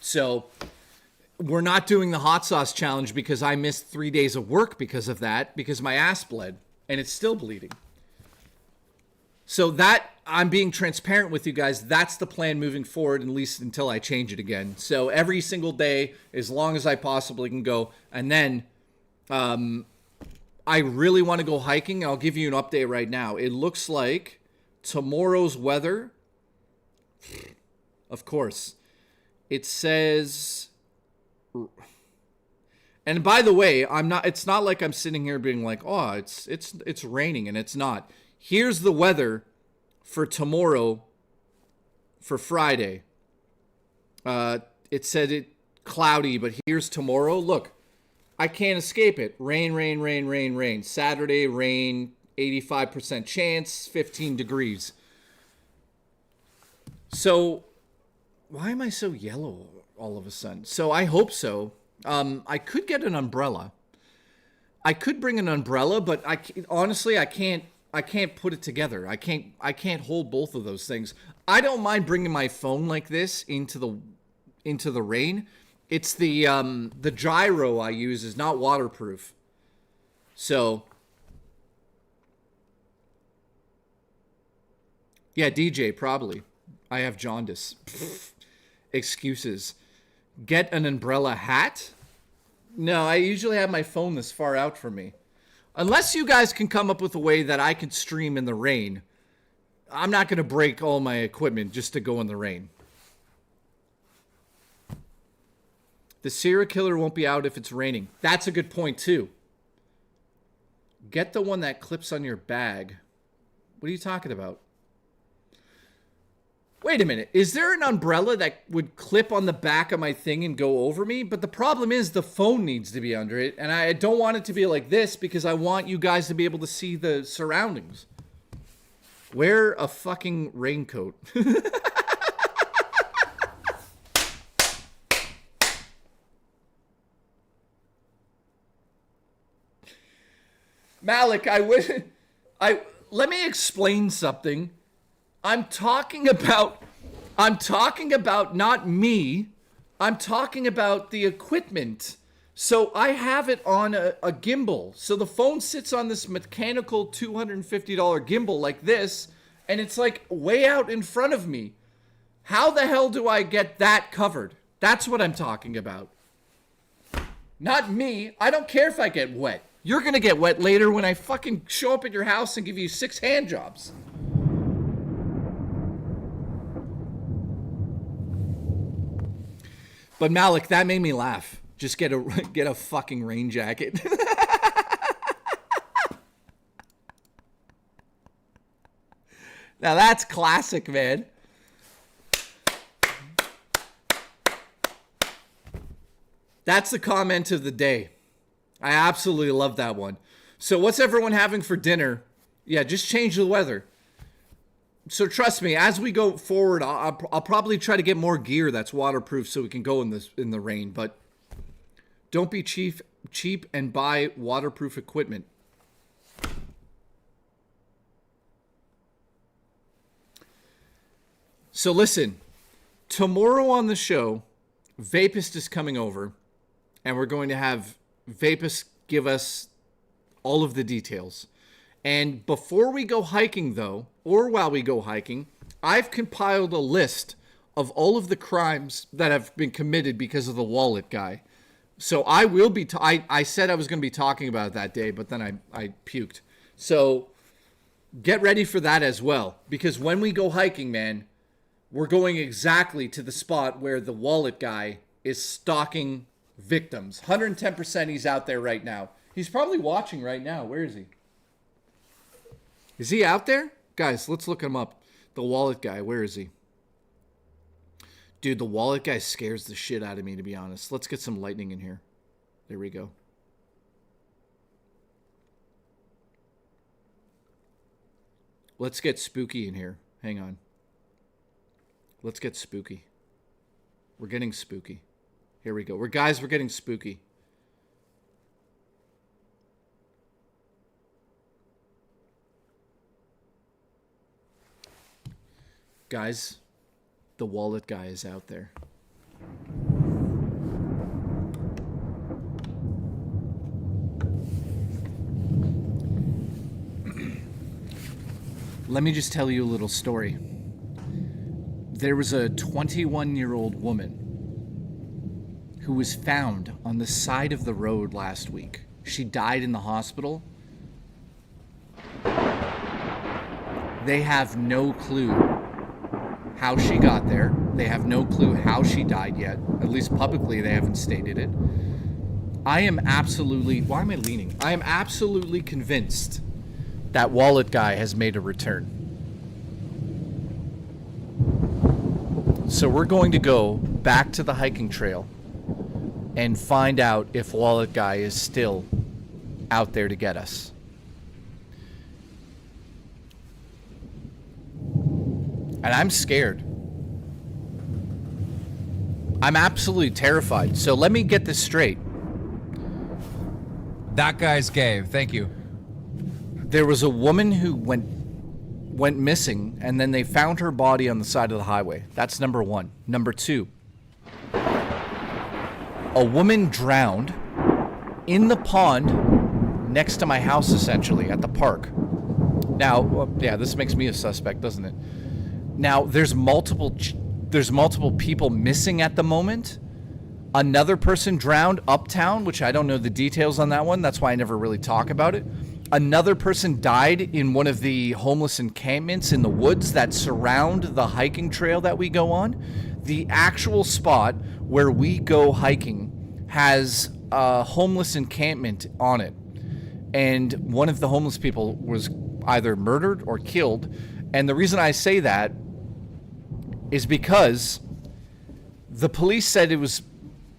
So we're not doing the hot sauce challenge because I missed 3 days of work because of that, because my ass bled and it's still bleeding. So that, I'm being transparent with you guys. That's the plan moving forward, at least until I change it again. So every single day, as long as I possibly can go. And then I really want to go hiking. I'll give you an update right now. It looks like tomorrow's weather, of course, it says, and by the way, it's not like I'm sitting here being like, oh, it's raining, and it's not. Here's the weather for tomorrow, for Friday. It said it cloudy, but here's tomorrow. Look, I can't escape it. Rain, rain, rain, rain, rain. Saturday, rain, 85% chance, 15 degrees. So why am I so yellow all of a sudden? So I hope so. I could get an umbrella. I could bring an umbrella, but honestly I can't put it together. I can't hold both of those things. I don't mind bringing my phone like this into the rain. It's the gyro I use is not waterproof. So yeah, DJ probably. I have jaundice. Excuses. Get an umbrella hat? No, I usually have my phone this far out from me. Unless you guys can come up with a way that I can stream in the rain, I'm not going to break all my equipment just to go in the rain. The serial killer won't be out if it's raining. That's a good point, too. Get the one that clips on your bag. What are you talking about? Wait a minute. Is there an umbrella that would clip on the back of my thing and go over me? But the problem is the phone needs to be under it. And I don't want it to be like this because I want you guys to be able to see the surroundings. Wear a fucking raincoat. Malik, let me explain something. I'm talking about not me. I'm talking about the equipment. So I have it on a gimbal. So the phone sits on this mechanical $250 gimbal like this, and it's like way out in front of me. How the hell do I get that covered? That's what I'm talking about. Not me. I don't care if I get wet. You're gonna get wet later when I fucking show up at your house and give you 6 hand jobs. But Malik, that made me laugh. Just get a fucking rain jacket. Now that's classic, man. That's the comment of the day. I absolutely love that one. So what's everyone having for dinner? Yeah, just change the weather. So trust me, as we go forward, I'll probably try to get more gear that's waterproof so we can go in the rain. But don't be cheap and buy waterproof equipment. So listen, tomorrow on the show, Vapist is coming over, and we're going to have Vapist give us all of the details. And before we go hiking, though, or while we go hiking, I've compiled a list of all of the crimes that have been committed because of the wallet guy. So I will be, I said I was going to be talking about it that day, but then I puked. So get ready for that as well. Because when we go hiking, man, we're going exactly to the spot where the wallet guy is stalking victims. 110% he's out there right now. He's probably watching right now. Where is he? Is he out there? Guys, let's look him up. The wallet guy, where is he? Dude, the wallet guy scares the shit out of me, to be honest. Let's get some lightning in here. There we go. Let's get spooky in here. Hang on. Let's get spooky. We're getting spooky. Here we go. We're getting spooky. Guys, the wallet guy is out there. Let me just tell you a little story. There was a 21-year-old woman who was found on the side of the road last week. She died in the hospital. They have no clue how she got there. They have no clue how she died yet. At least publicly, they haven't stated it. I am absolutely... Why am I leaning? I am absolutely convinced that wallet guy has made a return. So we're going to go back to the hiking trail and find out if wallet guy is still out there to get us. And I'm scared. I'm absolutely terrified. So let me get this straight. That guy's gay. Thank you. There was a woman who went missing, and then they found her body on the side of the highway. That's number one. Number two, a woman drowned in the pond next to my house, essentially, at the park. Now, well, yeah, this makes me a suspect, doesn't it? Now, there's multiple people missing at the moment. Another person drowned uptown, which I don't know the details on that one. That's why I never really talk about it. Another person died in one of the homeless encampments in the woods that surround the hiking trail that we go on. The actual spot where we go hiking has a homeless encampment on it. And one of the homeless people was either murdered or killed. And the reason I say that is because the police said it was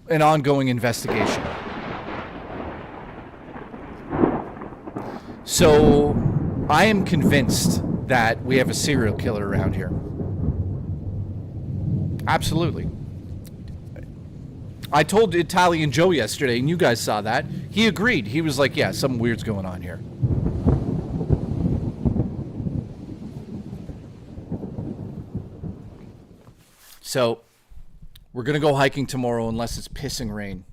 an ongoing investigation. So I am convinced that we have a serial killer around here. Absolutely. I told Italian Joe yesterday, and you guys saw that. He agreed. He was like, yeah, something weird's going on here. So we're going to go hiking tomorrow unless it's pissing rain.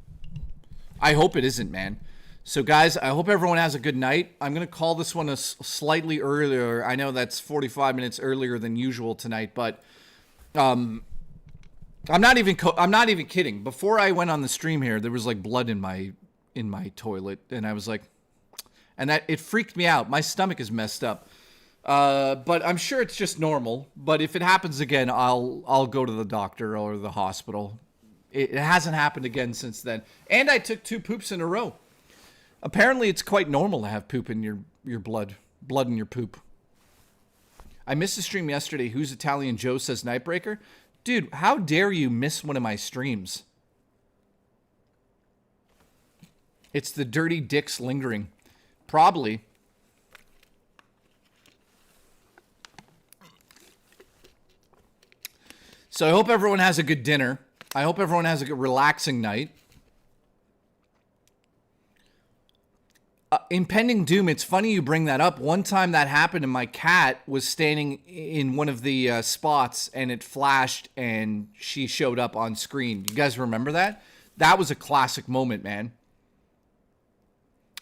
I hope it isn't, man. So, guys, I hope everyone has a good night. I'm going to call this one slightly earlier. I know that's 45 minutes earlier than usual tonight, but I'm not even kidding. Before I went on the stream here, there was like blood in my toilet, and I was like, and that it freaked me out. My stomach is messed up. But I'm sure it's just normal. But if it happens again, I'll go to the doctor or the hospital. It hasn't happened again since then. And I took 2 poops in a row. Apparently, it's quite normal to have poop in your blood in your poop. I missed a stream yesterday. Who's Italian Joe, says Nightbreaker. Dude, how dare you miss one of my streams? It's the dirty dicks lingering. Probably. So I hope everyone has a good dinner. I hope everyone has a good relaxing night. Impending doom, it's funny you bring that up. One time that happened and my cat was standing in one of the spots and it flashed and she showed up on screen. You guys remember that? That was a classic moment, man.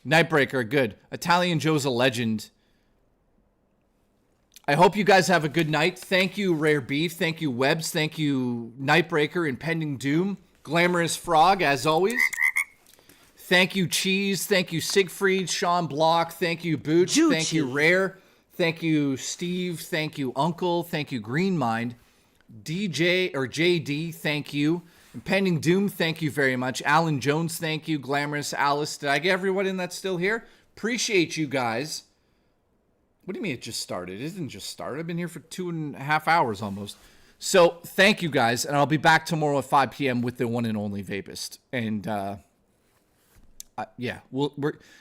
Nightbreaker, good. Italian Joe's a legend. I hope you guys have a good night. Thank you, Rare Beef. Thank you, Webbs. Thank you, Nightbreaker, Impending Doom. Glamorous Frog, as always. Thank you, Cheese. Thank you, Siegfried, Sean Block. Thank you, Booch. Thank you, Rare. Thank you, Steve. Thank you, Uncle. Thank you, Green Mind. DJ or JD, thank you. Impending Doom, thank you very much. Alan Jones, thank you. Glamorous Alice. Did I get everyone in that's still here? Appreciate you guys. What do you mean it just started? It didn't just start. I've been here for 2.5 hours almost. So thank you guys, and I'll be back tomorrow at 5 p.m. with the one and only Vapist. And yeah,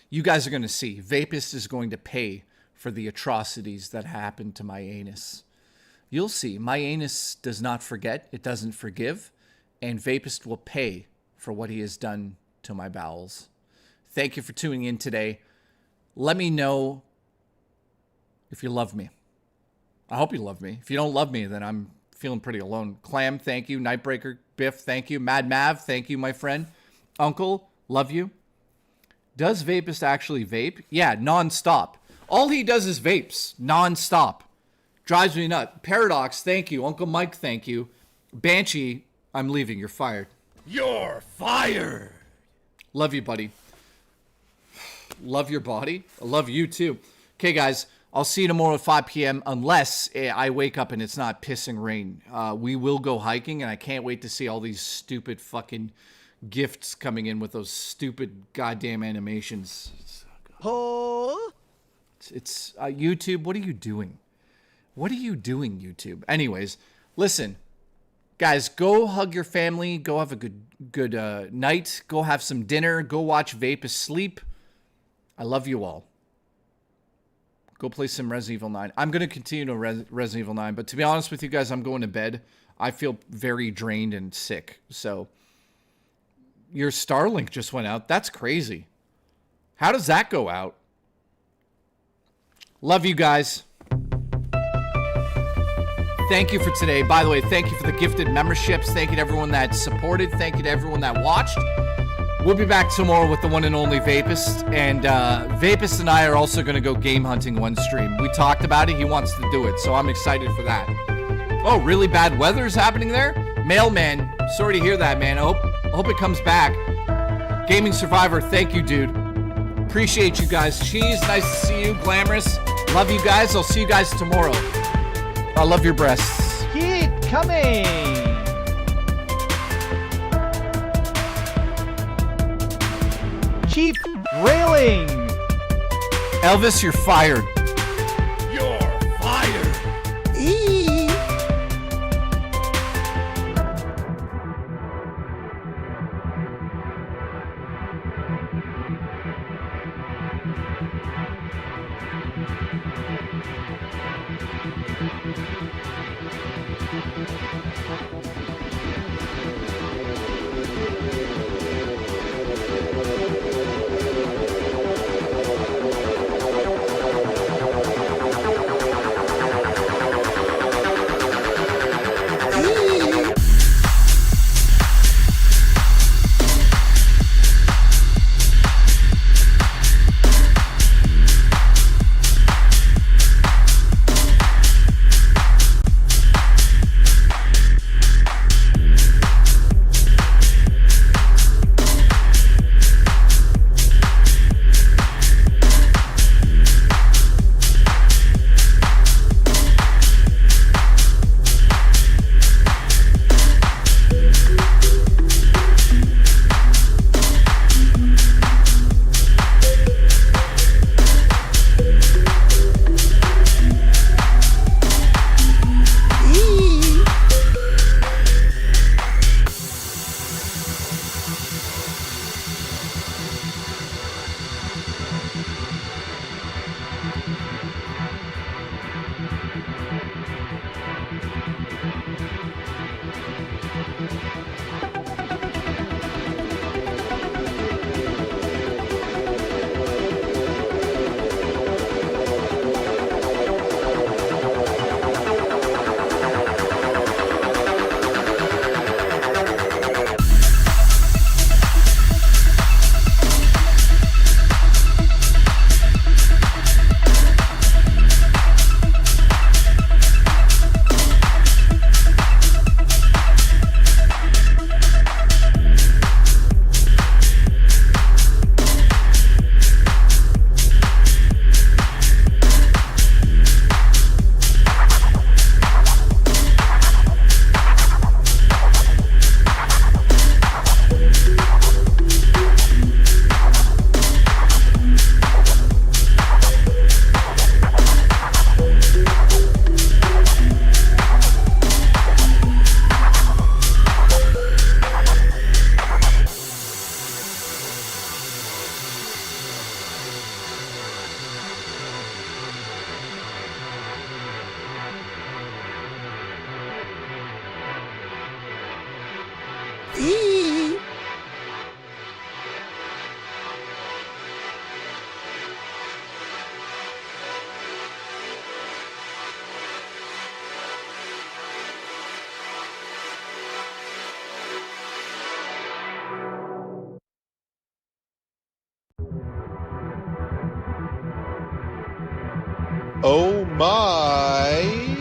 you guys are going to see. Vapist is going to pay for the atrocities that happened to my anus. You'll see. My anus does not forget. It doesn't forgive. And Vapist will pay for what he has done to my bowels. Thank you for tuning in today. Let me know if you love me. I hope you love me. If you don't love me, then I'm feeling pretty alone. Clam, thank you. Nightbreaker, Biff, thank you. Mad Mav, thank you, my friend. Uncle, love you. Does Vapist actually vape? Yeah, non-stop. All he does is vapes, non-stop. Drives me nuts. Paradox, thank you. Uncle Mike, thank you. Banshee, I'm leaving. You're fired. You're fired. Love you, buddy. Love your body. I love you, too. Okay, guys. I'll see you tomorrow at 5 p.m. unless I wake up and it's not pissing rain. We will go hiking, and I can't wait to see all these stupid fucking gifts coming in with those stupid goddamn animations. It's YouTube. What are you doing? What are you doing, YouTube? Anyways, listen, guys, go hug your family. Go have a good night. Go have some dinner. Go watch Vapist sleep. I love you all. Go play some Resident Evil 9. I'm going to continue to Resident Evil 9, but to be honest with you guys, I'm going to bed. I feel very drained and sick. So, your Starlink just went out. That's crazy. How does that go out? Love you guys. Thank you for today. By the way, thank you for the gifted memberships. Thank you to everyone that supported. Thank you to everyone that watched. We'll be back tomorrow with the one and only Vapist. And Vapist and I are also going to go game hunting one stream. We talked about it. He wants to do it. So I'm excited for that. Oh, really bad weather is happening there? Mailman, sorry to hear that, man. I hope it comes back. Gaming Survivor, thank you, dude. Appreciate you guys. Cheese, nice to see you. Glamorous, love you guys. I'll see you guys tomorrow. I love your breasts. Keep coming. Keep railing. Elvis, you're fired. You're fired. Oh my.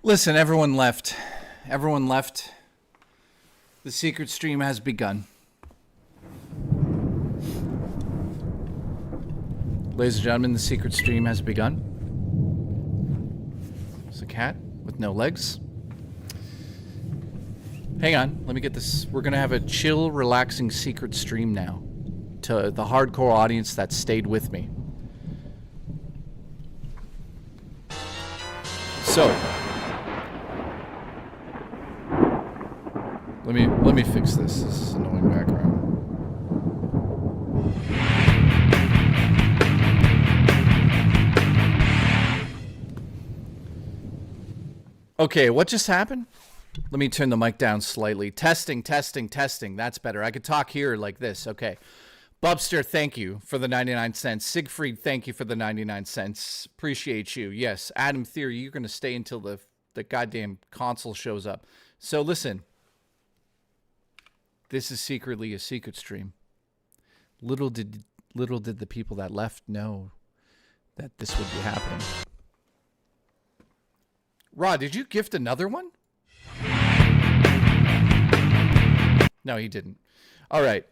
Listen, everyone left. Everyone left. The secret stream has begun. Ladies and gentlemen, the secret stream has begun. It's a cat with no legs. Hang on, let me get this. We're gonna have a chill, relaxing secret stream now to the hardcore audience that stayed with me. So, let me fix this. This is annoying background. Okay, what just happened? Let me turn the mic down slightly. Testing, testing, testing. That's better. I could talk here like this. Okay. Bubster, thank you for the 99 cents. Siegfried, thank you for the 99 cents. Appreciate you. Yes, Adam Theory, you're going to stay until the goddamn console shows up. So listen. This is secretly a secret stream. Little did the people that left know that this would be happening. Rod, did you gift another one? No, he didn't. All right.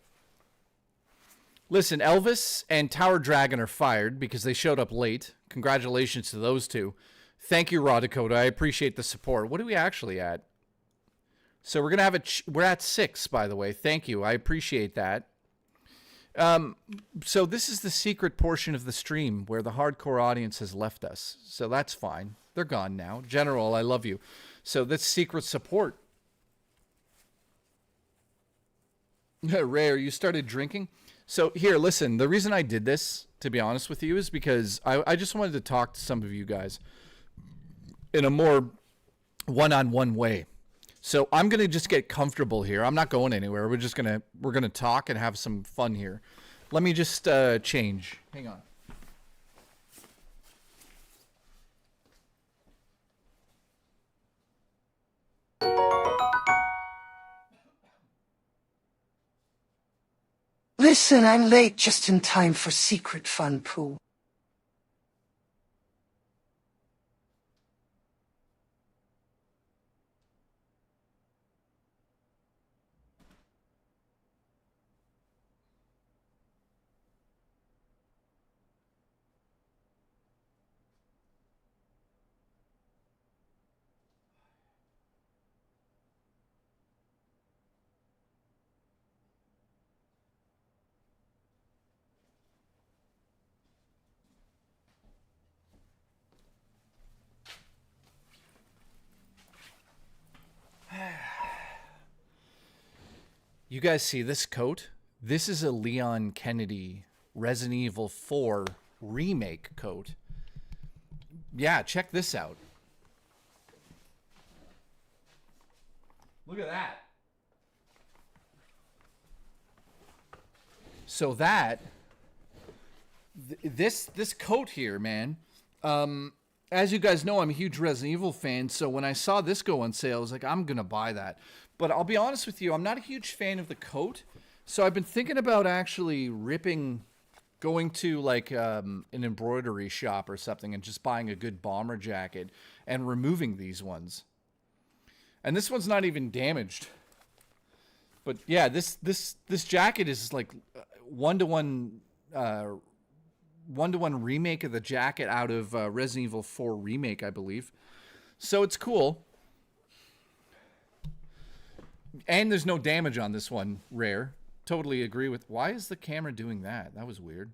Listen, Elvis and Tower Dragon are fired because they showed up late. Congratulations to those two. Thank you, Raw Dakota. I appreciate the support. What are we actually at? So we're going to have we're at 6, by the way. Thank you. I appreciate that. So this is the secret portion of the stream where the hardcore audience has left us. So that's fine. They're gone now. General, I love you. So that's secret support. Rare, you started drinking? So here, listen, the reason I did this, to be honest with you, is because I just wanted to talk to some of you guys in a more one-on-one way. So I'm going to just get comfortable here. I'm not going anywhere. We're going to talk and have some fun here. Let me just change. Hang on. Listen, I'm late just in time for secret fun pool. You guys see this coat? This is a Leon Kennedy Resident Evil 4 remake coat. Yeah, check this out. Look at that. So that this coat here, man. As you guys know, I'm a huge Resident Evil fan, so when I saw this go on sale, I was like, I'm gonna buy that. But I'll be honest with you, I'm not a huge fan of the coat, so I've been thinking about actually going to like an embroidery shop or something and just buying a good bomber jacket and removing these ones. And this one's not even damaged. But yeah, this jacket is like one-to-one remake of the jacket out of Resident Evil 4 remake, I believe. So it's cool. And there's no damage on this one, Rare. Totally agree with... Why is the camera doing that? That was weird.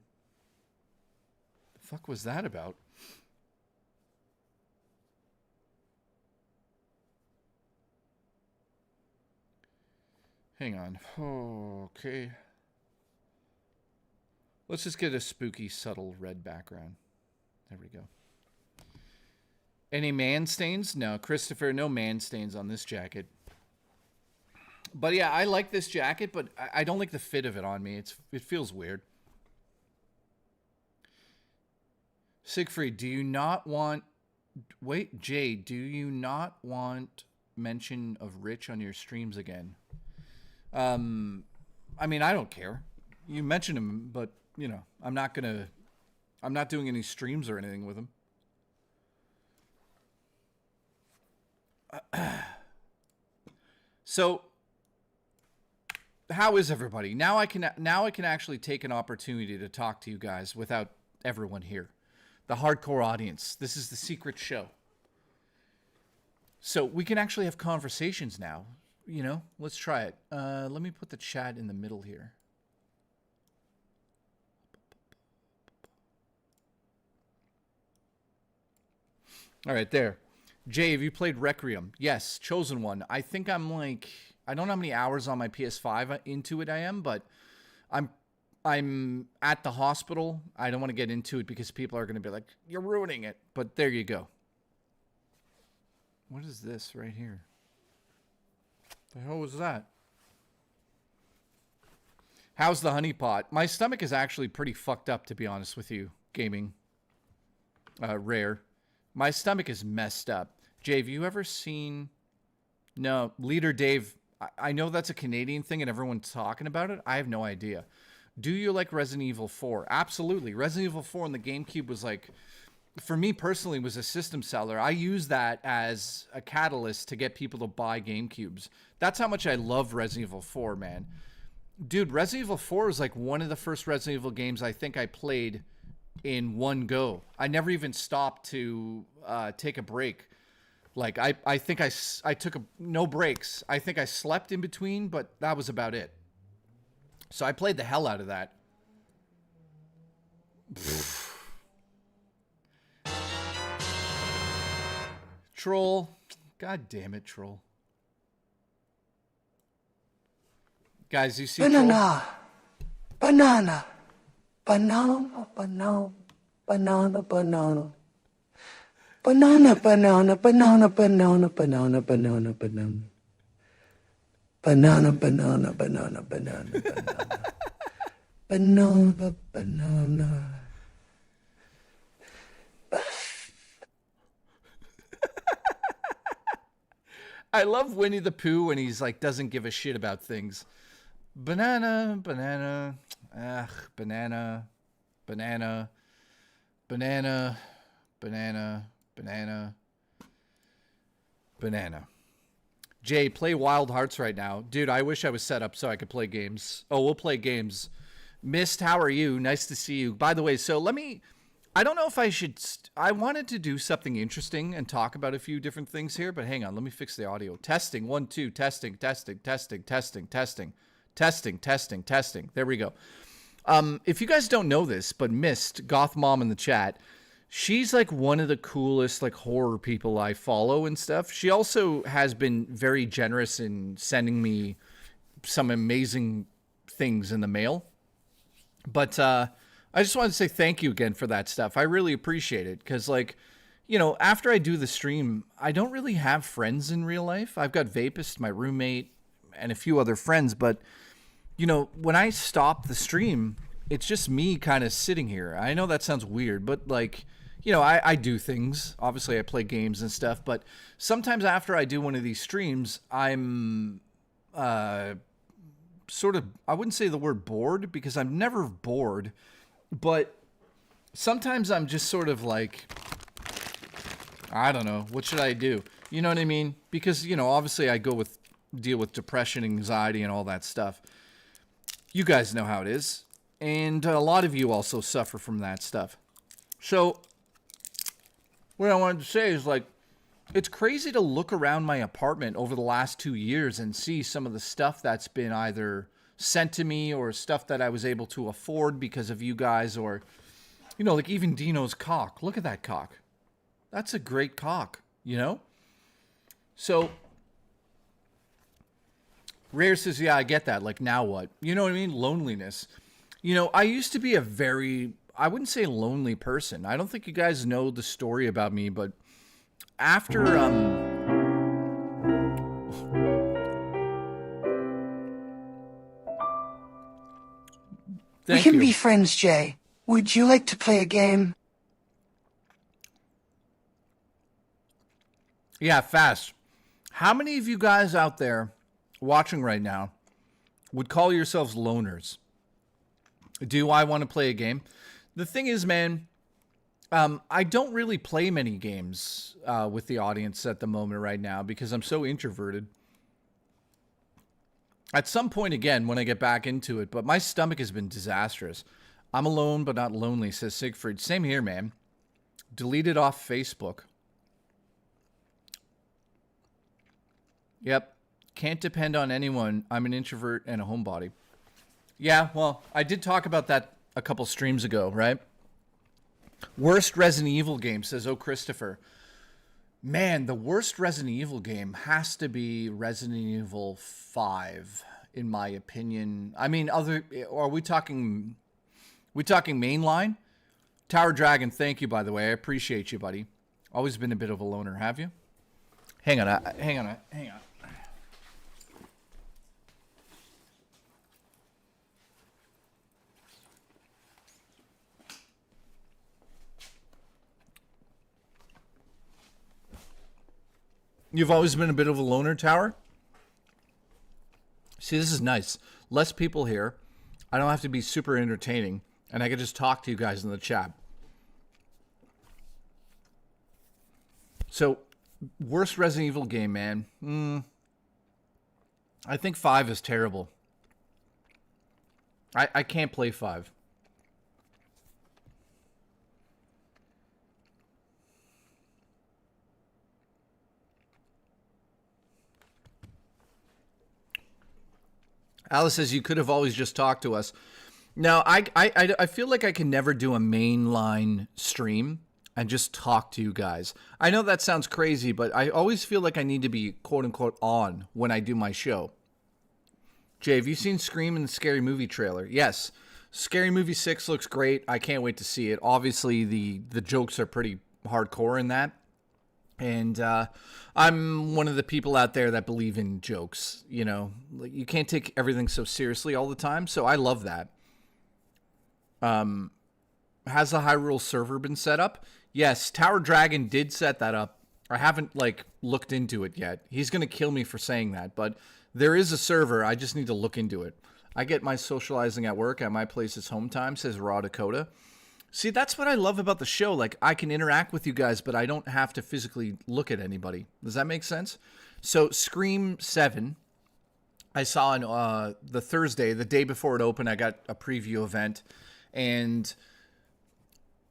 The fuck was that about? Hang on. Oh, okay. Let's just get a spooky, subtle red background. There we go. Any man stains? No, Christopher, no man stains on this jacket. But yeah, I like this jacket, but I don't like the fit of it on me. It feels weird. Siegfried, do you not want... Wait, Jay, do you not want mention of Rich on your streams again? I mean, I don't care. You mention him, but, you know, I'm not doing any streams or anything with him. So... how is everybody? Now I can actually take an opportunity to talk to you guys without everyone here. The hardcore audience. This is the secret show. So we can actually have conversations now. You know, let's try it. Let me put the chat in the middle here. All right, there. Jay, have you played Requiem? Yes, Chosen One. I think I'm like, I don't know how many hours on my PS5 into it I am, but I'm at the hospital. I don't want to get into it because people are going to be like, you're ruining it. But there you go. What is this right here? The hell was that? How's the honey pot? My stomach is actually pretty fucked up, to be honest with you, gaming. Rare. My stomach is messed up. Jay, have you ever seen... No, Leader Dave, I know that's a Canadian thing and everyone's talking about it. I have no idea. Do you like Resident Evil 4? Absolutely. Resident Evil 4 on the GameCube was like... For me personally, was a system seller. I use that as a catalyst to get people to buy GameCubes. That's how much I love Resident Evil 4, man. Dude, Resident Evil 4 is like one of the first Resident Evil games I think I played in one go. I never even stopped to take a break. Like, I think I took no breaks. I think I slept in between, but that was about it. So I played the hell out of that. Troll. God damn it, Troll. Guys, you see Banana. Banana. Banana, banana, banana, banana. Banana, banana, banana, banana, banana, banana, banana. Banana, banana, banana, banana, banana. Banana, banana. I love Winnie the Pooh when he's like doesn't give a shit about things. Banana, banana, banana, banana, banana, banana, banana, banana. Jay, play Wild Hearts right now. Dude, I wish I was set up so I could play games. Oh, we'll play games. Mist, how are you? Nice to see you. By the way, so I don't know if I should... I wanted to do something interesting and talk about a few different things here, but hang on. Let me fix the audio. Testing. 1, 2. Testing, testing, testing, testing, testing, testing, testing, testing. There we go. If you guys don't know this, but Mist, Goth Mom in the chat, she's like one of the coolest like horror people I follow and stuff. She also has been very generous in sending me some amazing things in the mail. But I just wanted to say thank you again for that stuff. I really appreciate it because, like, you know, after I do the stream, I don't really have friends in real life. I've got Vapist, my roommate, and a few other friends. But, you know, when I stop the stream, it's just me kind of sitting here. I know that sounds weird, but, like, you know, I do things. Obviously, I play games and stuff. But sometimes after I do one of these streams, I'm sort of, I wouldn't say the word bored because I'm never bored. But sometimes I'm just sort of like, I don't know, what should I do? You know what I mean? Because, you know, obviously I deal with depression, anxiety, and all that stuff. You guys know how it is. And a lot of you also suffer from that stuff. So what I wanted to say is, like, it's crazy to look around my apartment over the last 2 years and see some of the stuff that's been either sent to me or stuff that I was able to afford because of you guys, or, you know, like even Dino's cock. Look at that cock. That's a great cock, you know? So Rare says, yeah, I get that. Like, now what? You know what I mean? Loneliness. You know, I used to be a very, I wouldn't say lonely person. I don't think you guys know the story about me, but after, we can be friends, Jay. Would you like to play a game? Yeah, fast. How many of you guys out there watching right now would call yourselves loners? Do I want to play a game? The thing is, man, I don't really play many games with the audience at the moment right now because I'm so introverted. At some point, again, when I get back into it, but my stomach has been disastrous. I'm alone but not lonely, says Siegfried. Same here, man. Deleted off Facebook. Yep. Can't depend on anyone. I'm an introvert and a homebody. Yeah, well, I did talk about that a couple streams ago, right? Worst Resident Evil game, says Oh Christopher. Man, the worst Resident Evil game has to be Resident Evil 5, in my opinion. I mean, are we talking mainline? Tower Dragon, thank you, by the way. I appreciate you, buddy. Always been a bit of a loner, have you? Hang on. You've always been a bit of a loner, Tower? See, this is nice. Less people here. I don't have to be super entertaining, and I can just talk to you guys in the chat. So, worst Resident Evil game, man. I think 5 is terrible. I can't play 5. Alice says you could have always just talked to us. No, I feel like I can never do a mainline stream and just talk to you guys. I know that sounds crazy, but I always feel like I need to be quote-unquote on when I do my show. Jay, have you seen Scream and the Scary Movie trailer? Yes. Scary Movie 6 looks great. I can't wait to see it. Obviously, the jokes are pretty hardcore in that. And I'm one of the people out there that believe in jokes, you know. Like, you can't take everything so seriously all the time, so I love that. Has the Hyrule server been set up? Yes, Tower Dragon did set that up. I haven't, looked into it yet. He's going to kill me for saying that, but there is a server. I just need to look into it. I get my socializing at work. At my place is home time, says Raw Dakota. See, that's what I love about the show. Like, I can interact with you guys, but I don't have to physically look at anybody. Does that make sense? So, Scream 7, I saw on the Thursday, the day before it opened, I got a preview event. And,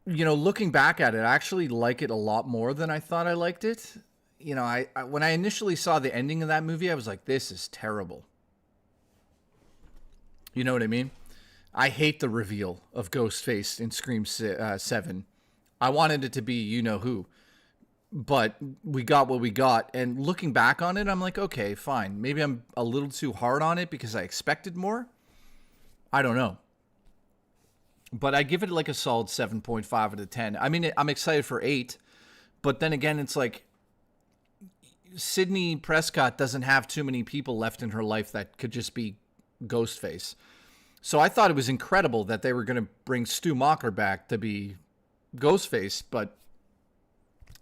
you know, looking back at it, I actually like it a lot more than I thought I liked it. You know, I when I initially saw the ending of that movie, I was like, this is terrible. You know what I mean? I hate the reveal of Ghostface in Scream 7. I wanted it to be you-know-who. But we got what we got. And looking back on it, I'm like, okay, fine. Maybe I'm a little too hard on it because I expected more. I don't know. But I give it like a solid 7.5 out of 10. I mean, I'm excited for 8. But then again, it's like Sydney Prescott doesn't have too many people left in her life that could just be Ghostface. So I thought it was incredible that they were going to bring Stu Macher back to be Ghostface, but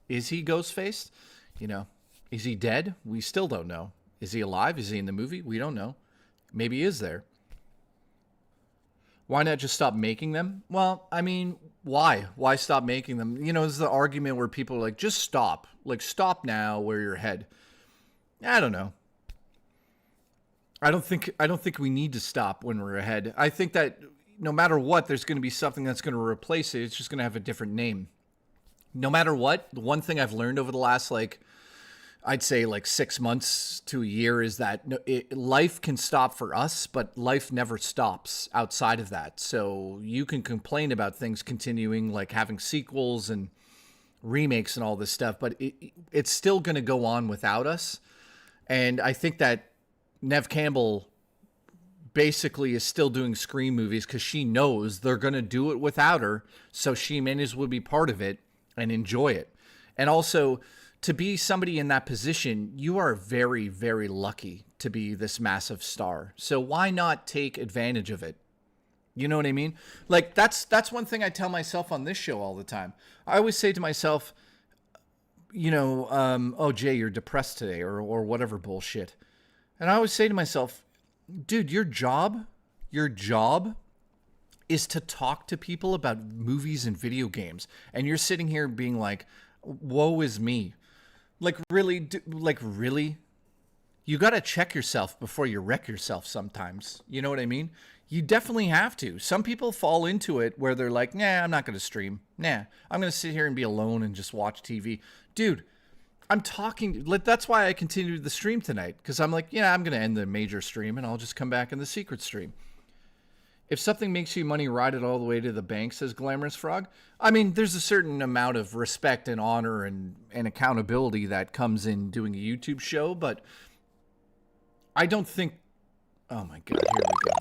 is he Ghostface? You know, is he dead? We still don't know. Is he alive? Is he in the movie? We don't know. Maybe he is there. Why not just stop making them? Well, I mean, why? Why stop making them? You know, this is the argument where people are like, just stop. Like, stop now, where your head. I don't know. I don't think we need to stop when we're ahead. I think that no matter what, there's going to be something that's going to replace it. It's just going to have a different name. No matter what, the one thing I've learned over the last, I'd say 6 months to a year is that life can stop for us, but life never stops outside of that. So you can complain about things continuing, like having sequels and remakes and all this stuff, but it's still going to go on without us. And I think that Neve Campbell basically is still doing Scream movies because she knows they're going to do it without her, so she may as well be part of it and enjoy it. And also, to be somebody in that position, you are very, very lucky to be this massive star. So why not take advantage of it? You know what I mean? Like, that's one thing I tell myself on this show all the time. I always say to myself, you know, oh, Jay, you're depressed today, or whatever bullshit. And I always say to myself, dude, your job is to talk to people about movies and video games. And you're sitting here being like, woe is me. Like, really? Really? you got to check yourself before you wreck yourself sometimes. You know what I mean? You definitely have to. Some people fall into it where they're like, nah, I'm not going to stream. Nah, I'm going to sit here and be alone and just watch TV. Dude, I'm talking. That's why I continued the stream tonight. Because I'm like, yeah, I'm going to end the major stream and I'll just come back in the secret stream. If something makes you money, ride it all the way to the bank, says Glamorous Frog. I mean, there's a certain amount of respect and honor and accountability that comes in doing a YouTube show, but I don't think... Oh my God, here we go.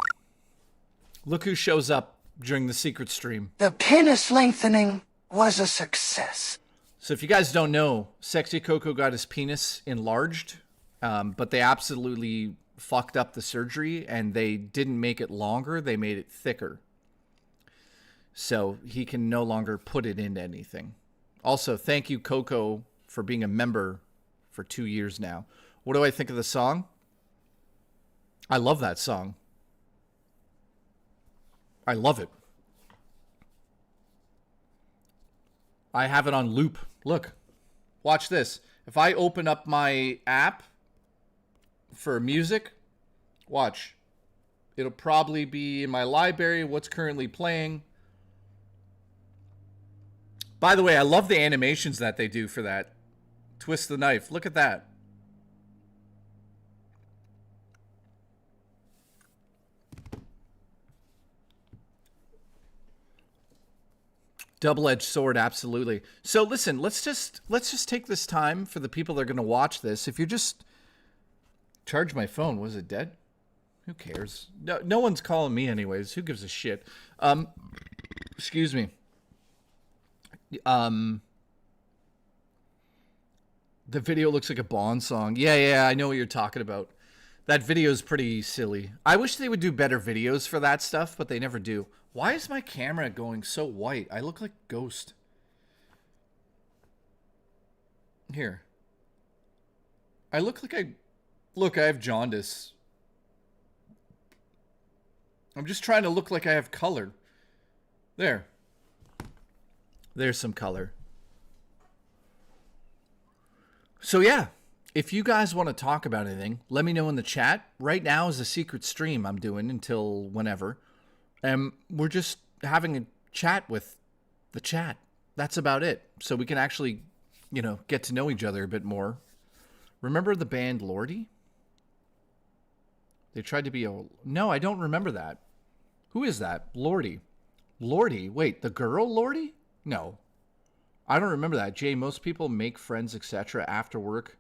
Look who shows up during the secret stream. The penis lengthening was a success. So if you guys don't know, Sexy Coco got his penis enlarged, but they absolutely fucked up the surgery and they didn't make it longer, they made it thicker. So he can no longer put it into anything. Also, thank you, Coco, for being a member for 2 years now. What do I think of the song? I love that song. I love it. I have it on loop. Look, watch this. If I open up my app for music, watch. It'll probably be in my library, what's currently playing. By the way, I love the animations that they do for that. Twist the knife. Look at that. Double-edged sword, absolutely. So listen, let's just take this time for the people that are going to watch this. If you just charge my phone, was it dead? Who cares? No one's calling me anyways. Who gives a shit? Excuse me. The video looks like a Bond song. Yeah, I know what you're talking about. That video is pretty silly. I wish they would do better videos for that stuff, but they never do. Why is my camera going so white? I look like Ghost. Here. I look like I have jaundice. I'm just trying to look like I have color. There. There's some color. So yeah, if you guys want to talk about anything, let me know in the chat. Right now is a secret stream I'm doing until whenever. And we're just having a chat with the chat. That's about it. So we can actually, get to know each other a bit more. Remember the band Lordy? They tried to be a... No, I don't remember that. Who is that? Lordy. Lordy? Wait, the girl Lordy? No. I don't remember that. Jay, most people make friends, etc. after work.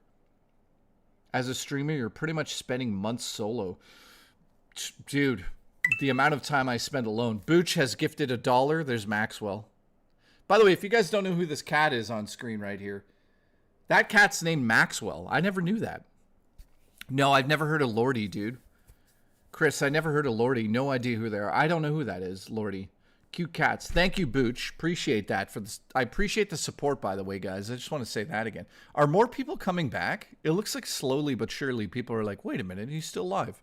As a streamer, you're pretty much spending months solo. Dude, the amount of time I spend alone. Booch has gifted $1. There's Maxwell. By the way, if you guys don't know who this cat is on screen right here, that cat's named Maxwell. I never knew that. No, I've never heard of Lordy, dude. Chris, I never heard of Lordy. No idea who they are. I don't know who that is, Lordy. Cute cats. Thank you, Booch. Appreciate that. I appreciate the support, by the way, guys. I just want to say that again. Are more people coming back? It looks like slowly but surely people are like, wait a minute, he's still alive.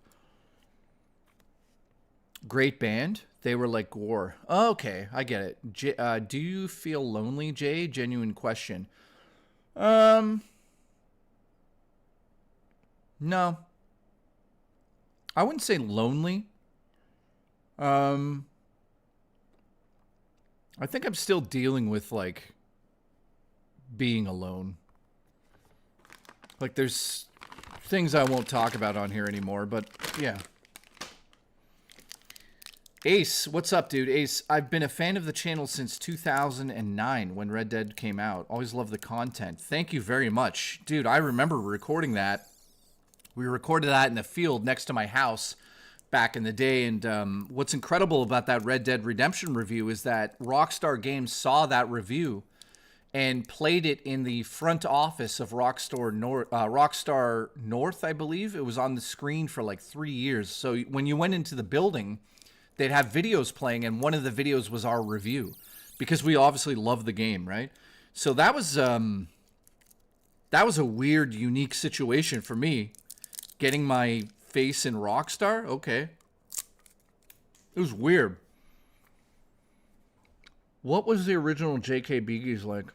Great band. They were like Gore. Oh, okay, I get it. Do you feel lonely, Jay? Genuine question. No. I wouldn't say lonely. I think I'm still dealing with, like, being alone. Like, there's things I won't talk about on here anymore, but, yeah. Ace, what's up, dude? Ace, I've been a fan of the channel since 2009 when Red Dead came out. Always love the content. Thank you very much. Dude, I remember recording that. We recorded that in the field next to my house back in the day, and what's incredible about that Red Dead Redemption review is that Rockstar Games saw that review and played it in the front office of Rockstar North, I believe. It was on the screen for like 3 years. So when you went into the building, they'd have videos playing, and one of the videos was our review because we obviously love the game, right? So that was a weird, unique situation for me, getting my face in Rockstar. Okay, it was weird. What was the original JKB like?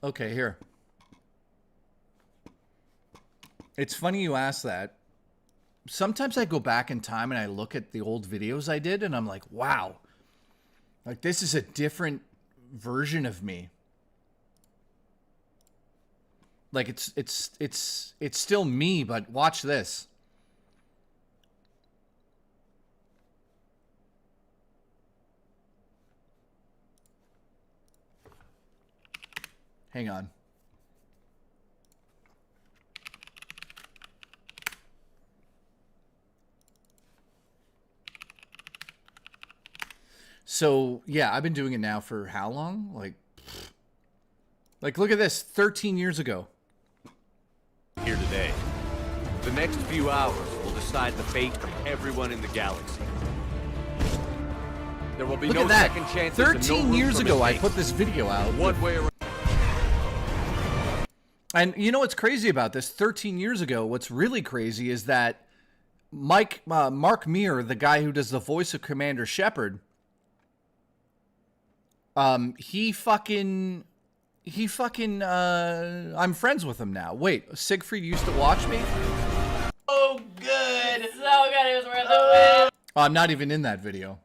Okay, here. It's funny you ask that. Sometimes I go back in time and I look at the old videos I did and I'm like, wow. Like, this is a different version of me. Like, it's still me, but watch this. Hang on. So, yeah, I've been doing it now for how long? Like look at this, 13 years ago. Here today. The next few hours will decide the fate of everyone in the galaxy. There will be Look no at that. second chances. 13 years ago, I put this video out. One way or And you know what's crazy about this? 13 years ago, what's really crazy is that Mark Meir, the guy who does the voice of Commander Shepard, I'm friends with him now. Wait, Siegfried used to watch me? Oh, good. So good. It was worth the win. Oh, I'm not even in that video.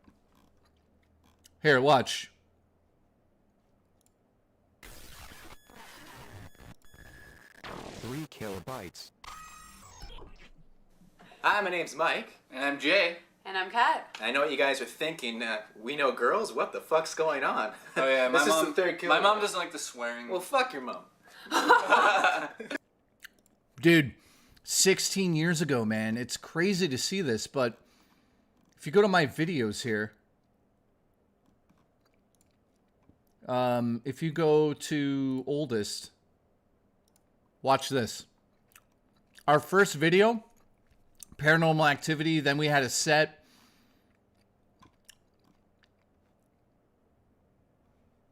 Here, watch. 3 kilobytes. Hi, my name's Mike. And I'm Jay. And I'm Kat. I know what you guys are thinking. We know girls? What the fuck's going on? Oh yeah, this is the third my mom doesn't like the swearing. Well, fuck your mom. Dude, 16 years ago, man. It's crazy to see this, but if you go to my videos here, if you go to oldest, watch this. Our first video, Paranormal Activity, then we had a set.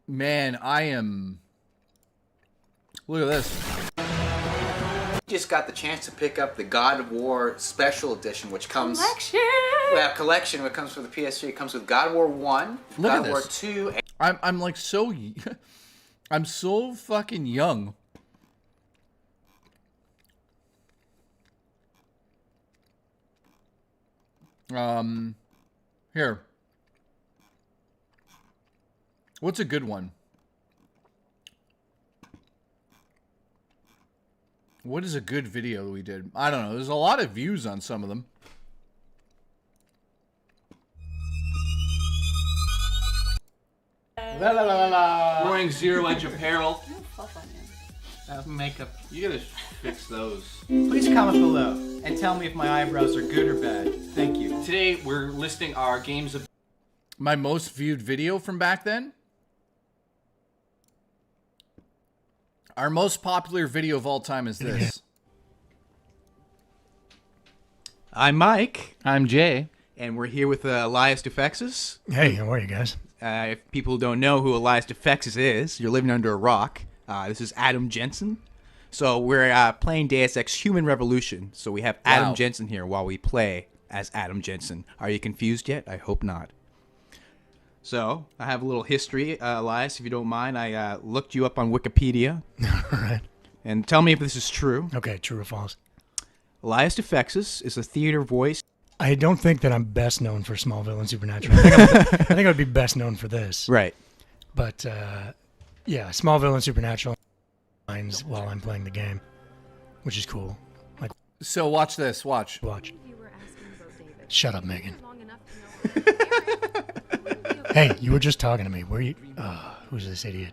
Man, look at this. Just got the chance to pick up the God of War Special Edition, which comes... Collection! Well, collection, which comes for the PS3. It comes with God of War 1, Look God at of War this. 2... I'm like so... I'm so fucking young. Here. What's a good one? What is a good video we did? I don't know. There's a lot of views on some of them. La la la la. Wearing Zero Edge apparel. makeup. You gotta fix those. Please comment below and tell me if my eyebrows are good or bad. Thank you. Today we're listing our games of... My most viewed video from back then? Our most popular video of all time is this. I'm Mike. I'm Jay. And we're here with Elias Defexis. Hey, how are you guys? If people don't know who Elias Defexis is, you're living under a rock. This is Adam Jensen. So we're playing Deus Ex Human Revolution. So we have Adam Jensen here while we play as Adam Jensen. Are you confused yet? I hope not. So I have a little history, Elias, if you don't mind. I looked you up on Wikipedia. All right. And tell me if this is true. Okay, true or false? Elias Defexis is a theater voice. I don't think that I'm best known for Smallville and Supernatural. I think I would be best known for this. Right. But, yeah, Smallville and Supernatural lines while I'm playing the game, which is cool. Like, so watch this. Watch. Shut up, Megan. Hey, you were just talking to me. Where you? Who's this idiot?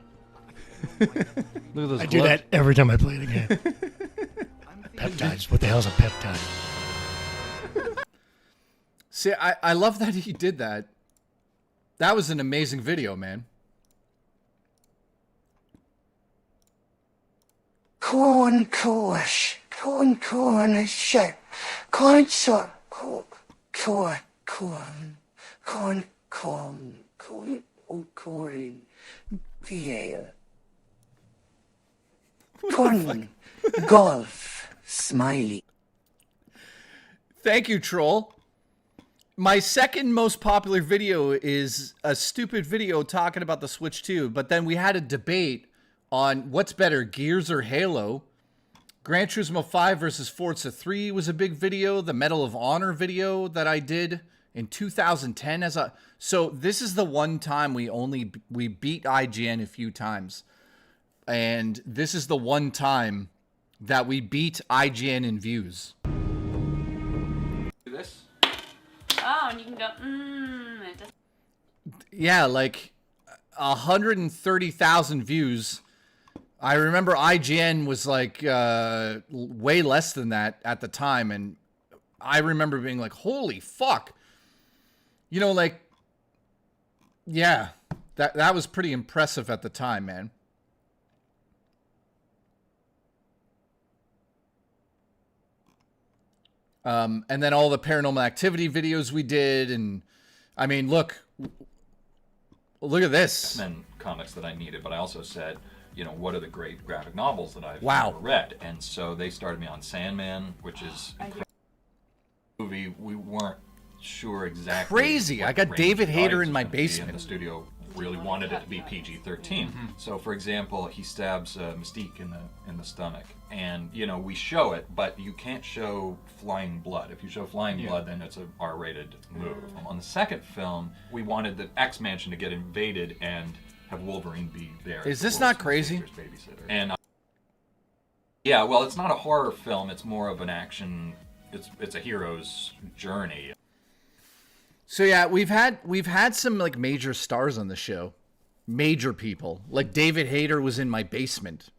Look at those I do that every time I play the game. Peptides. What the hell's a peptide? See, I love that he did that. That was an amazing video, man. Corn, shit. Corn, yeah. Corn, golf, smiley. Thank you, Troll. My second most popular video is a stupid video talking about the Switch 2, but then we had a debate on what's better, Gears or Halo. Gran Turismo 5 versus Forza 3 was a big video. The Medal of Honor video that I did in 2010 so this is the one time we beat IGN a few times. And this is the one time that we beat IGN in views. Do this. Oh, and you can go, it does. Yeah, like 130,000 views. I remember IGN was like way less than that at the time, and I remember being like, holy fuck. You know, like, yeah, that was pretty impressive at the time, man. And then all the Paranormal Activity videos we did, and I mean, look at this. X-Men comics that I needed, but I also said, you know, what are the great graphic novels that I've Wow. never read? And so they started me on Sandman, which is a movie we weren't sure exactly. Crazy. what I got range David of Hayter audience in my was gonna be, basement. And the studio really wanted it to be PG-13. So, for example, he stabs Mystique in the stomach, and you know we show it, but you can't show flying blood. If you show flying blood, then it's a R-rated move. On the second film, we wanted the X Mansion to get invaded and have Wolverine be there. Is this not crazy? Babysitter. And yeah, well, it's not a horror film. It's more of an action. It's a hero's journey. So yeah, we've had some like major stars on the show. Major people. Like David Hayter was in my basement.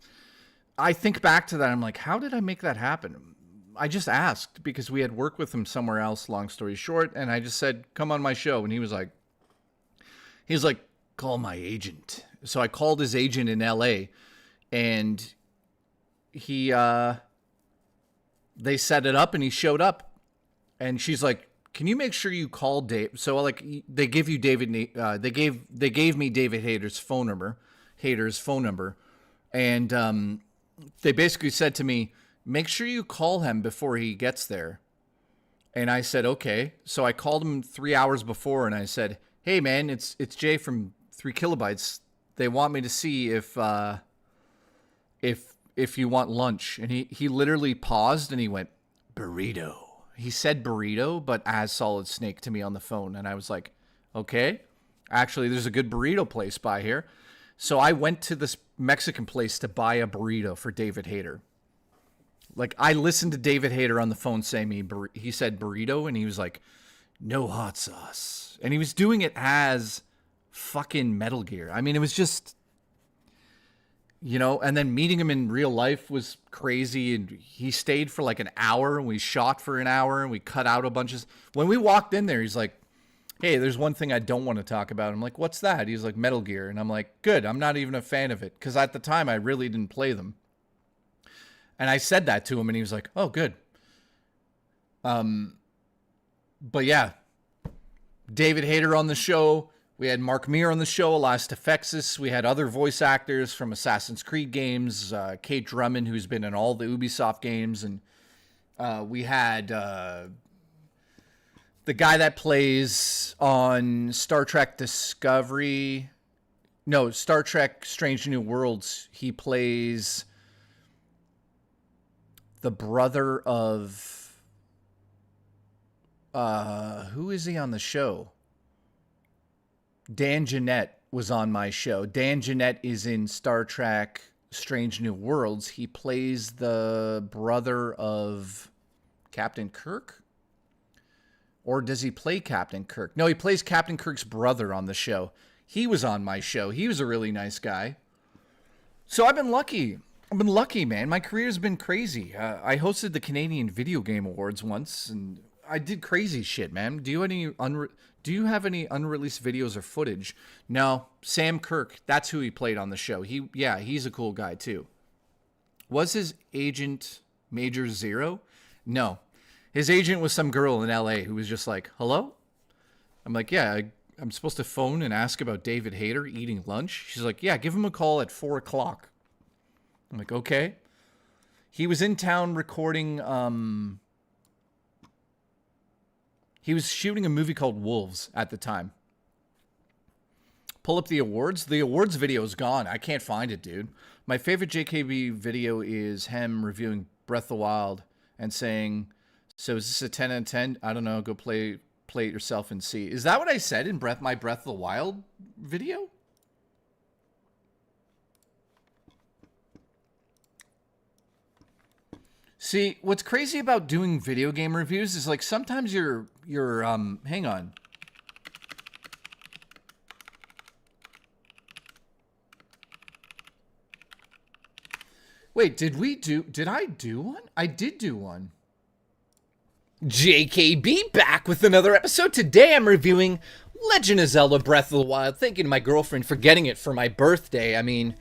I think back to that, I'm like, how did I make that happen? I just asked because we had worked with him somewhere else, long story short, and I just said, come on my show. And he was like, call my agent. So I called his agent in LA, and they set it up and he showed up, and she's like, can you make sure you call Dave? So like they give you they gave me David Hayter's phone number, and they basically said to me, make sure you call him before he gets there. And I said, okay. So I called him 3 hours before, and I said, hey man, it's Jay from 3 Kilobytes. They want me to see if you want lunch. And he literally paused and he went, burrito. He said burrito, but as Solid Snake to me on the phone. And I was like, okay, actually, there's a good burrito place by here. So I went to this Mexican place to buy a burrito for David Hayter. Like, I listened to David Hayter on the phone saying he said burrito, and he was like, no hot sauce. And he was doing it as fucking Metal Gear. I mean, it was just, you know, and then meeting him in real life was crazy. And he stayed for like an hour, and we shot for an hour, and we cut out a bunch of... When we walked in there, he's like, hey, there's one thing I don't want to talk about. I'm like, what's that? He's like, Metal Gear. And I'm like, good, I'm not even a fan of it. Because at the time, I really didn't play them. And I said that to him, and he was like, oh, good. But yeah, David Hayter on the show. We had Mark Meer on the show, Elias Tefexis. We had other voice actors from Assassin's Creed games, Kate Drummond, who's been in all the Ubisoft games. And we had the guy that plays on Star Trek Discovery. No, Star Trek Strange New Worlds. He plays the brother of... who is he on the show? Dan Jeanette was on my show. Dan Jeanette is in Star Trek Strange New Worlds. He plays the brother of Captain Kirk? Or does he play Captain Kirk? No, he plays Captain Kirk's brother on the show. He was on my show. He was a really nice guy. So I've been lucky. Man. My career's been crazy. I hosted the Canadian Video Game Awards once, and I did crazy shit, man. Do you have any unreleased videos or footage? No. Sam Kirk, that's who he played on the show. He's a cool guy too. Was his agent Major Zero? No. His agent was some girl in LA who was just like, hello? I'm like, yeah, I'm supposed to phone and ask about David Hayter eating lunch. She's like, yeah, give him a call at 4 o'clock. I'm like, okay. He was in town recording, he was shooting a movie called Wolves at the time. Pull up the awards. The awards video is gone. I can't find it, dude. My favorite JKB video is him reviewing Breath of the Wild and saying, "So is this a 10 out of 10? I don't know. Go play it yourself and see." Is that what I said in my Breath of the Wild video? See, what's crazy about doing video game reviews is like sometimes you're hang on. Wait, did I do one? I did do one. JKB back with another episode. Today I'm reviewing Legend of Zelda Breath of the Wild. Thanking my girlfriend for getting it for my birthday. I mean,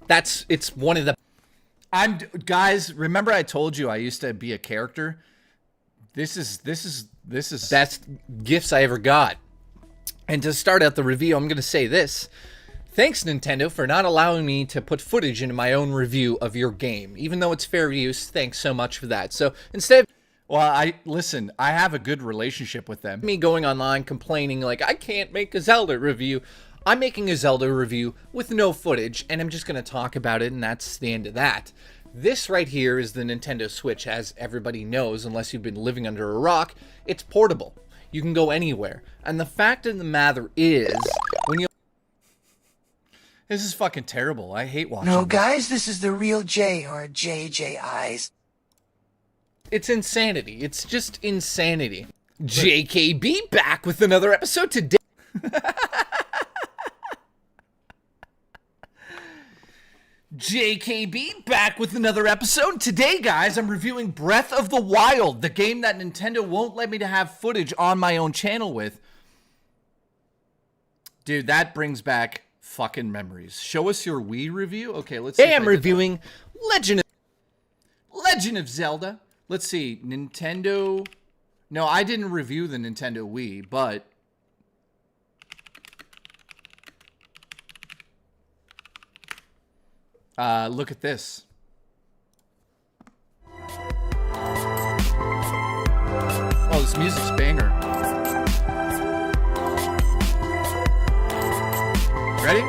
it's one of the... guys, remember I told you I used to be a character? This is best gifts I ever got. And to start out the review, I'm going to say this. Thanks, Nintendo, for not allowing me to put footage into my own review of your game. Even though it's fair use, thanks so much for that. So instead of... Well, I have a good relationship with them. Me going online complaining like, I can't make a Zelda review. I'm making a Zelda review with no footage, and I'm just going to talk about it, and that's the end of that. This right here is the Nintendo Switch, as everybody knows, unless you've been living under a rock. It's portable. You can go anywhere. And the fact of the matter is, when you... This is fucking terrible. I hate watching No, guys, this is the real J, or JJIs. It's insanity. It's just insanity. JKB back with another episode today. JKB back with another episode. Today, guys, I'm reviewing Breath of the Wild, the game that Nintendo won't let me to have footage on my own channel with. Dude, that brings back fucking memories. Show us your Wii review. Okay, let's see. Today I'm reviewing Legend of Zelda. Let's see. Nintendo. No, I didn't review the Nintendo Wii, but look at this. Oh, this music's banger. Ready?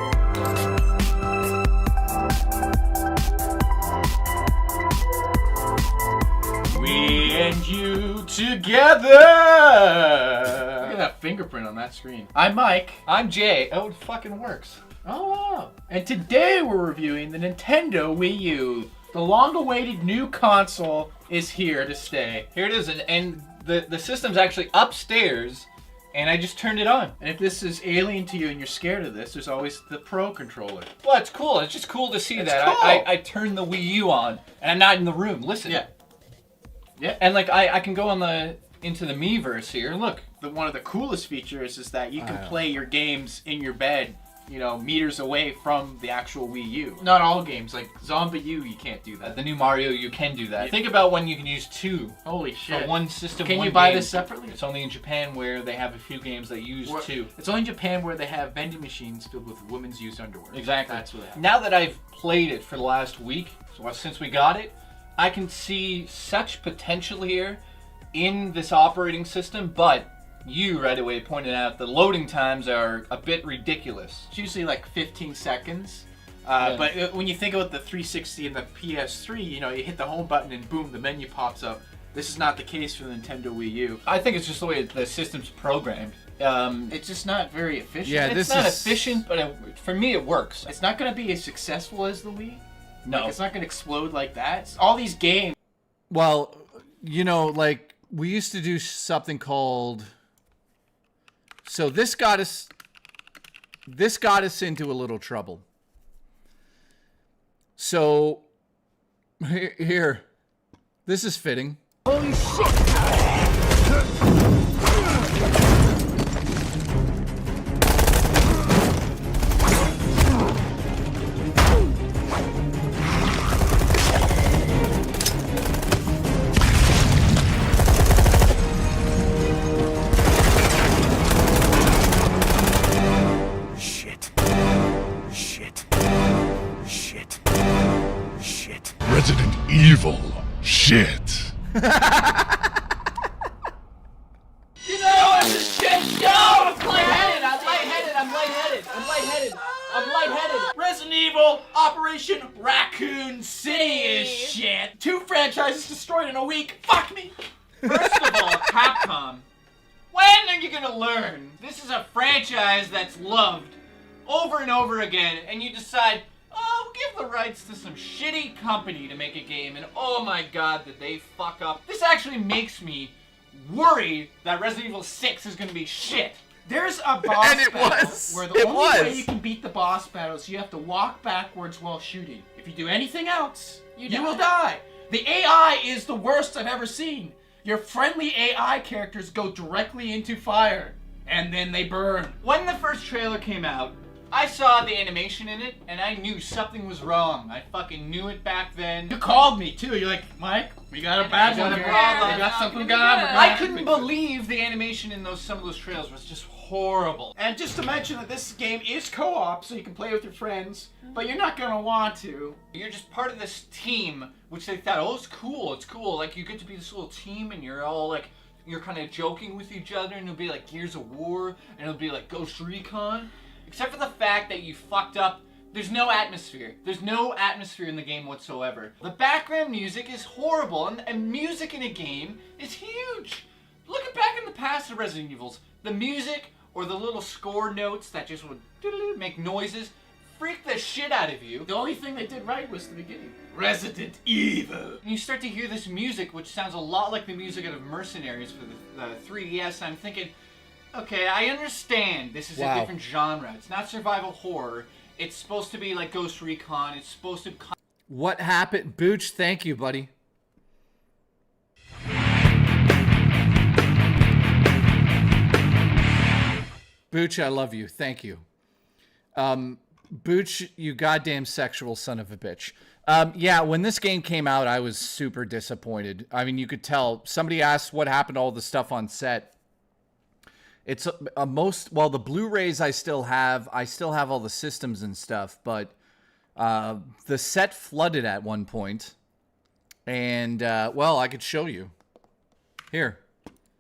We and you together. Look at that fingerprint on that screen. I'm Mike. I'm Jay. Oh, it fucking works. Oh, and today we're reviewing the Nintendo Wii U. The long-awaited new console is here to stay. Here it is, and the system's actually upstairs, and I just turned it on. And if this is alien to you and you're scared of this, there's always the Pro controller. Well, it's cool. It's just cool to see that. Cool. I turned the Wii U on, and I'm not in the room. Listen. Yeah. Yeah. And like I can go into the Miiverse here. Look. One of the coolest features is that you can play your games in your bed, you know, meters away from the actual Wii U. Not all games, like Zombie U, you can't do that. The new Mario, you can do that. Yeah. Think about when you can use two. Holy shit. For one system, Can one you buy game. this separately? It's only in Japan where they have a few games that use two. It's only in Japan where they have vending machines filled with women's used underwear. Exactly. That's what they have. Now that I've played it for the last week, so since we got it, I can see such potential here in this operating system, but you right away pointed out the loading times are a bit ridiculous. It's usually like 15 seconds. Yeah. But when you think about the 360 and the PS3, you know, you hit the home button and boom, the menu pops up. This is not the case for the Nintendo Wii U. I think it's just the way the system's programmed. It's just not very efficient. Yeah, it's not efficient, but for me it works. It's not going to be as successful as the Wii. No. Like, it's not going to explode like that. All these games. Well, you know, like, we used to do something called... So this got us into a little trouble. So here, this is fitting. Holy shit! Resident Evil. Shit. You know, it's a shit show! I'm lightheaded! Resident Evil Operation Raccoon City is shit. 2 franchises destroyed in a week. Fuck me. First of all, Capcom, when are you gonna learn? This is a franchise that's loved over and over again, and you decide, oh, give the rights to some shitty company to make a game, and oh my god, did they fuck up. This actually makes me worried that Resident Evil 6 is gonna be shit. There's a boss battle where the only way you can beat the boss battle is you have to walk backwards while shooting. If you do anything else, you will die. The AI is the worst I've ever seen. Your friendly AI characters go directly into fire, and then they burn. When the first trailer came out, I saw the animation in it, and I knew something was wrong. I fucking knew it back then. You called me, too. You're like, Mike, we got a bad one here. We got something going on. I couldn't believe the animation in some of those trailers was just horrible. And just to mention that this game is co-op, so you can play with your friends, but you're not gonna want to. You're just part of this team, which they thought, oh, it's cool. Like, you get to be this little team, and you're all like, you're kind of joking with each other, and it'll be like Gears of War, and it'll be like Ghost Recon. Except for the fact that you fucked up, there's no atmosphere. There's no atmosphere in the game whatsoever. The background music is horrible, and music in a game is huge. Looking back in the past of Resident Evils, the music or the little score notes that just would make noises freak the shit out of you. The only thing they did right was the beginning. Resident Evil. And you start to hear this music, which sounds a lot like the music out of Mercenaries for the 3DS, and I'm thinking, okay, I understand this is a different genre. It's not survival horror. It's supposed to be like Ghost Recon. It's supposed to... What happened? Booch, thank you, buddy. Booch, I love you. Thank you. Booch, you goddamn sexual son of a bitch. Yeah, when this game came out, I was super disappointed. I mean, you could tell. Somebody asked what happened to all the stuff on set. It's the Blu-rays I still have all the systems and stuff, but the set flooded at one point, and well, I could show you. Here.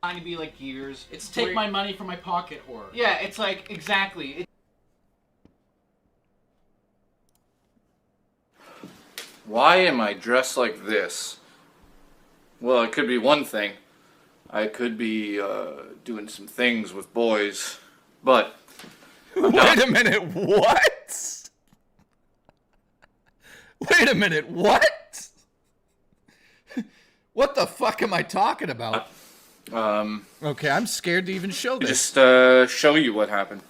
Trying to be like Gears. It's take my money from my pocket horror. Yeah, it's like, exactly. Why am I dressed like this? Well, it could be one thing. I could be doing some things with boys, but... Wait a minute, what? Wait a minute, what? What the fuck am I talking about? Okay, I'm scared to even show this. Just show you what happened.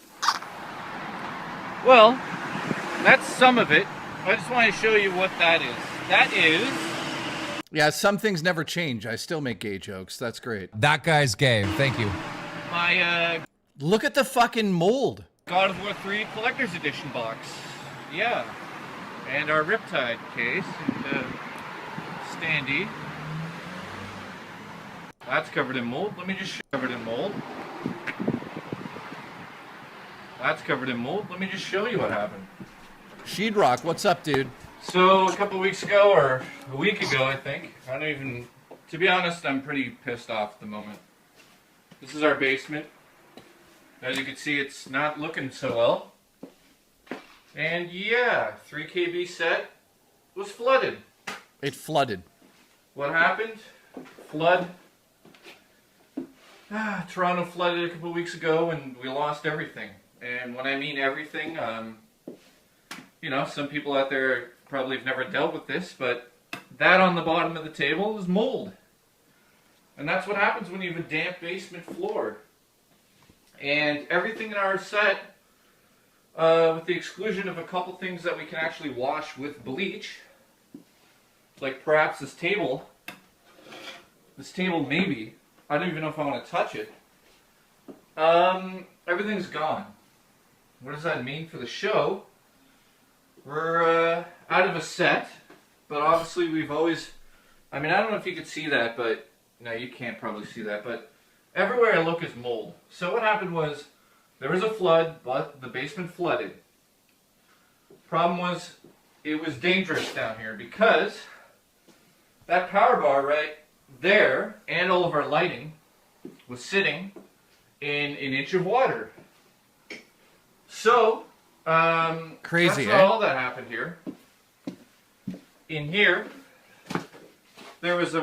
Well, that's some of it. I just want to show you what that is. That is... Yeah, some things never change. I still make gay jokes. That's great. That guy's gay. Thank you. My, Look at the fucking mold. God of War 3 Collector's Edition box. Yeah. And our Riptide case. And, standee. That's covered in mold. Let me just show you. Covered in mold. That's covered in mold. Let me just show you what happened. Sheetrock, what's up, dude? So, a couple weeks ago, or a week ago, I think. I don't even... To be honest, I'm pretty pissed off at the moment. This is our basement. As you can see, it's not looking so well. And yeah, 3KB set was flooded. It flooded. What happened? Flood. Toronto flooded a couple weeks ago, and we lost everything. And when I mean everything, you know, some people out there probably have never dealt with this, but that on the bottom of the table is mold. And that's what happens when you have a damp basement floor. And everything in our set, with the exclusion of a couple things that we can actually wash with bleach, like perhaps this table maybe, I don't even know if I want to touch it, everything's gone. What does that mean for the show? We're out of a set, but obviously we've always, I mean, I don't know if you could see that, but, no, you can't probably see that, but everywhere I look is mold. So what happened was, there was a flood, but the basement flooded. Problem was, it was dangerous down here because that power bar right there, and all of our lighting, was sitting in an inch of water. So, Crazy, that's not eh? all that happened here. In here, there's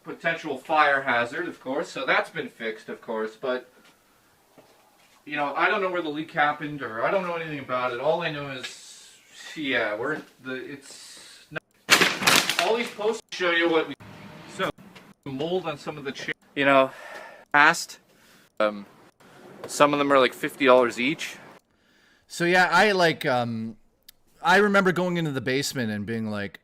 potential fire hazard, of course, so that's been fixed, of course, but you know, I don't know where the leak happened, or I don't know anything about it. All I know is, yeah, all these posts show you what we. So, mold on some of the chairs. You know, some of them are like $50 each. So yeah, I remember going into the basement and being like,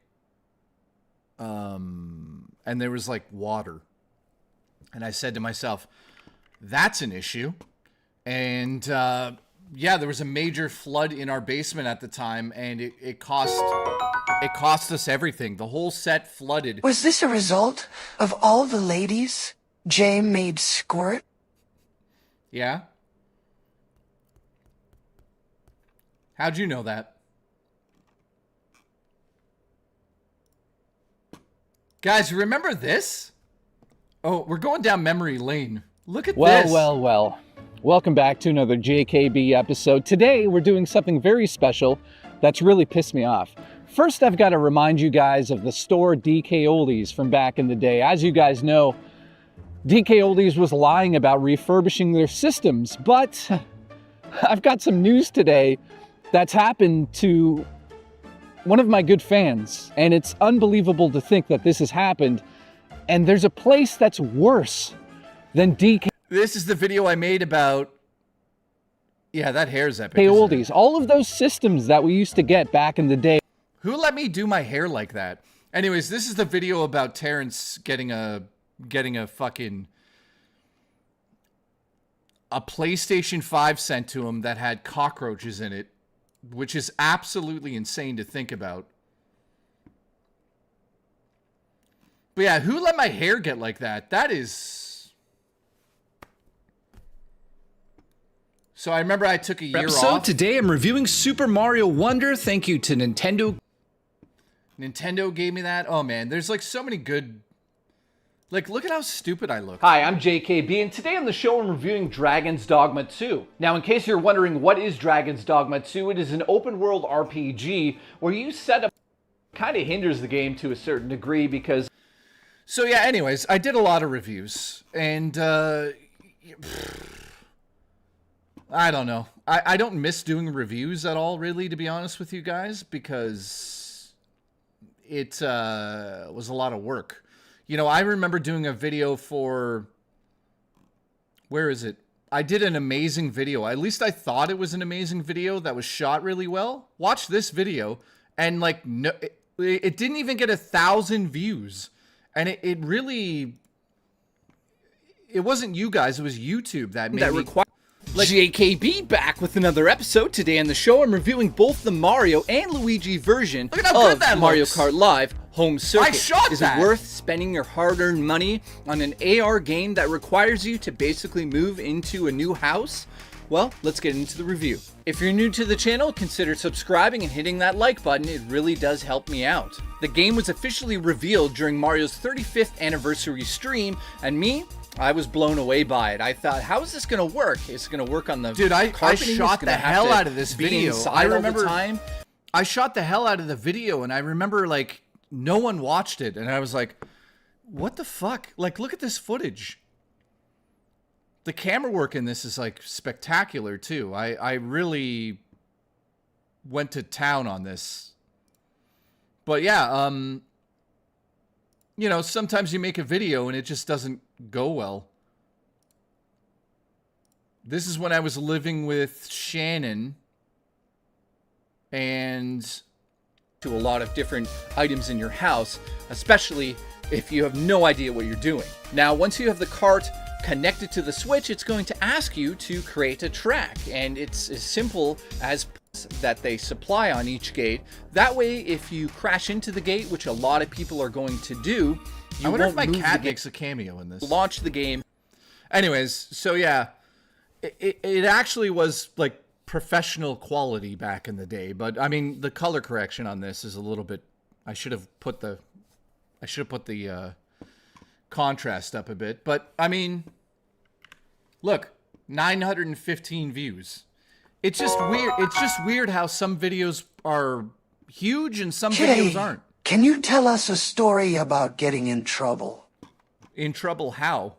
and there was like water. And I said to myself, that's an issue. And yeah, there was a major flood in our basement at the time, and it cost us everything. The whole set flooded. Was this a result of all the ladies Jay made squirt? Yeah? How'd you know that? Guys, remember this? Oh, we're going down memory lane. Look at this. Well. Welcome back to another JKB episode. Today, we're doing something very special that's really pissed me off. First, I've got to remind you guys of the store DK Oldies from back in the day. As you guys know, DK Oldies was lying about refurbishing their systems, but I've got some news today that's happened to one of my good fans, and it's unbelievable to think that this has happened, and there's a place that's worse than DK. This is the video I made about... Yeah, that hair's epic. Oldies. All of those systems that we used to get back in the day. Who let me do my hair like that? Anyways, this is the video about Terrence getting a fucking... a PlayStation 5 sent to him that had cockroaches in it, which is absolutely insane to think about. But yeah, who let my hair get like that? That is... So I remember I took a year off. Today I'm reviewing Super Mario Wonder. Thank you to Nintendo. Nintendo gave me that. Oh man, there's like so many good... Like, look at how stupid I look. Hi, I'm JKB, and today on the show I'm reviewing Dragon's Dogma 2. Now, in case you're wondering what is Dragon's Dogma 2, it is an open-world RPG where you set up... kind of hinders the game to a certain degree because... So yeah, anyways, I did a lot of reviews, and I don't know. I don't miss doing reviews at all, really, to be honest with you guys, because it was a lot of work. You know, I remember doing a video for... Where is it? I did an amazing video. At least I thought it was an amazing video that was shot really well. Watch this video, and like, no, it didn't even get 1,000 views. And it really... It wasn't you guys, it was YouTube that made me... JKB back with another episode. Today on the show, I'm reviewing both the Mario and Luigi version Look at how good of that Mario looks. Kart Live Home Circuit. I shot Is that. it worth spending your hard-earned money on an AR game that requires you to basically move into a new house? Well, let's get into the review. If you're new to the channel, consider subscribing and hitting that like button. It really does help me out. The game was officially revealed during Mario's 35th anniversary stream, and I was blown away by it. I thought, how is this going to work? Is it going to work on the Dude, I carpeting? shot the hell out of this video. I remember all the time. I shot the hell out of the video, and I remember, like, no one watched it, and I was like, what the fuck? Like, look at this footage. The camera work in this is, like, spectacular, too. I really went to town on this. But, yeah, you know, sometimes you make a video, and it just doesn't go well. This is when I was living with Shannon, and to a lot of different items in your house, especially if you have no idea what you're doing. Now, once you have the cart connected to the Switch, it's going to ask you to create a track, and it's as simple as that they supply on each gate. That way, if you crash into the gate, which a lot of people are going to do, you I wonder if won't my move cat the makes a cameo in this. launch the game. Anyways, so yeah, it actually was like professional quality back in the day, but I mean the color correction on this is a little bit. I should have put the contrast up a bit, but I mean, look, 915 views. It's just weird. It's just weird how some videos are huge and some Jay, videos aren't. can you tell us a story about getting in trouble? In trouble how?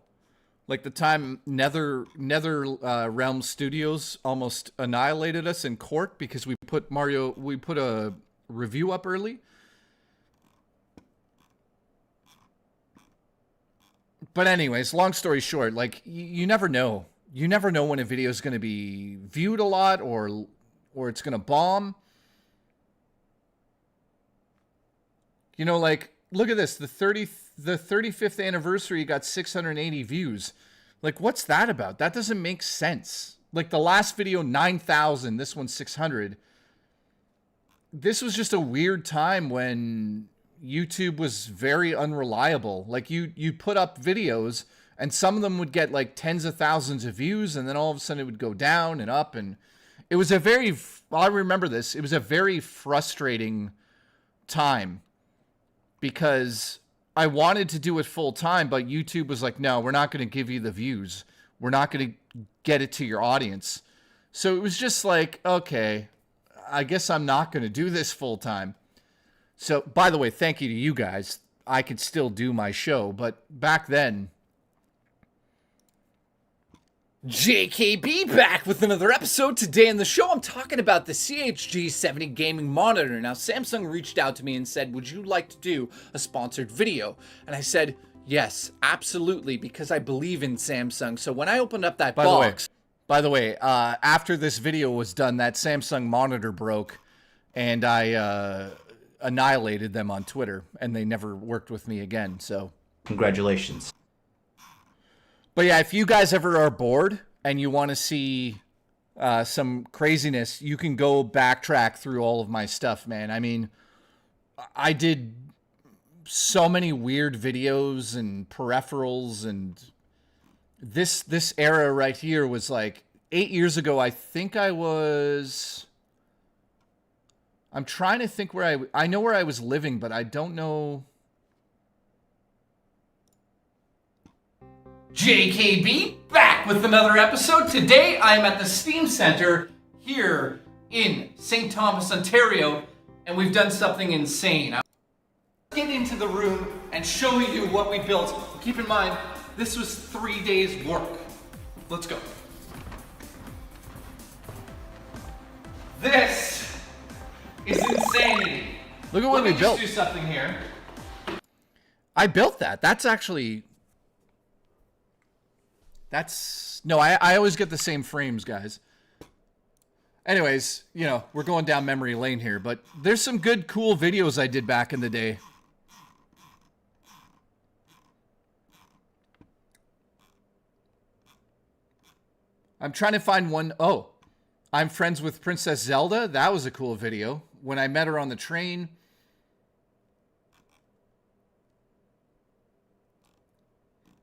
Like the time Nether Realm Studios almost annihilated us in court because we put a review up early. But anyways, long story short, like you never know. You never know when a video is going to be viewed a lot or it's going to bomb. You know, like look at this, the 35th anniversary got 680 views. Like what's that about? That doesn't make sense. Like the last video 9,000, this one's 600. This was just a weird time when YouTube was very unreliable. Like you put up videos and some of them would get like tens of thousands of views and then all of a sudden it would go down and up, and it was I remember this. It was a very frustrating time because I wanted to do it full time, but YouTube was like, no, we're not going to give you the views. We're not going to get it to your audience. So it was just like, okay, I guess I'm not going to do this full time. So, by the way, thank you to you guys. I could still do my show, but back then... JKB back with another episode. Today in the show, I'm talking about the CHG70 gaming monitor. Now, Samsung reached out to me and said, would you like to do a sponsored video? And I said, yes, absolutely, because I believe in Samsung. So when I opened up that box... By the way, after this video was done, that Samsung monitor broke, and I... annihilated them on Twitter, and they never worked with me again. So congratulations. But yeah, if you guys ever are bored and you want to see some craziness, you can go backtrack through all of my stuff, man. I mean, I did so many weird videos and peripherals, and this era right here was like 8 years ago. I think I'm trying to think where I know where I was living, but I don't know. JKB back with another episode. Today I'm at the Steam Center here in St. Thomas, Ontario, and we've done something insane. Let's get into the room and show you what we built. Keep in mind, this was 3 days work. Let's go. This is insanity. Look at what we built. Let me just do something here. I built that. No, I always get the same frames, guys. Anyways, you know, we're going down memory lane here, but there's some good, cool videos I did back in the day. I'm trying to find one. Oh, I'm friends with Princess Zelda. That was a cool video. When I met her on the train.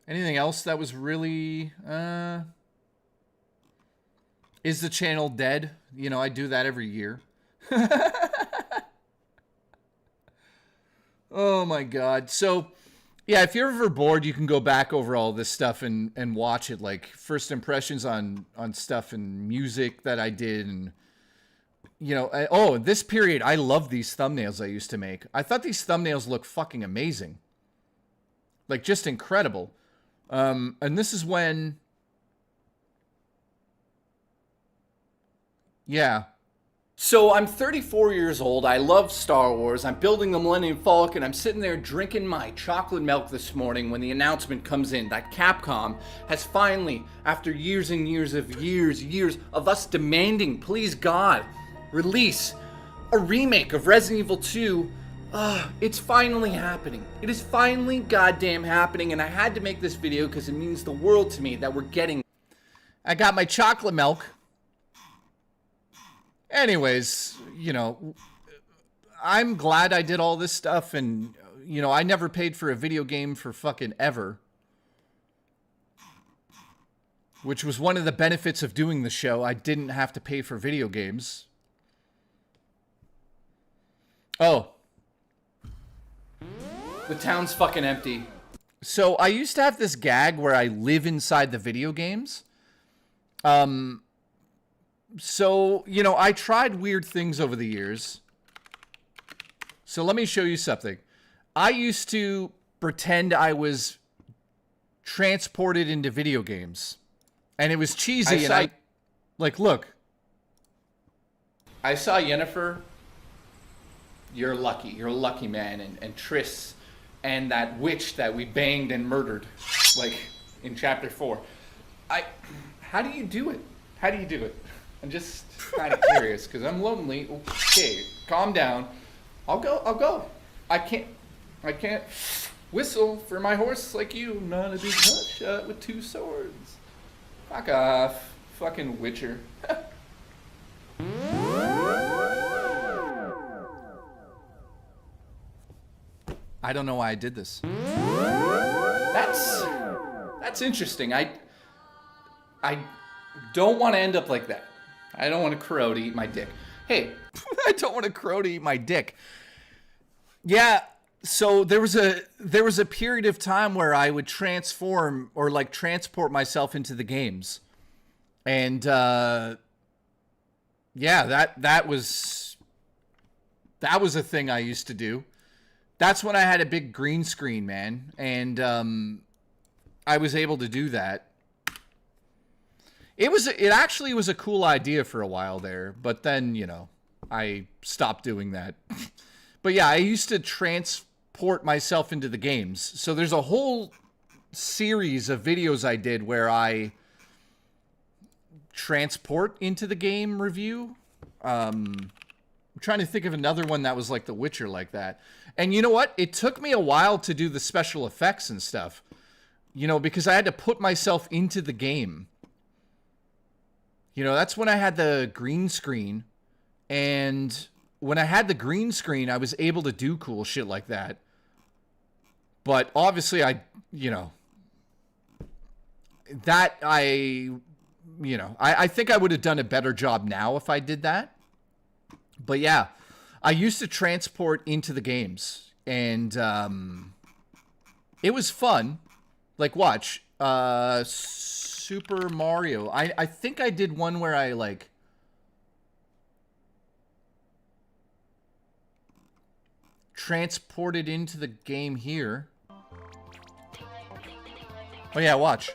Anything else that was really... Is the channel dead? You know, I do that every year. Oh my god. So, yeah, if you're ever bored, you can go back over all this stuff and watch it. Like, first impressions on stuff and music that I did. And, you know, this period, I love these thumbnails I used to make. I thought these thumbnails looked fucking amazing. Like, just incredible. And this is when... Yeah. So I'm 34 years old. I love Star Wars. I'm building the Millennium Falcon. I'm sitting there drinking my chocolate milk this morning when the announcement comes in that Capcom has finally, after years and years of us demanding, please God, release a remake of Resident Evil 2. It's finally happening. It is finally goddamn happening, and I had to make this video because it means the world to me that we're getting... I got my chocolate milk. Anyways, you know, I'm glad I did all this stuff, and, you know, I never paid for a video game for fucking ever. Which was one of the benefits of doing the show. I didn't have to pay for video games. Oh. The town's fucking empty. So I used to have this gag where I live inside the video games. So, you know, I tried weird things over the years. So let me show you something. I used to pretend I was transported into video games. And it was cheesy. Like, look. I saw Yennefer. You're lucky. You're a lucky man. And Triss and that witch that we banged and murdered, like in chapter 4. How do you do it? How do you do it? I'm just kind of curious because I'm lonely. Okay, calm down. I'll go. I can't whistle for my horse like you. None of these hotshot with 2 swords. Fuck off, fucking Witcher. I don't know why I did this. That's interesting. I don't want to end up like that. I don't want a crow to eat my dick. Hey, I don't want a crow to eat my dick. Yeah, so there was a period of time where I would transform or like transport myself into the games. And yeah, that was a thing I used to do. That's when I had a big green screen, man, and I was able to do that. It actually was a cool idea for a while there, but then, you know, I stopped doing that. But yeah, I used to transport myself into the games. So there's a whole series of videos I did where I transport into the game review. I'm trying to think of another one that was like The Witcher like that. And you know what? It took me a while to do the special effects and stuff. You know, because I had to put myself into the game. You know, that's when I had the green screen. And when I had the green screen, I was able to do cool shit like that. But obviously, I think I would have done a better job now if I did that. But yeah, I used to transport into the games. And it was fun. Like, watch. Super Mario. I think I did one where I, like... transported into the game here. Oh yeah, watch.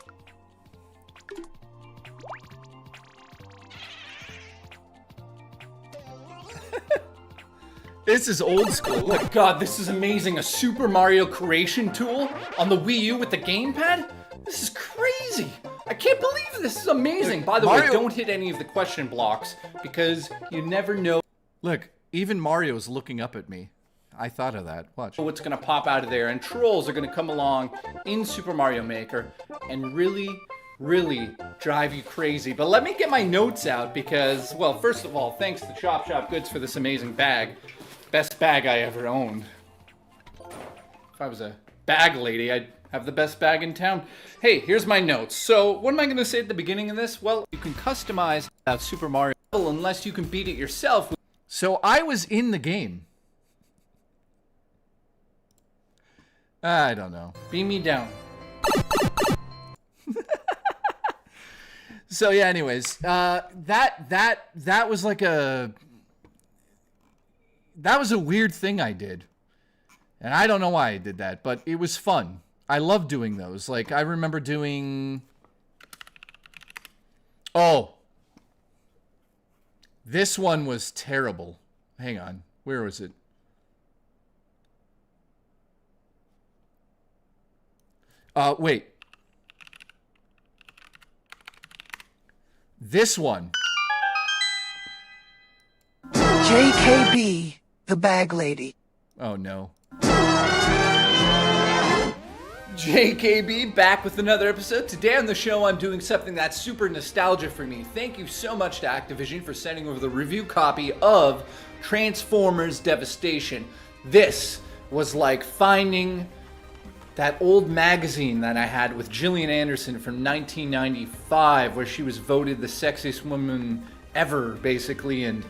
This is old school. Oh my god, this is amazing. A Super Mario creation tool on the Wii U with the gamepad? This is crazy. I can't believe this is amazing. By the way, don't hit any of the question blocks because you never know. Look, even Mario's looking up at me. I thought of that. Watch. What's going to pop out of there, and trolls are going to come along in Super Mario Maker and really drive you crazy. But let me get my notes out because, well, first of all, thanks to Chop Shop Goods for this amazing bag. Best bag I ever owned. If I was a bag lady, I'd have the best bag in town. Hey, here's my notes. So, what am I going to say at the beginning of this? Well, you can customize that Super Mario level unless you can beat it yourself. So, I was in the game. I don't know. Beam me down. So yeah, anyways, that was like that was a weird thing I did. And I don't know why I did that, but it was fun. I love doing those. Like, I remember doing... Oh. This one was terrible. Hang on. Where was it? Wait. This one. JKB, the bag lady. Oh, no. JKB back with another episode. Today on the show, I'm doing something that's super nostalgia for me. Thank you so much to Activision for sending over the review copy of Transformers Devastation. This was like finding that old magazine that I had with Gillian Anderson from 1995, where she was voted the sexiest woman ever, basically, and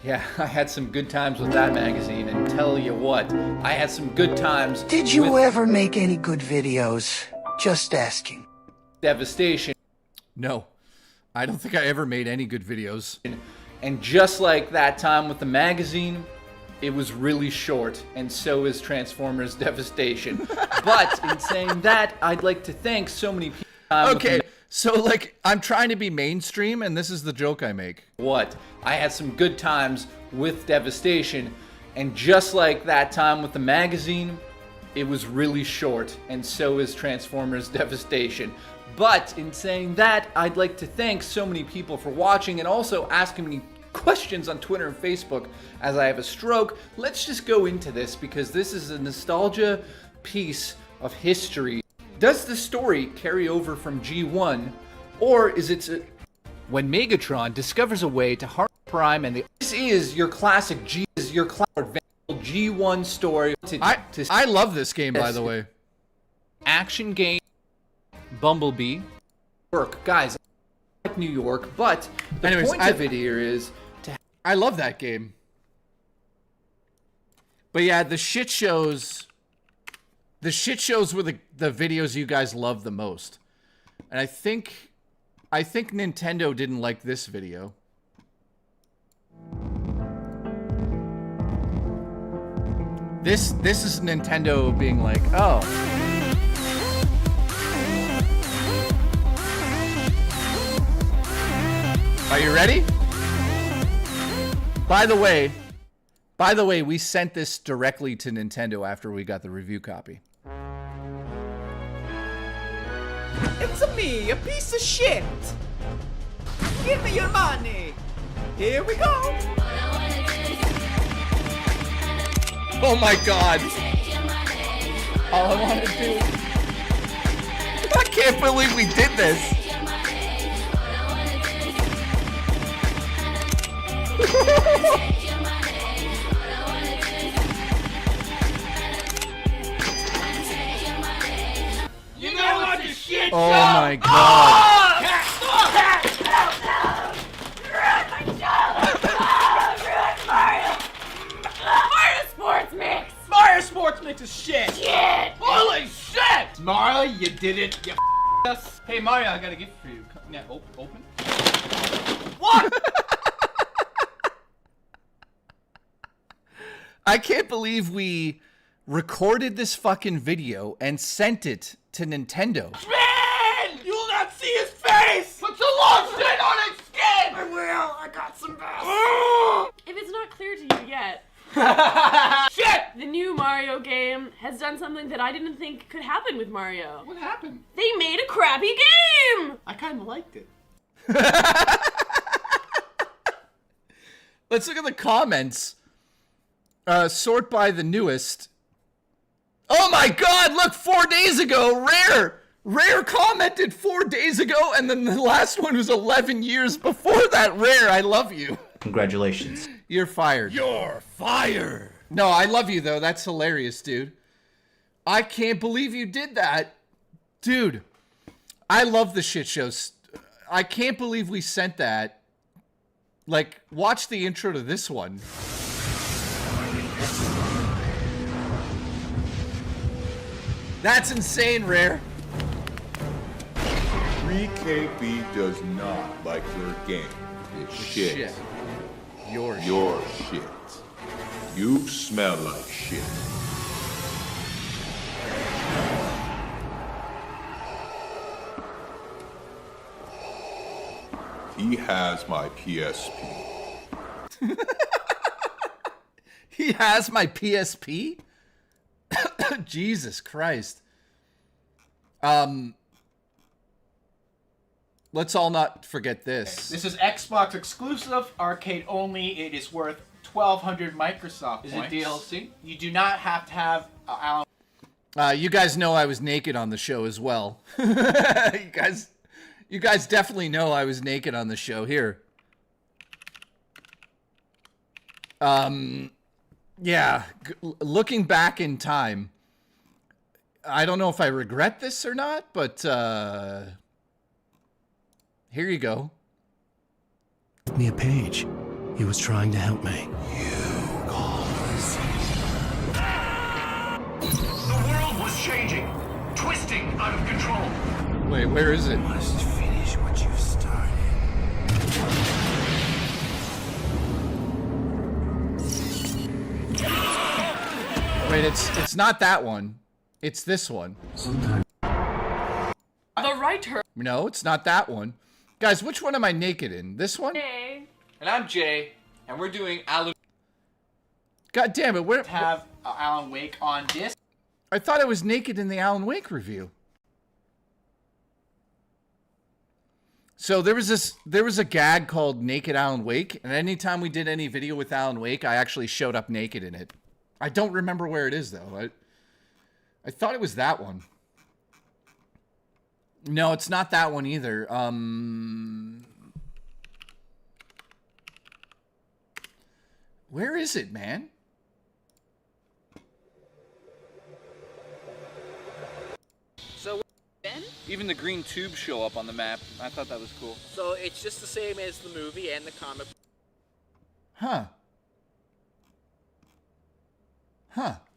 yeah, I had some good times with that magazine, and tell you what, I had some good times. Did you ever make any good videos? Just asking. Devastation. No. I don't think I ever made any good videos. And just like that time with the magazine, it was really short, and so is Transformers Devastation. But in saying that, I'd like to thank so many people. Okay, so like, I'm trying to be mainstream, and this is the joke I make. What? I had some good times with Devastation, and just like that time with the magazine, it was really short, and so is Transformers Devastation. But in saying that, I'd like to thank so many people for watching and also asking me questions on Twitter and Facebook as I have a stroke. Let's just go into this because this is a nostalgia piece of history. Does the story carry over from G1, or is it when Megatron discovers a way to harm Prime and this is your classic G1 story. I love this game, by the way. Action game, Bumblebee, work, guys. I like New York, but the point of it here is to. I love that game. But yeah, the shit shows. The shit shows were the videos you guys love the most, and I think Nintendo didn't like this video. This is Nintendo being like, oh. Are you ready? By the way, we sent this directly to Nintendo after we got the review copy. It's me, a piece of shit. Give me your money. Here we go. Oh my god. All I want to do. I can't believe we did this. You know what the shit? Oh my god. Mario Sports Mix! Mario Sports Mix is shit! Shit! Holy shit! Mario, you did it. You us. Hey Mario, I got a gift for you. Yeah, open. What? I can't believe we recorded this fucking video and sent it to Nintendo. Man! You will not see his face! Put the long shit on its skin! I will. I got some best. If it's not clear to you yet, shit! The new Mario game has done something that I didn't think could happen with Mario. What happened? They made a crappy game! I kind of liked it. Let's look at the comments. Sort by the newest. Oh my god, look, 4 days ago, Rare commented 4 days ago, and then the last one was 11 years before that. Rare, I love you. Congratulations. You're fired. You're fired. No, I love you though. That's hilarious, dude. I can't believe you did that. Dude, I love the shit shows. I can't believe we sent that. Like, watch the intro to this one. That's insane, Rare. 3KB does not like your game. It's shit. Your shit. You smell like shit. He has my PSP. He has my PSP? Jesus Christ. Let's all not forget this. This is Xbox exclusive, arcade only. It is worth 1,200 Microsoft points. Is it DLC? You do not have to have Alan. You guys know I was naked on the show as well. You guys definitely know I was naked on the show. Here. Yeah, looking back in time, I don't know if I regret this or not, but here you go. Give me a page. He was trying to help me. The world was changing, twisting out of control. Wait, where is it? Must finish what you started. Wait, it's not that one. It's this one. The writer. No, it's not that one. Guys, which one am I naked in? This one? Hey. And I'm Jay, and we're doing Alan. God damn it! Where Have Alan Wake on disc. I thought I was naked in the Alan Wake review. So there was a gag called Naked Alan Wake, and anytime we did any video with Alan Wake, I actually showed up naked in it. I don't remember where it is though. I thought it was that one. No, it's not that one either. Where is it, man? So, even the green tubes show up on the map. I thought that was cool. So it's just the same as the movie and the comic. Huh.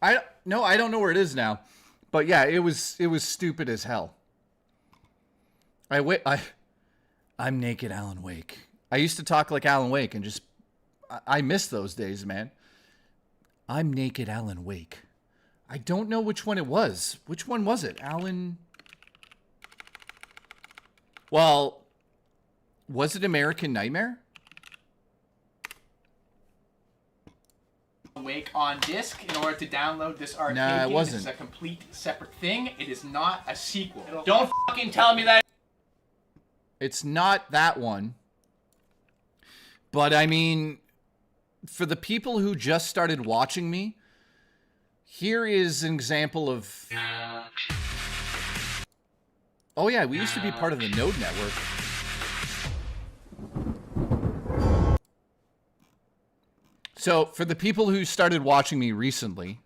I don't know where it is now. But yeah, it was stupid as hell. I'm naked Alan Wake. I used to talk like Alan Wake and just I miss those days, man. I'm naked Alan Wake. I don't know which one it was. Which one was it? Alan. Well, was it American Nightmare? Wake on disc in order to download this arcade Nah, it game. wasn't. This is a complete separate thing. It is not a sequel. Don't fucking tell me that. It's not that one. But I mean, for the people who just started watching me, here is an example of... Oh yeah, we used to be part of the Node Network. So, for the people who started watching me recently,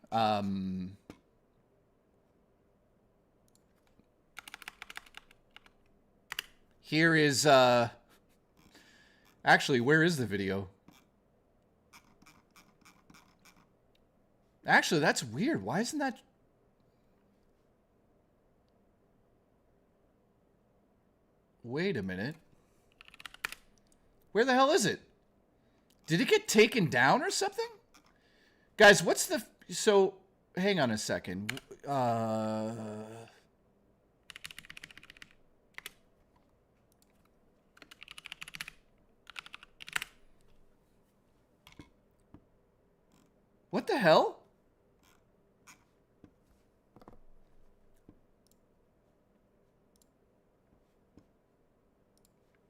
here is, actually, where is the video? Actually, that's weird. Why isn't that... Wait a minute. Where the hell is it? Did it get taken down or something? Guys, what's the... So, hang on a second. What the hell?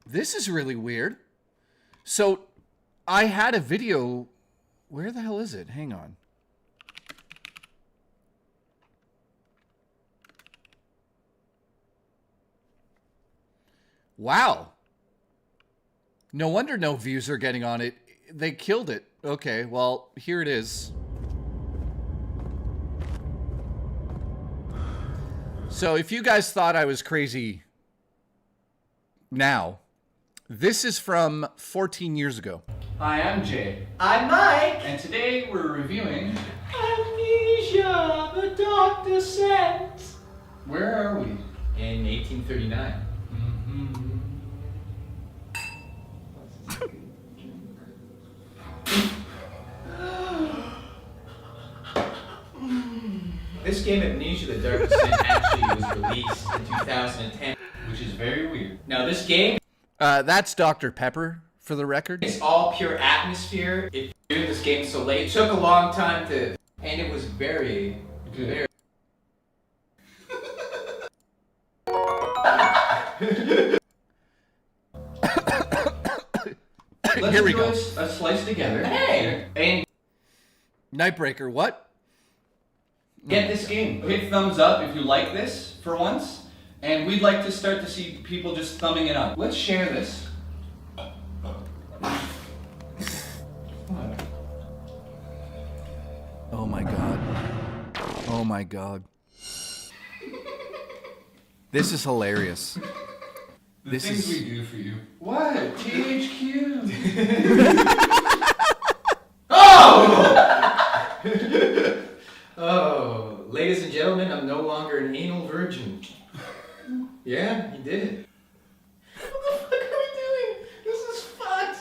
This is really weird. So, I had a video. Where the hell is it? Hang on. Wow. No wonder no views are getting on it. They killed it. Okay, well, here it is. So if you guys thought I was crazy now, this is from 14 years ago. Hi, I'm Jay. I'm Mike. And today we're reviewing... Amnesia, the doctor said. Where are we? In 1839. This game, Amnesia, the Dark Descent, actually was released in 2010, which is very weird. Now, this game... That's Dr. Pepper, for the record. It's all pure atmosphere. It doing this game so late. It took a long time to... And it was very... very... Here we go. A slice together. Hey! And Nightbreaker, what? Get this game. Hit thumbs up if you like this for once. And we'd like to start to see people just thumbing it up. Let's share this. Oh my god. Oh my god. This is hilarious. The things we do for you. What? THQ. Oh, ladies and gentlemen, I'm no longer an anal virgin. Yeah, he did it. What the fuck are we doing? This is fucked.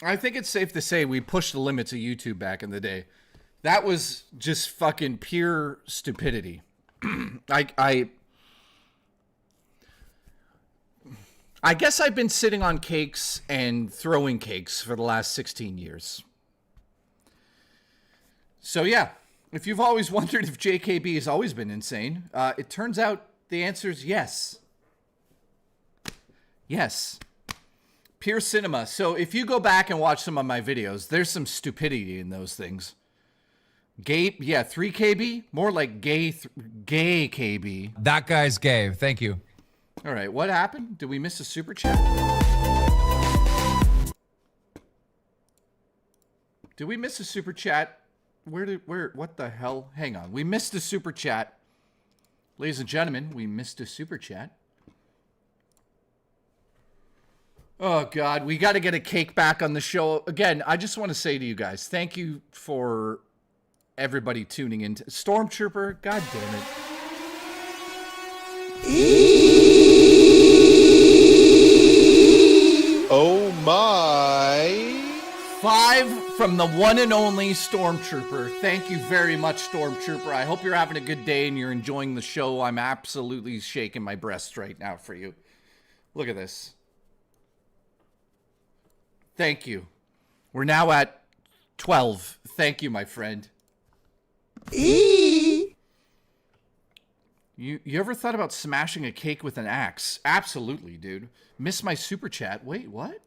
I think it's safe to say we pushed the limits of YouTube back in the day. That was just fucking pure stupidity. I guess I've been sitting on cakes and throwing cakes for the last 16 years. So yeah, if you've always wondered if JKB has always been insane, it turns out the answer is yes. Yes. Pure cinema. So if you go back and watch some of my videos, there's some stupidity in those things. Gay, yeah, 3KB? More like gay KB. That guy's gay. Thank you. All right, what happened? Did we miss a super chat? Did we miss a super chat? What the hell? Hang on. We missed a super chat. Ladies and gentlemen, we missed a super chat. Oh, God. We got to get a cake back on the show. Again, I just want to say to you guys, thank you for everybody tuning in. Stormtrooper, God damn it. Oh, my. 5 from the one and only Stormtrooper. Thank you very much, Stormtrooper. I hope you're having a good day and you're enjoying the show. I'm absolutely shaking my breast right now for you. Look at this. Thank you. We're now at 12. Thank you, my friend. You ever thought about smashing a cake with an axe? Absolutely, dude. Miss my super chat. Wait, what?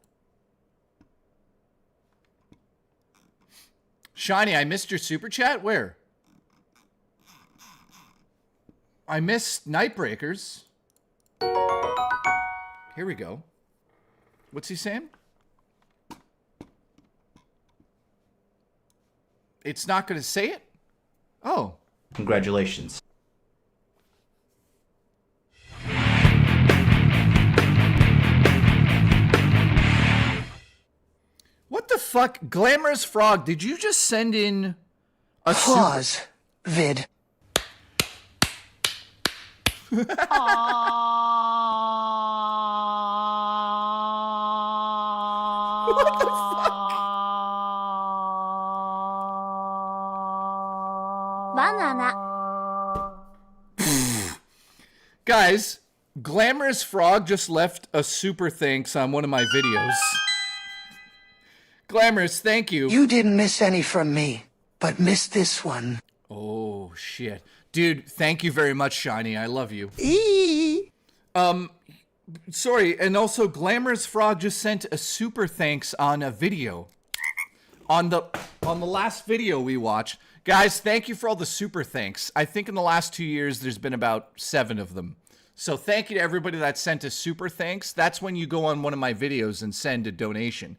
Shiny, I missed your super chat? Where? I missed Nightbreakers. Here we go. What's he saying? It's not going to say it? Oh. Congratulations. What the fuck? Glamorous Frog, did you just send in a Pause. Vid. Banana. Guys, Glamorous Frog just left a super thanks on one of my videos. Glamorous, thank you. You didn't miss any from me, but missed this one. Oh, shit. Dude, thank you very much, Shiny. I love you. Sorry, and also Glamorous Frog just sent a super thanks on a video. On the last video we watched. Guys, thank you for all the super thanks. I think in the last 2 years, there's been about 7 of them. So thank you to everybody that sent a super thanks. That's when you go on one of my videos and send a donation.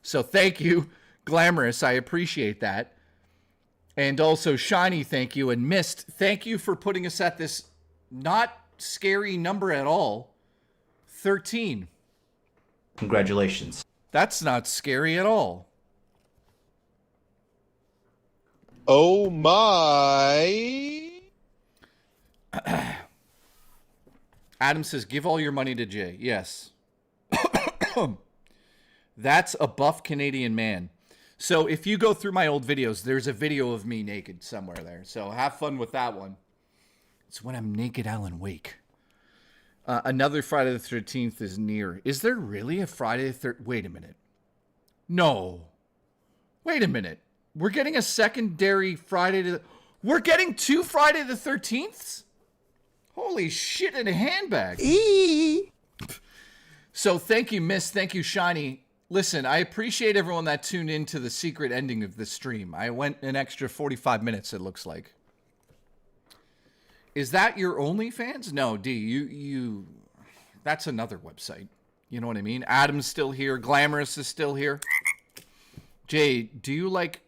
So thank you, Glamorous. I appreciate that. And also Shiny, thank you. And Mist, thank you for putting us at this not scary number at all. 13. Congratulations. That's not scary at all. Oh my. Adam says, give all your money to Jay. Yes. That's a buff Canadian man. So if you go through my old videos, there's a video of me naked somewhere there. So have fun with that one. It's when I'm naked Alan Wake. Another Friday the 13th is near. Is there really a Friday the 13th? Wait a minute. No. Wait a minute. We're getting a secondary Friday We're getting 2 Friday the 13ths? Holy shit in a handbag. So thank you, Miss. Thank you, Shiny. Listen, I appreciate everyone that tuned in to the secret ending of the stream. I went an extra 45 minutes, it looks like. Is that your OnlyFans? No, D, you that's another website. You know what I mean? Adam's still here. Glamorous is still here. Jay, do you like...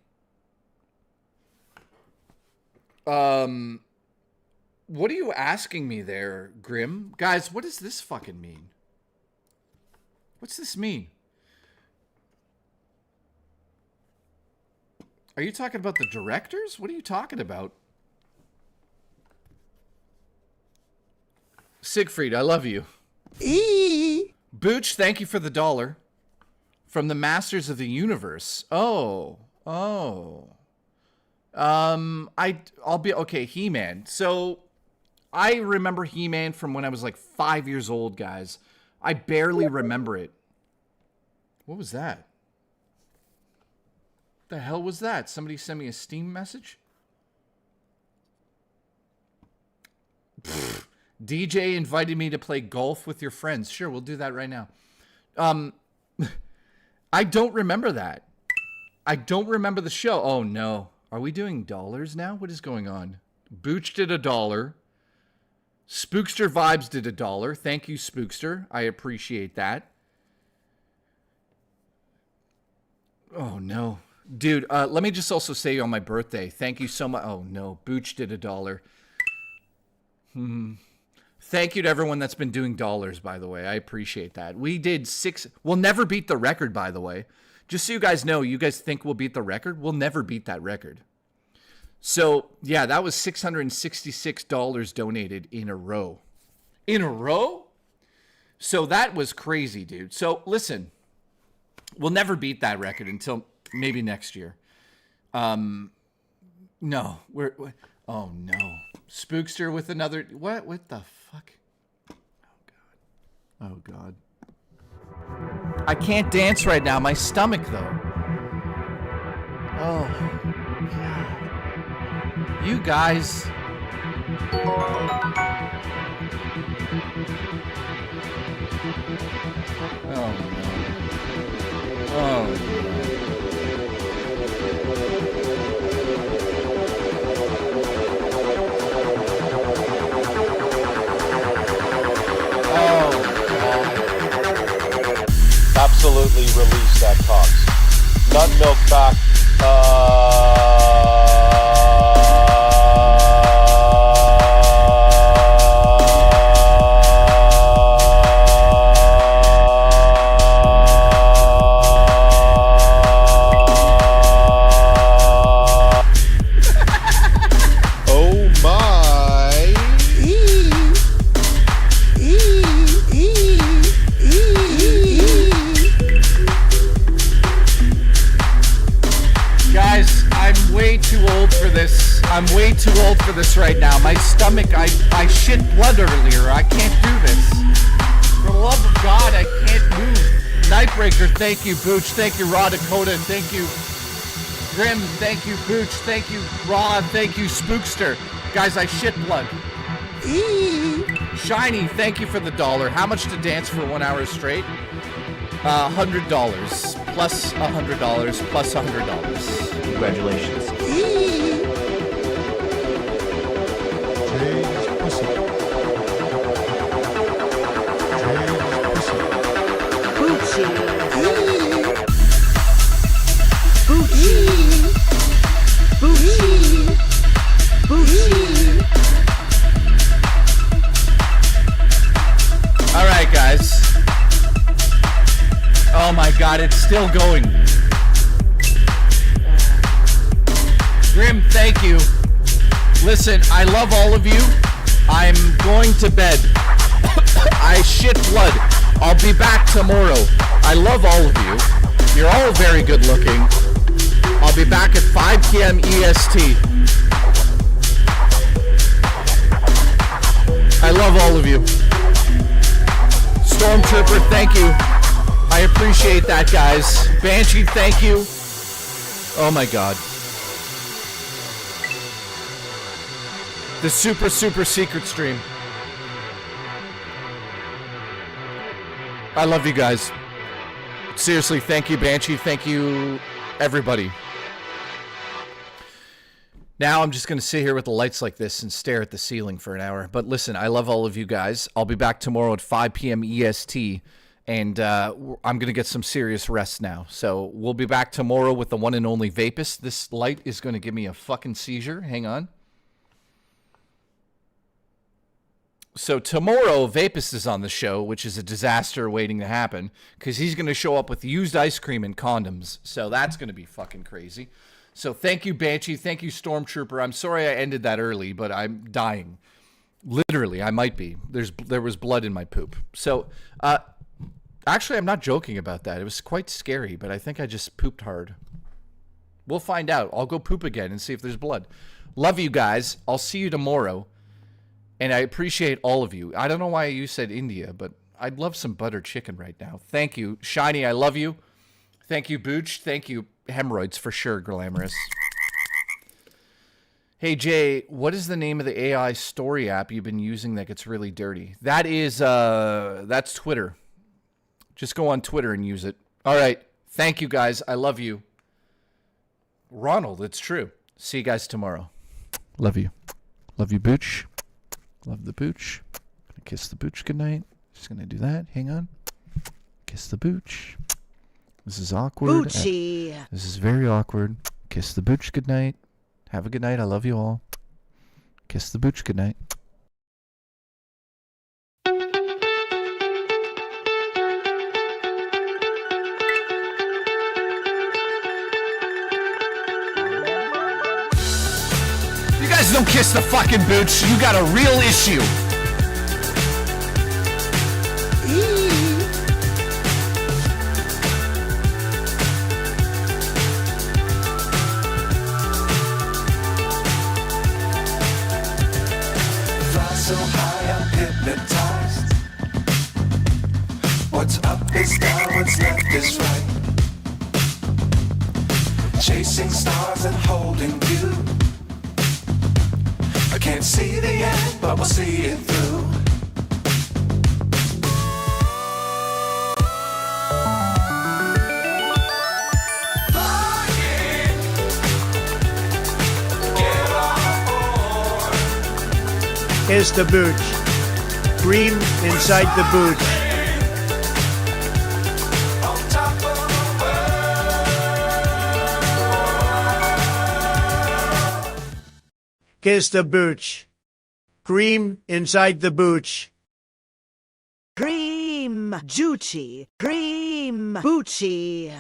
What are you asking me there, Grim? Guys, what does this fucking mean? What's this mean? Are you talking about the directors? What are you talking about? Siegfried, I love you. Booch, thank you for the $1. From the Masters of the Universe. Oh. I'll be okay. He-Man. So I remember He-Man from when I was like 5 years old, guys. I barely remember it. What was that? The hell was that? Somebody sent me a Steam message? Pfft. DJ invited me to play golf with your friends. Sure, we'll do that right now. I don't remember that. I don't remember the show. Oh, no. Are we doing dollars now? What is going on? Booch did $1. Spookster Vibes did $1. Thank you, Spookster. I appreciate that. Oh, no. Dude, let me just also say on my birthday, thank you so much. Oh, no. Booch did $1. Thank you to everyone that's been doing dollars, by the way. I appreciate that. We did 6. We'll never beat the record, by the way. Just so you guys know, you guys think we'll beat the record? We'll never beat that record. So, yeah, that was $666 donated in a row. In a row? So that was crazy, dude. So, listen. We'll never beat that record until maybe next year. No. Oh, no. Spookster with another... What the fuck? Oh, God. I can't dance right now. My stomach, though. Oh, God. You guys... Oh, no. Oh, no. Absolutely release that cox. Nut milk back. Oh my. Guys, I'm way too old for this. I'm way too old for this right now. My stomach, I shit blood earlier. I can't do this. For the love of God, I can't move. Nightbreaker, thank you. Booch, thank you. Raw Dakota, and thank you. Grim, thank you. Booch, thank you. Raw, thank you. Spookster. Guys, I shit blood. Shiny, thank you for the $1. How much to dance for 1 hour straight? $100 plus $100 plus $100. Congratulations. All right, guys. Oh my God, it's still going. Grim, thank you. Listen, I love all of you. I'm going to bed. I shit blood. I'll be back tomorrow. I love all of you. You're all very good looking. I'll be back at 5 p.m. EST. I love all of you. Stormtrooper, thank you. I appreciate that, guys. Banshee, thank you. Oh my God. The super secret stream. I love you guys. Seriously, thank you, Banshee. Thank you, everybody. Now I'm just going to sit here with the lights like this and stare at the ceiling for an hour. But listen, I love all of you guys. I'll be back tomorrow at 5 p.m. EST. And I'm going to get some serious rest now. So we'll be back tomorrow with the one and only Vapus. This light is going to give me a fucking seizure. Hang on. So tomorrow, Vapus is on the show, which is a disaster waiting to happen, because he's going to show up with used ice cream and condoms. So that's going to be fucking crazy. So thank you, Banshee. Thank you, Stormtrooper. I'm sorry I ended that early, but I'm dying. Literally, I might be. There was blood in my poop. So Actually, I'm not joking about that. It was quite scary, but I think I just pooped hard. We'll find out. I'll go poop again and see if there's blood. Love you guys. I'll see you tomorrow. And I appreciate all of you. I don't know why you said India, but I'd love some butter chicken right now. Thank you. Shiny, I love you. Thank you, Booch. Thank you, Hemorrhoids, for sure, Glamorous. Hey, Jay, what is the name of the AI story app you've been using that gets really dirty? That is, that's Twitter. Just go on Twitter and use it. All right. Thank you, guys. I love you. Ronald, it's true. See you guys tomorrow. Love you. Love you, Booch. Love the Booch. Gonna kiss the Booch goodnight. Just gonna do that. Hang on. Kiss the Booch. This is awkward. Boochie. This is very awkward. Kiss the Booch goodnight. Have a good night. I love you all. Kiss the Booch goodnight. You guys don't kiss the fucking Booch. You got a real issue. So high, I'm hypnotized. What's up is down, what's left is right. Chasing stars and holding you. I can't see the end, but we'll see it through. Here's the Booch. Cream inside the Booch. Kiss the Booch. Cream inside the Booch. Cream, Juicy, Cream, Boochie.